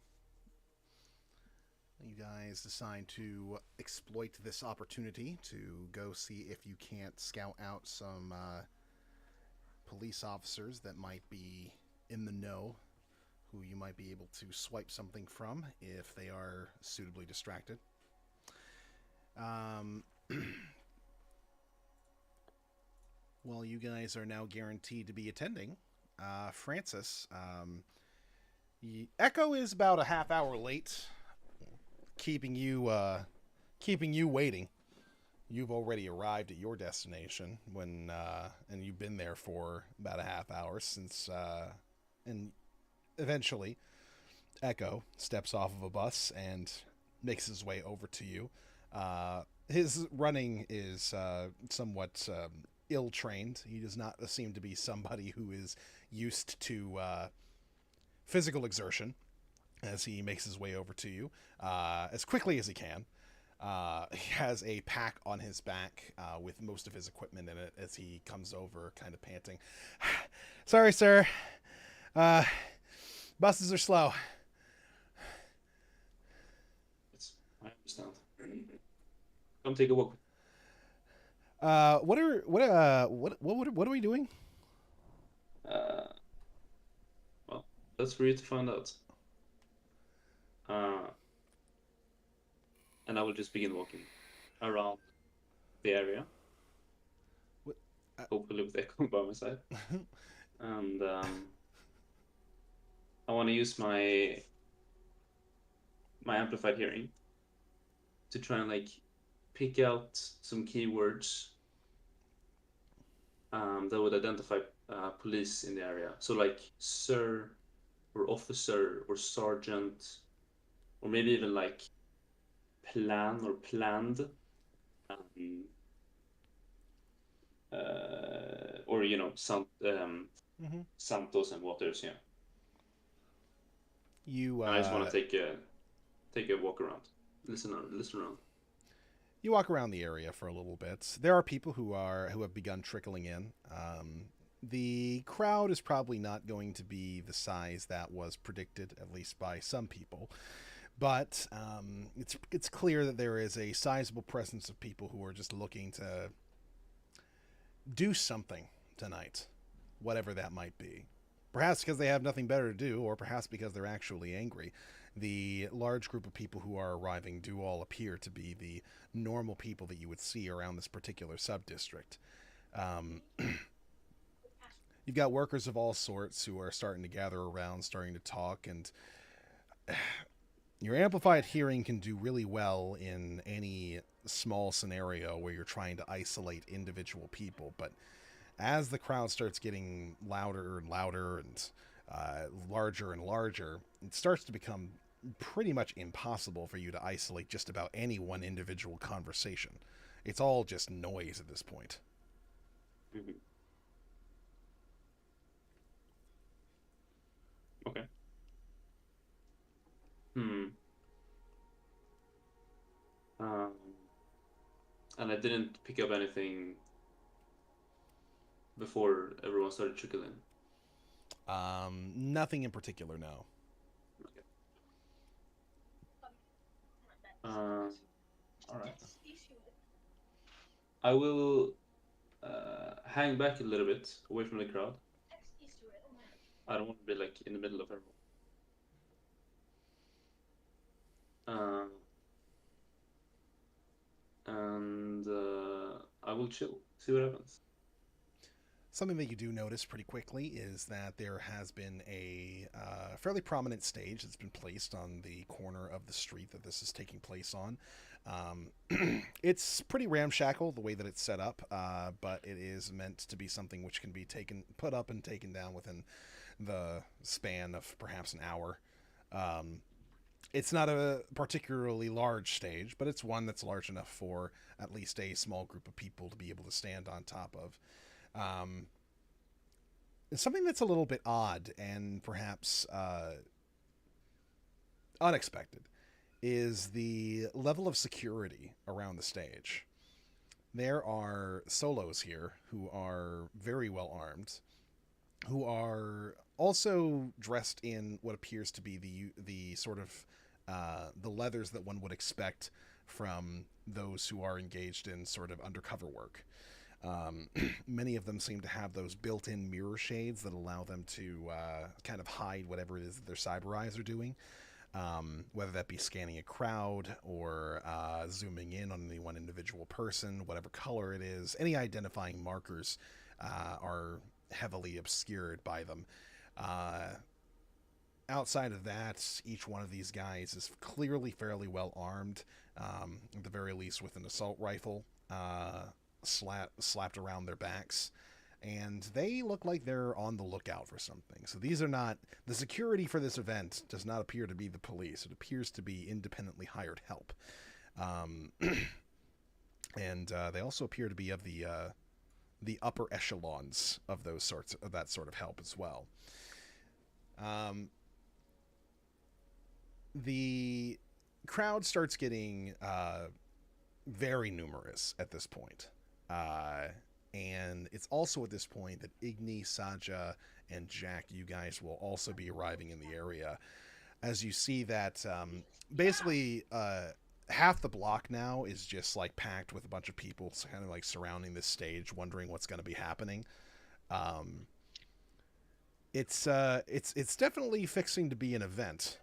You guys decide to exploit this opportunity to go see if you can't scout out some police officers that might be in the know, who you might be able to swipe something from if they are suitably distracted. Well, you guys are now guaranteed to be attending. Francis, Echo is about a half hour late, keeping you waiting. You've already arrived at your destination and you've been there for about a half hour since, and eventually, Echo steps off of a bus and makes his way over to you. His running is somewhat ill-trained. He does not seem to be somebody who is used to physical exertion as he makes his way over to you as quickly as he can. He has a pack on his back with most of his equipment in it as he comes over, kind of panting. Sorry, sir. Buses are slow. I understand. Come take a walk. What are we doing? Well, that's for you to find out. And I will just begin walking around the area. What? Hopefully with Echo by my side. And I want to use my amplified hearing to try and like pick out some keywords that would identify police in the area. So like sir or officer or sergeant, or maybe even like plan or planned, or Santos and Waters. Yeah. You And I just want to take a walk around, listen around. you walk around the area for a little bit. There are people who have begun trickling in. The crowd is probably not going to be the size that was predicted, at least by some people. But it's clear that there is a sizable presence of people who are just looking to do something tonight, whatever that might be. Perhaps because they have nothing better to do, or perhaps because they're actually angry. The large group of people who are arriving do all appear to be the normal people that you would see around this particular sub-district. You've got workers of all sorts who are starting to gather around, starting to talk, and your amplified hearing can do really well in any small scenario where you're trying to isolate individual people, but As the crowd starts getting louder and louder and larger and larger, it starts to become pretty much impossible for you to isolate just about any one individual conversation. It's all just noise at this point. Mhm. Okay. Hmm. Um, and I didn't pick up anything before everyone started trickling. Nothing in particular, no. Okay. Uh, all right. I will hang back a little bit away from the crowd. I don't want to be like in the middle of everyone. Uh, and I will chill, see what happens. Something that you do notice pretty quickly is that there has been a fairly prominent stage that's been placed on the corner of the street that this is taking place on. It's pretty ramshackle the way that it's set up, but it is meant to be something which can be put up and taken down within the span of perhaps an hour. Um, it's not a particularly large stage, but it's one that's large enough for at least a small group of people to be able to stand on top of. Um, Something that's a little bit odd and perhaps unexpected is the level of security around the stage. There are solos here who are very well armed, who are also dressed in what appears to be the sort of the leathers that one would expect from those who are engaged in sort of undercover work. Many of them seem to have those built-in mirror shades that allow them to kind of hide whatever it is that their cyber eyes are doing, whether that be scanning a crowd or zooming in on any one individual person, whatever color it is. Any identifying markers are heavily obscured by them. Outside of that, each one of these guys is clearly fairly well armed, at the very least with an assault rifle slapped around their backs. And they look like they're on the lookout for something. So these are not. The security for this event does not appear to be the police. It appears to be independently hired help. Um, and they also appear to be of the upper echelons of that sort of help as well. Um, the crowd starts getting very numerous at this point. And it's also at this point that Igni, Saja, and Jack, you guys will also be arriving in the area. As you see that basically half the block now is just like packed with a bunch of people kind of like surrounding this stage, wondering what's going to be happening. Um, it's definitely fixing to be an event.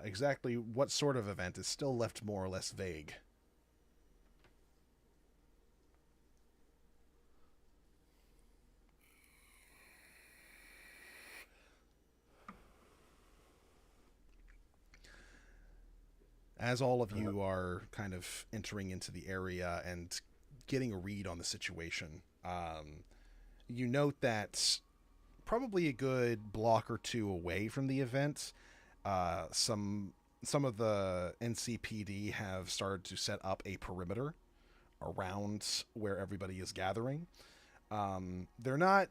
Exactly what sort of event is still left more or less vague. As all of you are kind of entering into the area and getting a read on the situation, you note that probably a good block or two away from the event, some of the NCPD have started to set up a perimeter around where everybody is gathering. They're not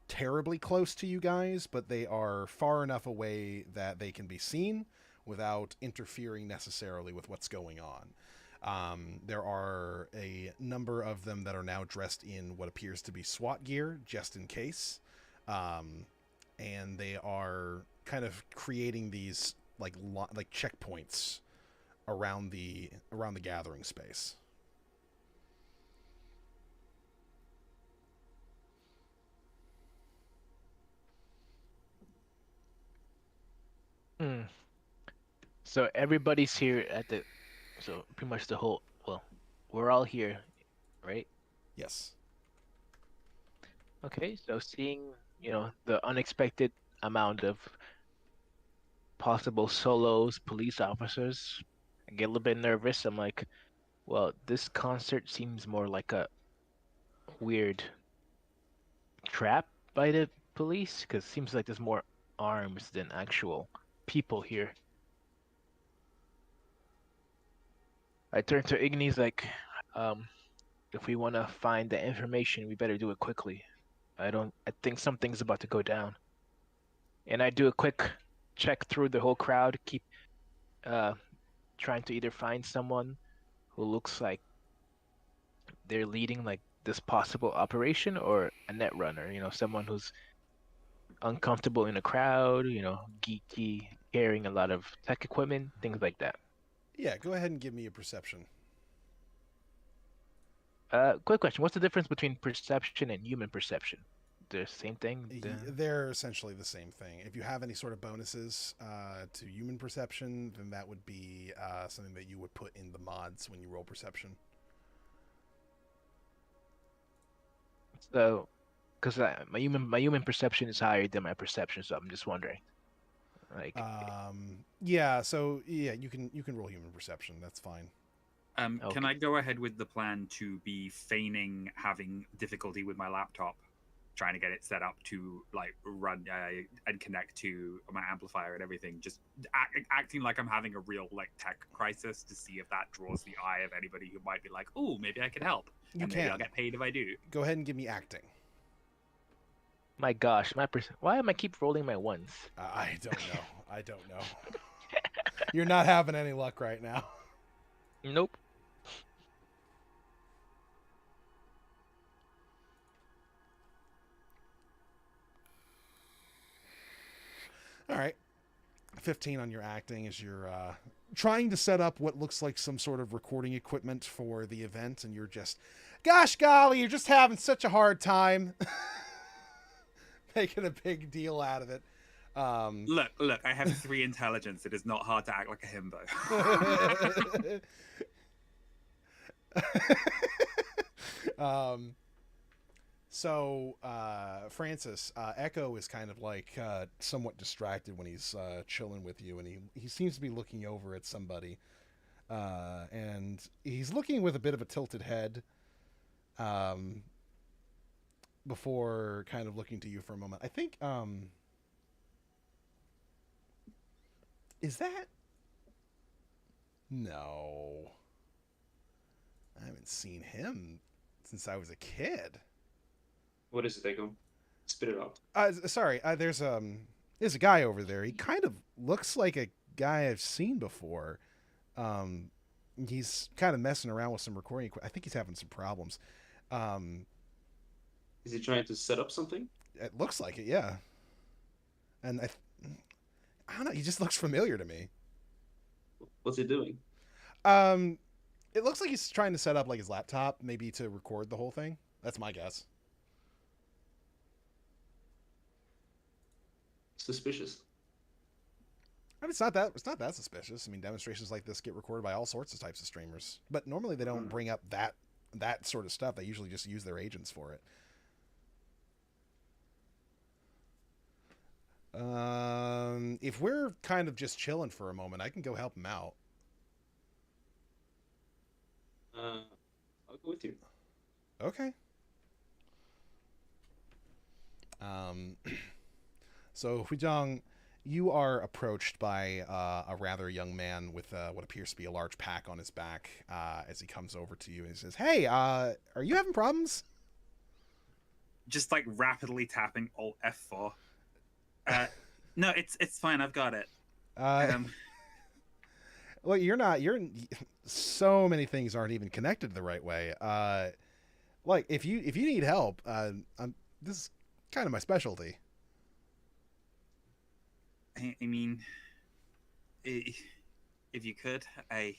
terribly close to you guys, but they are far enough away that they can be seen without interfering necessarily with what's going on. There are a number of them that are now dressed in what appears to be SWAT gear, just in case. And they are kind of creating these like checkpoints around the gathering space. Hmm. So everybody's here at the. So pretty much the whole. Well, we're all here, right? Yes. Okay. So seeing the unexpected amount of possible solos, police officers, I get a little bit nervous. I'm like, well, this concert seems more like a weird trapped by the police? Because seems like there's more arms than actual people here. I turn to Ignis like, um, if we want to find the information, we better do it quickly. I think something's about to go down. And I do a quick check through the whole crowd, keep uh trying to either find someone who looks like they're leading like this possible operation or a net runner, someone who's uncomfortable in a crowd, geeky, carrying a lot of tech equipment, things like that. Yeah, go ahead and give me a perception. Quick question: what's the difference between perception and human perception? The same thing? They're essentially the same thing. If you have any sort of bonuses to human perception, then that would be something that you would put in the mods when you roll perception. So, because my human perception is higher than my perception, so I'm just wondering. Like, Yeah, so yeah, you can roll human perception. That's fine. Can Okay. I go ahead with the plan to be feigning having difficulty with my laptop, trying to get it set up to like run and connect to my amplifier and everything, just acting like I'm having a real like tech crisis to see if that draws the eye of anybody who might be like, oh, maybe I could help, You and maybe I'll can. get paid if I do. Go ahead and give me acting. my gosh, why am I keep rolling my ones? I don't know. I don't know. You're not having any luck right now. Nope. All right. 15 on your acting as you're trying to set up what looks like some sort of recording equipment for the event, and you're just, gosh golly, you're just having such a hard time making a big deal out of it. Look, I have 3 intelligence. It is not hard to act like a himbo. So, Francis, Echo is kind of like somewhat distracted when he's chilling with you, and he seems to be looking over at somebody. And he's looking with a bit of a tilted head before kind of looking to you for a moment. I think, is that? No. I haven't seen him since I was a kid. What is it, Echo? Spit it out. Sorry. There's a guy over there. He kind of looks like a guy I've seen before. He's kind of messing around with some recording equipment. I think he's having some problems. Is he trying to set up something? It looks like it, yeah. And I don't know. He just looks familiar to me. What's he doing? It looks like he's trying to set up like his laptop, maybe to record the whole thing. That's my guess. Suspicious. I mean, it's not that suspicious. I mean, demonstrations like this get recorded by all sorts of types of streamers, but normally they don't bring up that sort of stuff. They usually just use their agents for it. If we're kind of just chilling for a moment, I can go help him out. I'll go with you. Okay. So Huijang, you are approached by a rather young man with what appears to be a large pack on his back as he comes over to you and he says, "Hey, are you having problems?" Just like rapidly tapping Alt F4. No, it's fine. I've got it. Well, you're so many things aren't even connected the right way. Like if you need help, this is kind of my specialty. I mean, if you could, I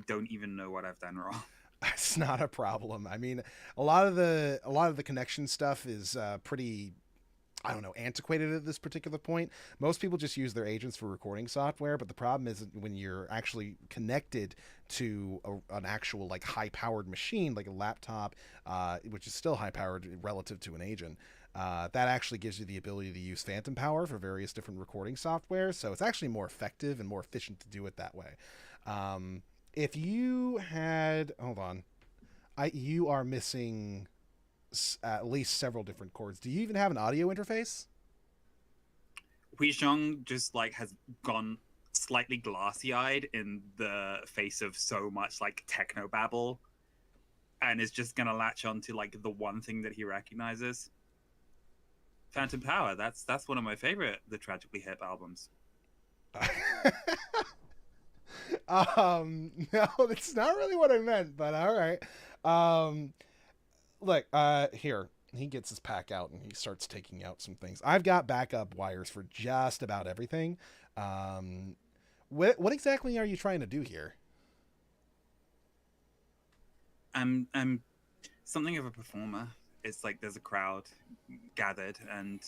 don't even know what I've done wrong. It's not a problem. I mean, a lot of the connection stuff is pretty, I don't know, antiquated at this particular point. Most people just use their agents for recording software, but the problem is when you're actually connected to an actual like high-powered machine, like a laptop, which is still high-powered relative to an agent. That actually gives you the ability to use phantom power for various different recording software, so it's actually more effective and more efficient to do it that way. If you had, hold on, you are missing at least several different chords. Do you even have an audio interface? Huizhong just like has gone slightly glassy-eyed in the face of so much like techno babble, and is just gonna latch on to like the one thing that he recognizes. Phantom Power. That's one of my favorite The Tragically Hip albums. No, that's not really what I meant, but all right. Look, here. He gets his pack out and he starts taking out some things. I've got backup wires for just about everything. What exactly are you trying to do here? I'm something of a performer. It's like there's a crowd gathered, and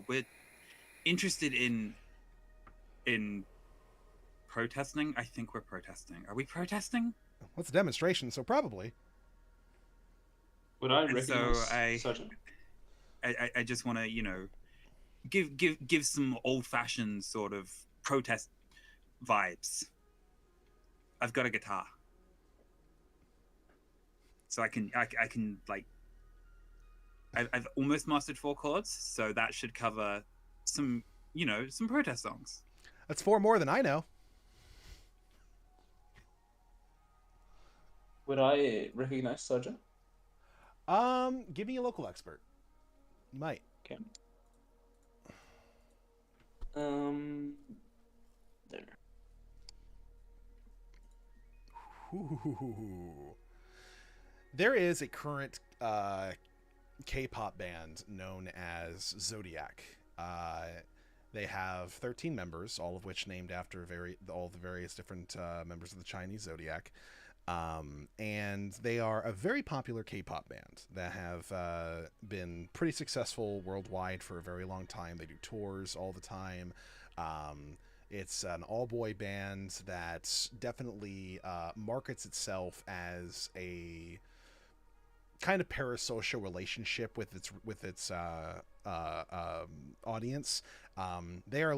we're interested in protesting. I think we're protesting. Are we protesting? What's a demonstration? So probably. Would I And recognize so Sergeant? I just want to, you know, give some old-fashioned sort of protest vibes. I've got a guitar, so I can like I've almost mastered 4 chords, so that should cover some, you know, some protest songs. That's 4 more than I know. Would I recognize Sergeant? Give me a local expert. You might. Okay. There. Ooh. There is a current K-pop band known as Zodiac. They have 13 members, all of which named after all the various different members of the Chinese Zodiac. And they are a very popular K-pop band that have been pretty successful worldwide for a very long time. They do tours all the time. It's an all-boy band that definitely markets itself as a kind of parasocial relationship with its audience. They are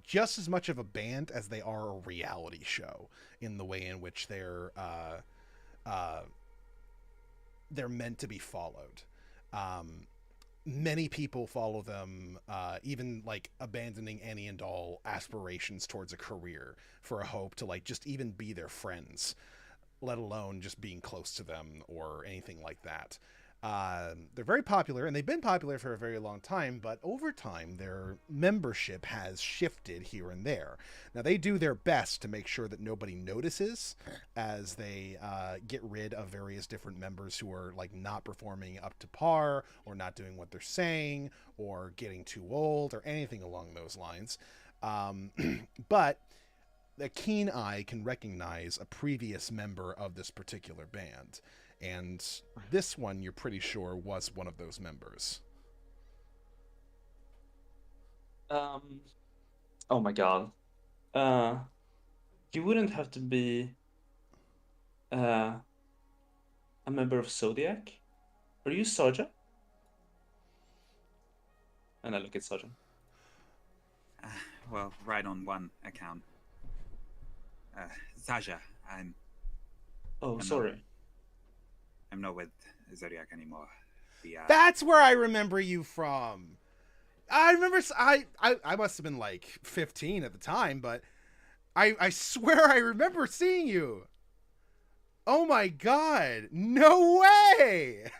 just as much of a band as they are a reality show in the way in which they're meant to be followed. Many people follow them, even like abandoning any and all aspirations towards a career for a hope to like just even be their friends, let alone just being close to them or anything like that. They're very popular, and they've been popular for a very long time, but over time, their membership has shifted here and there. Now, they do their best to make sure that nobody notices as they get rid of various different members who are, like, not performing up to par, or not doing what they're saying, or getting too old, or anything along those lines. But a keen eye can recognize a previous member of this particular band. And this one, you're pretty sure, was one of those members. Oh my god. You wouldn't have to be a member of Zodiac? Are you Sergeant? And I look at Sergeant. Well, right on one account. Saja, I'm Sorry. I'm not with Zodiac anymore. That's where I remember you from. I remember I must have been like 15 at the time, but I swear I remember seeing you. Oh my god. No way.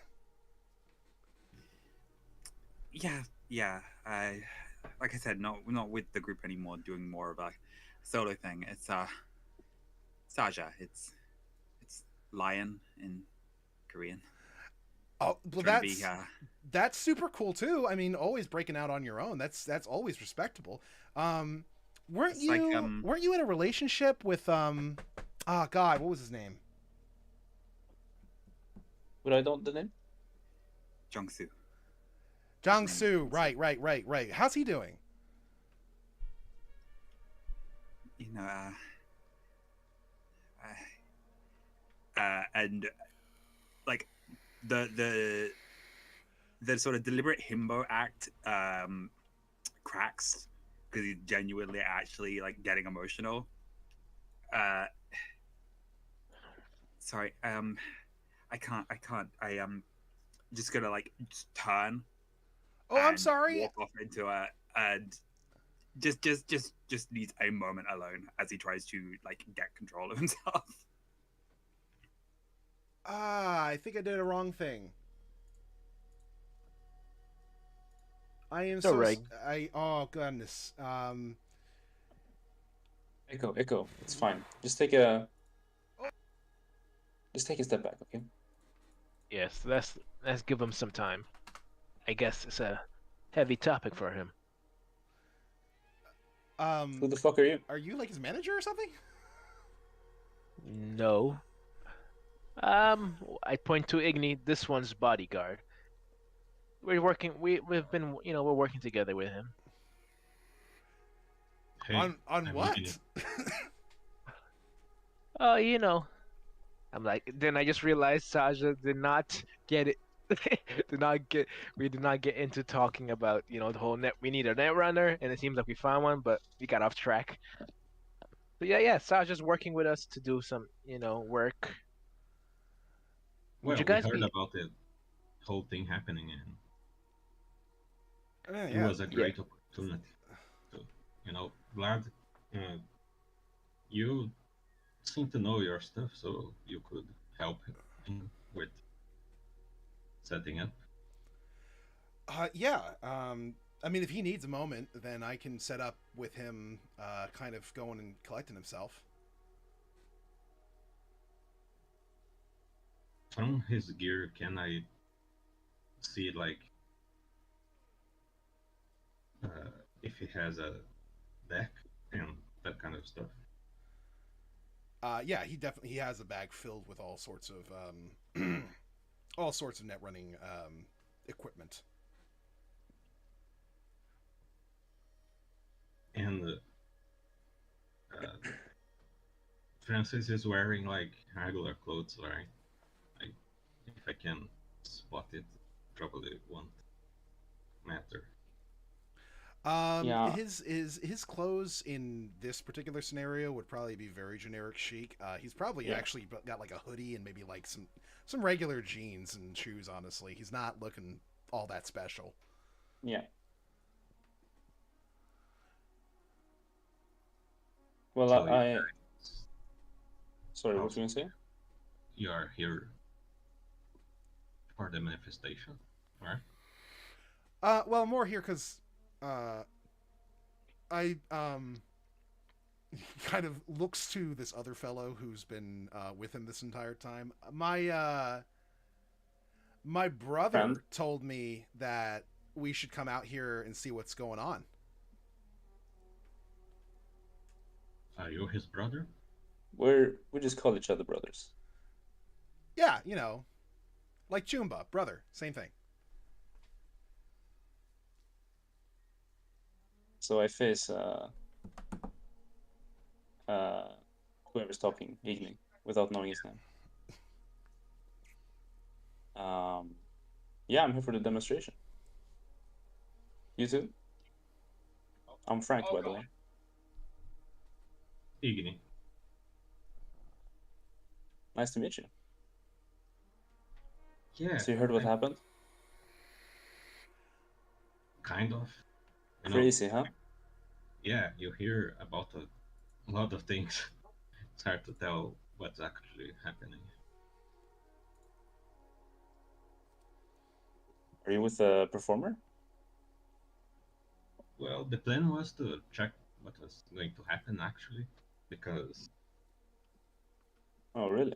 Yeah. Like I said, not with the group anymore, doing more of a solo thing. It's Saja. It's lion in Korean. Oh, well, that's super cool too. I mean, always breaking out on your own. That's always respectable. Weren't you in a relationship with oh god, what was his name? Would I know the name? Jungsu. Jungsu, right. How's he doing? You know, and like the sort of deliberate himbo act cracks because he's genuinely actually like getting emotional. Sorry, I can't. just gonna like just turn. Oh, I'm and sorry. Walk off into a and just needs a moment alone as he tries to like get control of himself. I think I did a wrong thing. I am It's so alright. oh goodness. Echo. It's fine. Just take a step back, okay? Yes, let's give him some time. I guess it's a heavy topic for him. Who the fuck are you? Are you like his manager or something? No. I point to Igni. This one's bodyguard. We're working. We've been. We're working together with him. Hey, on I'm what? leaving it. Oh. I'm like. Then I just realized Saja did not get it. did not get. We did not get into talking about the whole net. We need a net runner, and it seems like we found one, but we got off track. But yeah. Saja's working with us to do some work. Would Well, you we guys heard be? about the whole thing happening, and it Yeah. was a great opportunity. So, Vlad, uh, you seem to know your stuff, so you could help him with setting up. Yeah. I mean, if he needs a moment, then I can set up with him, kind of going and collecting himself. From his gear, can I see like if he has a deck and that kind of stuff? Yeah, he has a bag filled with all sorts of all sorts of net running equipment. And Francis is wearing like regular clothes, right? Like, if I can spot it, probably won't matter. Yeah. His clothes in this particular scenario would probably be very generic chic. He's probably actually got like a hoodie and maybe like some regular jeans and shoes. Honestly, he's not looking all that special. Yeah. Well, So sorry, what were you gonna say? you are here for the manifestation, right? Well, more here because I he kind of looks to this other fellow who's been with him this entire time. My brother Friend? told me that we should come out here and see what's going on. Are you his brother? We just call each other brothers. Yeah, like Chumba, brother, same thing. So I face whoever's talking, Igni, without knowing his name. Yeah, I'm here for the demonstration. You too? I'm Frank, by the way. Igni. Nice to meet you. Yeah. So you heard what happened? Kind of. Crazy, huh? Yeah, you hear about a lot of things. It's hard to tell what's actually happening. Are you with a performer? Well, the plan was to check what was going to happen actually, because Oh, really?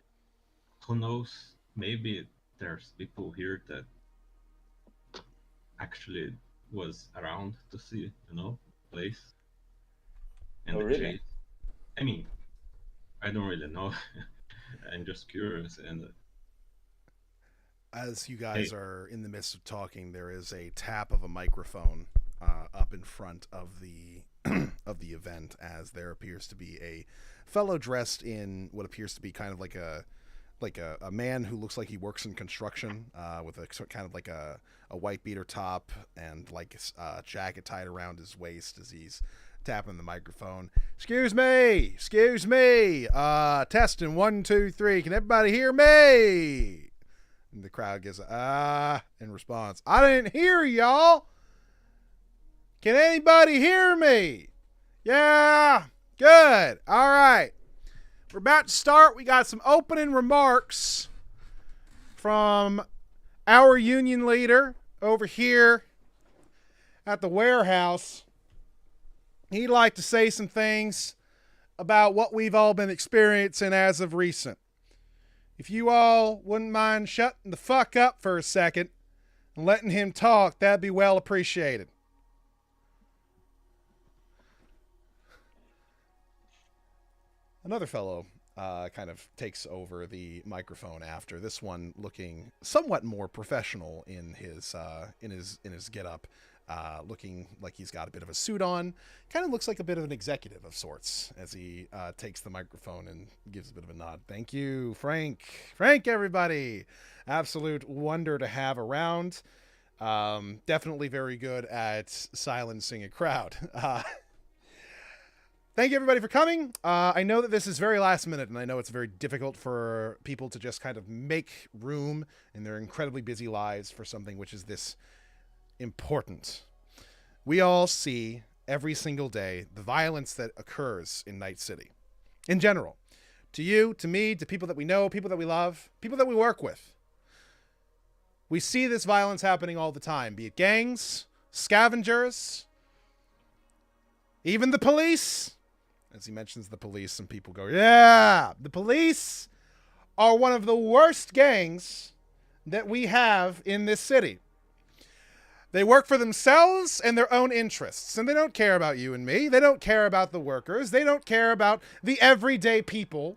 who knows, maybe there's people here that actually was around to see, place. And Oh, the really? chase. I mean, I don't really know. I'm just curious, and As you guys are in the midst of talking, there is a tap of a microphone up in front of the of the event, as there appears to be a fellow dressed in what appears to be kind of like a man who looks like he works in construction, with a kind of like a white beater top and like a jacket tied around his waist as he's tapping the microphone. Excuse me, testing 1 2 3. Can everybody hear me? And the crowd gives a in response. I didn't hear y'all. Can anybody hear me? Yeah. Good. All right. We're about to start. We got some opening remarks from our union leader over here at the warehouse. He'd like to say some things about what we've all been experiencing as of recent. If you all wouldn't mind shutting the fuck up for a second and letting him talk, that'd be well appreciated. Another fellow kind of takes over the microphone after this one, looking somewhat more professional in his getup, looking like he's got a bit of a suit on. Kind of looks like a bit of an executive of sorts as he takes the microphone and gives a bit of a nod. Thank you, Frank. Frank, everybody. Absolute wonder to have around. Definitely very good at silencing a crowd. Thank you, everybody, for coming. I know that this is very last minute, and I know it's very difficult for people to just kind of make room in their incredibly busy lives for something which is this important. We all see every single day the violence that occurs in Night City. In general. To you, to me, to people that we know, people that we love, people that we work with. We see this violence happening all the time, be it gangs, scavengers, even the police. As he mentions the police, some people go, yeah, the police are one of the worst gangs that we have in this city. They work for themselves and their own interests, and they don't care about you and me. They don't care about the workers. They don't care about the everyday people,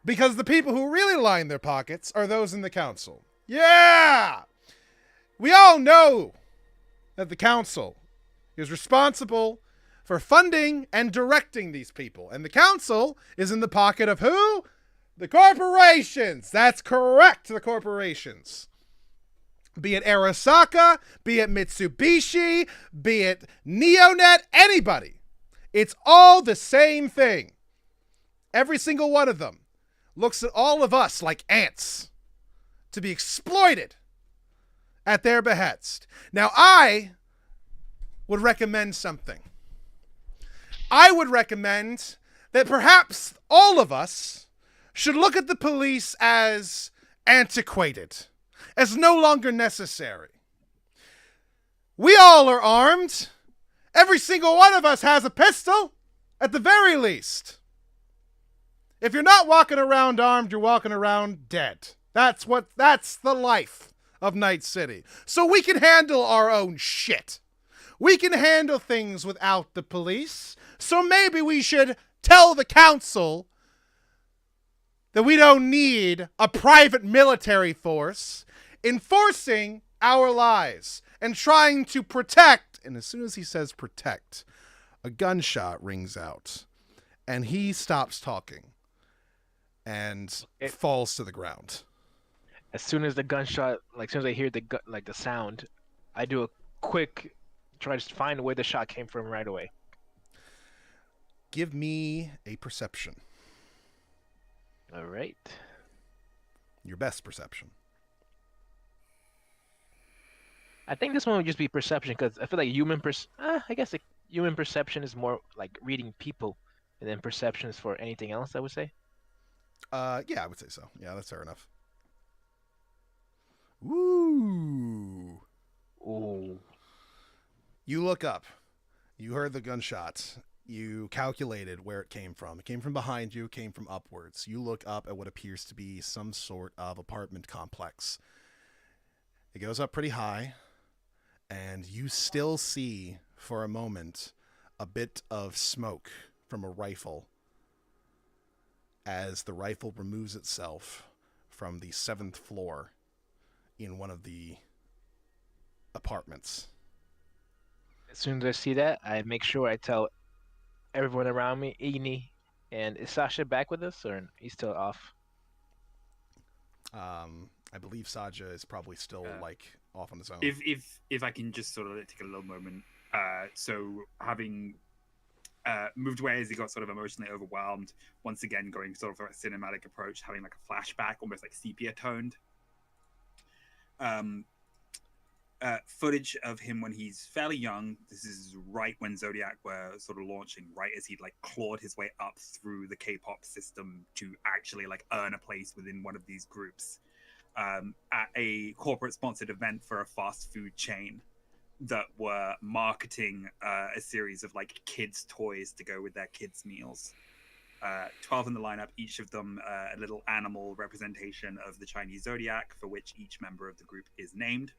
because the people who really line their pockets are those in the council. Yeah! We all know that the council is responsible for funding and directing these people. And the council is in the pocket of who? The corporations. That's correct, the corporations. Be it Arasaka, be it Mitsubishi, be it Neonet, anybody. It's all the same thing. Every single one of them looks at all of us like ants to be exploited at their behest. Now, I would recommend something. I would recommend that perhaps all of us should look at the police as antiquated, as no longer necessary. We all are armed. Every single one of us has a pistol, at the very least. If you're not walking around armed, you're walking around dead. That's the life of Night City. So we can handle our own shit. We can handle things without the police. So maybe we should tell the council that we don't need a private military force enforcing our lives and trying to protect. And as soon as he says protect, a gunshot rings out and he stops talking and falls to the ground. As soon as the gunshot, as soon as I hear the sound, I do a quick try to find where the shot came from right away. Give me a perception. All right. Your best perception. I think this one would just be perception, because I feel like human perception is more like reading people, and then perception is for anything else, I would say. Yeah, I would say so. Yeah, that's fair enough. Ooh. Ooh. You look up. You heard the gunshot. You calculated where it came from. It came from behind you, came from upwards. You look up at what appears to be some sort of apartment complex. It goes up pretty high, and you still see, for a moment, a bit of smoke from a rifle as the rifle removes itself from the 7th floor in one of the apartments. As soon as I see that, I make sure I tell everyone around me, Igni, and is Sasha back with us, or he's still off? I believe Saja is probably still off on his own. If I can just sort of take a little moment. So having moved away as he got sort of emotionally overwhelmed, once again going sort of a cinematic approach, having like a flashback, almost like sepia toned, um, footage of him when he's fairly young. This is right when Zodiac were sort of launching, right as he'd like clawed his way up through the K-pop system to actually like earn a place within one of these groups, at a corporate sponsored event for a fast food chain that were marketing a series of like kids toys to go with their kids meals. 12 in the lineup, each of them a little animal representation of the Chinese zodiac, for which each member of the group is named.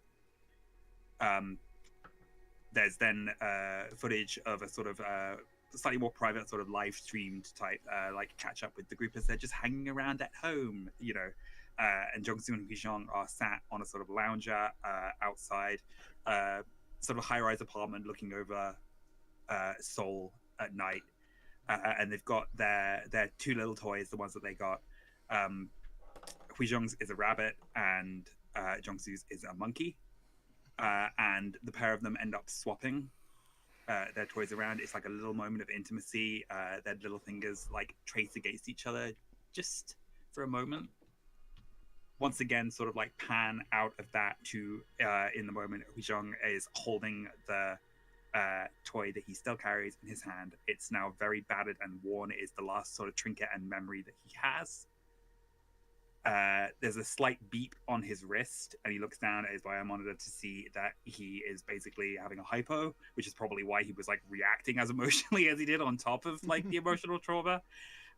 There's then footage of a sort of slightly more private, sort of live streamed type, like catch up with the group as they're just hanging around at home, you know. And Jongsu and Huizhong are sat on a sort of lounger outside, sort of high-rise apartment looking over Seoul at night. And they've got their two little toys, the ones that they got. Huizhong's is a rabbit, and Jongsu's is a monkey. And the pair of them end up swapping their toys around. It's like a little moment of intimacy. Their little fingers like trace against each other just for a moment. Once again, sort of like pan out of that to in the moment Huizhong is holding the toy that he still carries in his hand. It's now very battered and worn. It is the last sort of trinket and memory that he has. There's a slight beep on his wrist, and he looks down at his biomonitor to see that he is basically having a hypo, which is probably why he was like reacting as emotionally as he did on top of like the emotional trauma.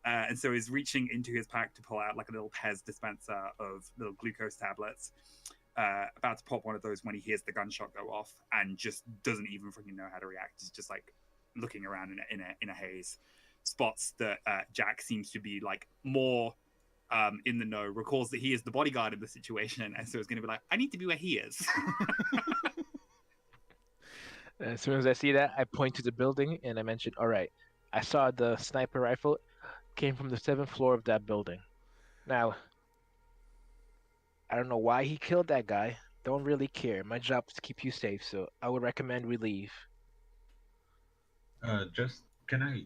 And so he's reaching into his pack to pull out like a little Pez dispenser of little glucose tablets. About to pop one of those when he hears the gunshot go off, and just doesn't even freaking know how to react. He's just like looking around in a haze. Spots that Jack seems to be like more in the know, recalls that he is the bodyguard of the situation, and so it's going to be like, I need to be where he is. As soon as I see that, I point to the building and I mention, all right, I saw the sniper rifle came from the 7th floor of that building. Now, I don't know why he killed that guy. Don't really care. My job is to keep you safe, so I would recommend we leave. Just can I?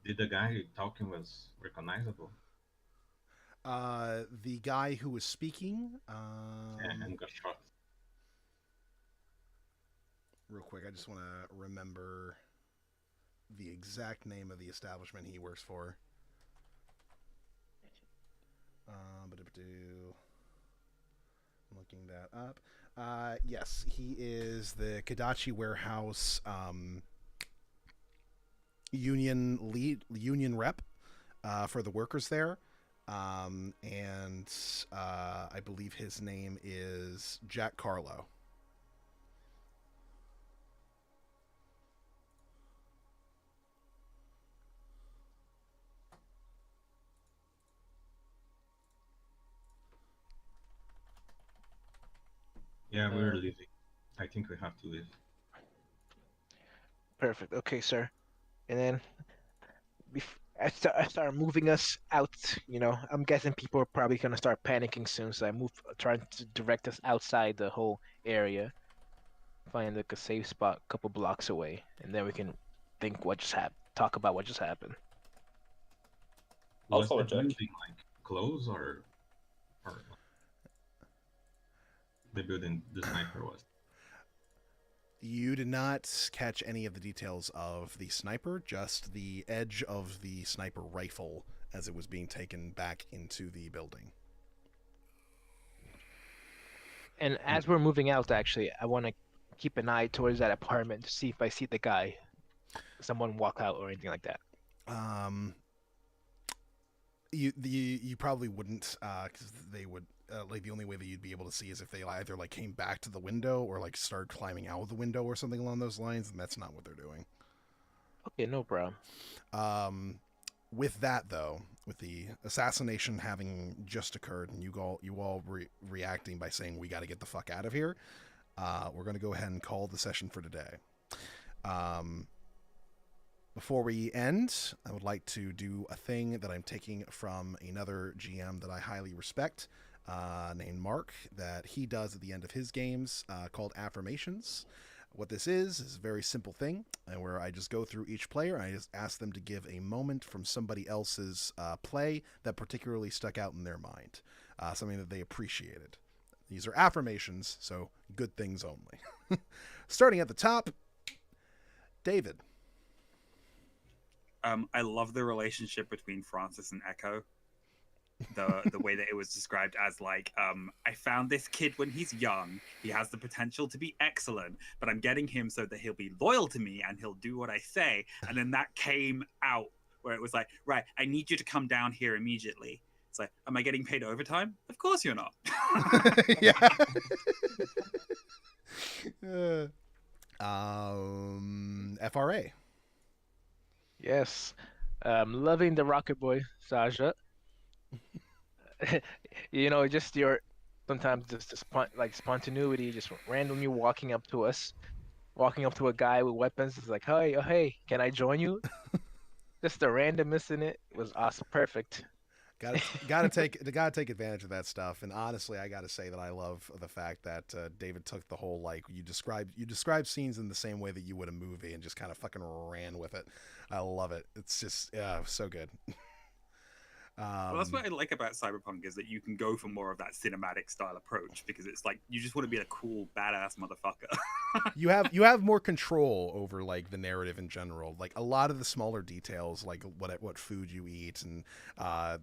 Did the guy talking was recognizable? The guy who was speaking. And got shot. Real quick, I just want to remember the exact name of the establishment he works for. I'm looking that up. Yes, he is the Kadachi Warehouse union rep for the workers there. And I believe his name is Jack Carlo. Yeah, we're leaving. I think we have to leave. Perfect. Okay, sir. And then I start moving us out. You know, I'm guessing people are probably gonna start panicking soon, so I move, trying to direct us outside the whole area, find like a safe spot, a couple blocks away, and then we can think what just happened, talk about what just happened. I'll Was follow the Jack. building like close or the building the sniper was? You did not catch any of the details of the sniper, just the edge of the sniper rifle as it was being taken back into the building. And as we're moving out, actually, I want to keep an eye towards that apartment to see if I see the guy, someone walk out or anything like that. You probably wouldn't, because they would like the only way that you'd be able to see is if they either like came back to the window or like started climbing out of the window or something along those lines, and that's not what they're doing. Okay, no problem. With that though, with the assassination having just occurred and you all reacting by saying we got to get the fuck out of here, we're going to go ahead and call the session for today. Before we end, I would like to do a thing that I'm taking from another GM that I highly respect, named Mark, that he does at the end of his games, called Affirmations. What this is a very simple thing, and where I just go through each player and I just ask them to give a moment from somebody else's play that particularly stuck out in their mind, something that they appreciated. These are affirmations, so good things only. Starting at the top, David. I love the relationship between Francis and Echo. The way that it was described as like, I found this kid when he's young. He has the potential to be excellent, but I'm getting him so that he'll be loyal to me and he'll do what I say. And then that came out where it was like, right, I need you to come down here immediately. It's like, am I getting paid overtime? Of course you're not. Yeah. FRA. Yes. Loving the Rocket Boy, Sasha. You know, just your sometimes just the like spontaneity, just randomly walking up to us, walking up to a guy with weapons. It's like, hey, oh, hey, can I join you? Just the randomness in it was awesome, perfect. Gotta take advantage of that stuff. And honestly, I gotta say that I love the fact that David took the whole, like, you described scenes in the same way that you would a movie and just kind of fucking ran with it. I love it. It's just so good. Well, that's what I like about Cyberpunk is that you can go for more of that cinematic style approach because it's like you just want to be a cool badass motherfucker. you have more control over like the narrative in general. Like a lot of the smaller details, like what food you eat and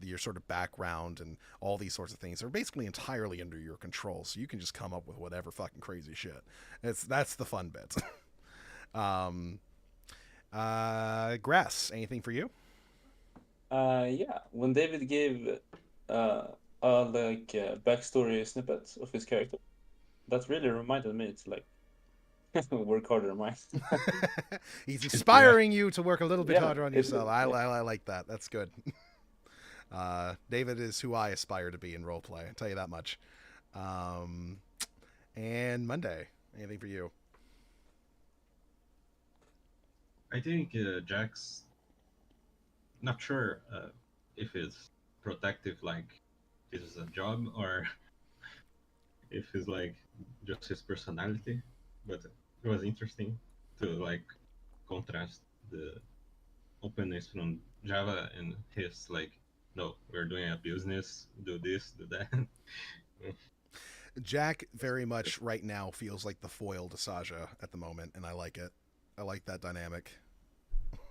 your sort of background and all these sorts of things are basically entirely under your control. So you can just come up with whatever fucking crazy shit. That's the fun bit. Grass, anything for you? Yeah, when David gave backstory snippets of his character, that really reminded me to like work harder, Mike. He's inspiring you to work a little bit Yeah, harder on yourself. I yeah. like that. That's good. David is who I aspire to be in roleplay. I'll tell you that much. And Monday, anything for you? I think Jack's not sure if it's protective, like it's a job, or if it's like just his personality. But it was interesting to like contrast the openness from Java and his like, no, we're doing a business, do this, do that. Jack very much right now feels like the foil to Saja at the moment, and I like it. I like that dynamic.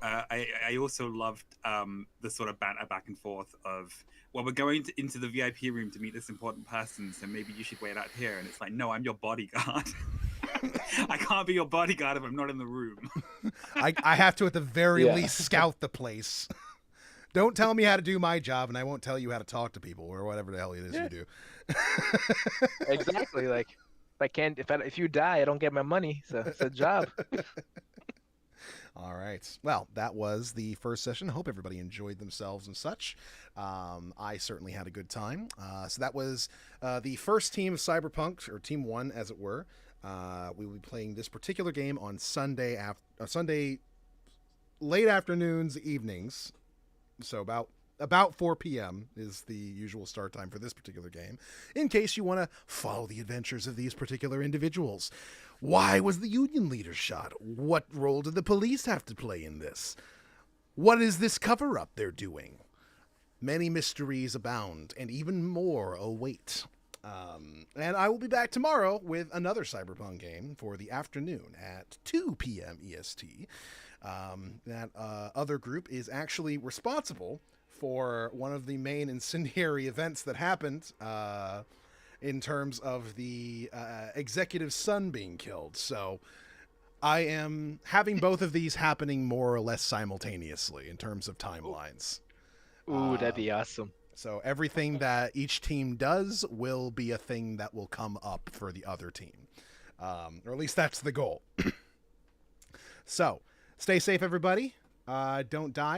I also loved the sort of banter back and forth of, well, we're going into the VIP room to meet this important person, so maybe you should wait out here. And it's like, no, I'm your bodyguard. I can't be your bodyguard if I'm not in the room. I have to at the very Yeah. least scout the place. Don't tell me how to do my job, and I won't tell you how to talk to people or whatever the hell it is you do. Exactly. Like if you die, I don't get my money. So it's a job. All right. Well, that was the first session. I hope everybody enjoyed themselves and such. I certainly had a good time. So that was the first team of Cyberpunk, or Team 1, as it were. We will be playing this particular game on Sunday late afternoons, evenings. So about 4 p.m. is the usual start time for this particular game, in case you want to follow the adventures of these particular individuals. Why was the union leader shot? What role did the police have to play in this? What is this cover-up they're doing? Many mysteries abound, and even more await. And I will be back tomorrow with another Cyberpunk game for the afternoon at 2 p.m. EST. That other group is actually responsible for one of the main incendiary events that happened in terms of the executive's son being killed. So I am having both of these happening more or less simultaneously in terms of timelines. Ooh, that'd be awesome. So everything that each team does will be a thing that will come up for the other team. Or at least that's the goal. So stay safe, everybody. Don't die.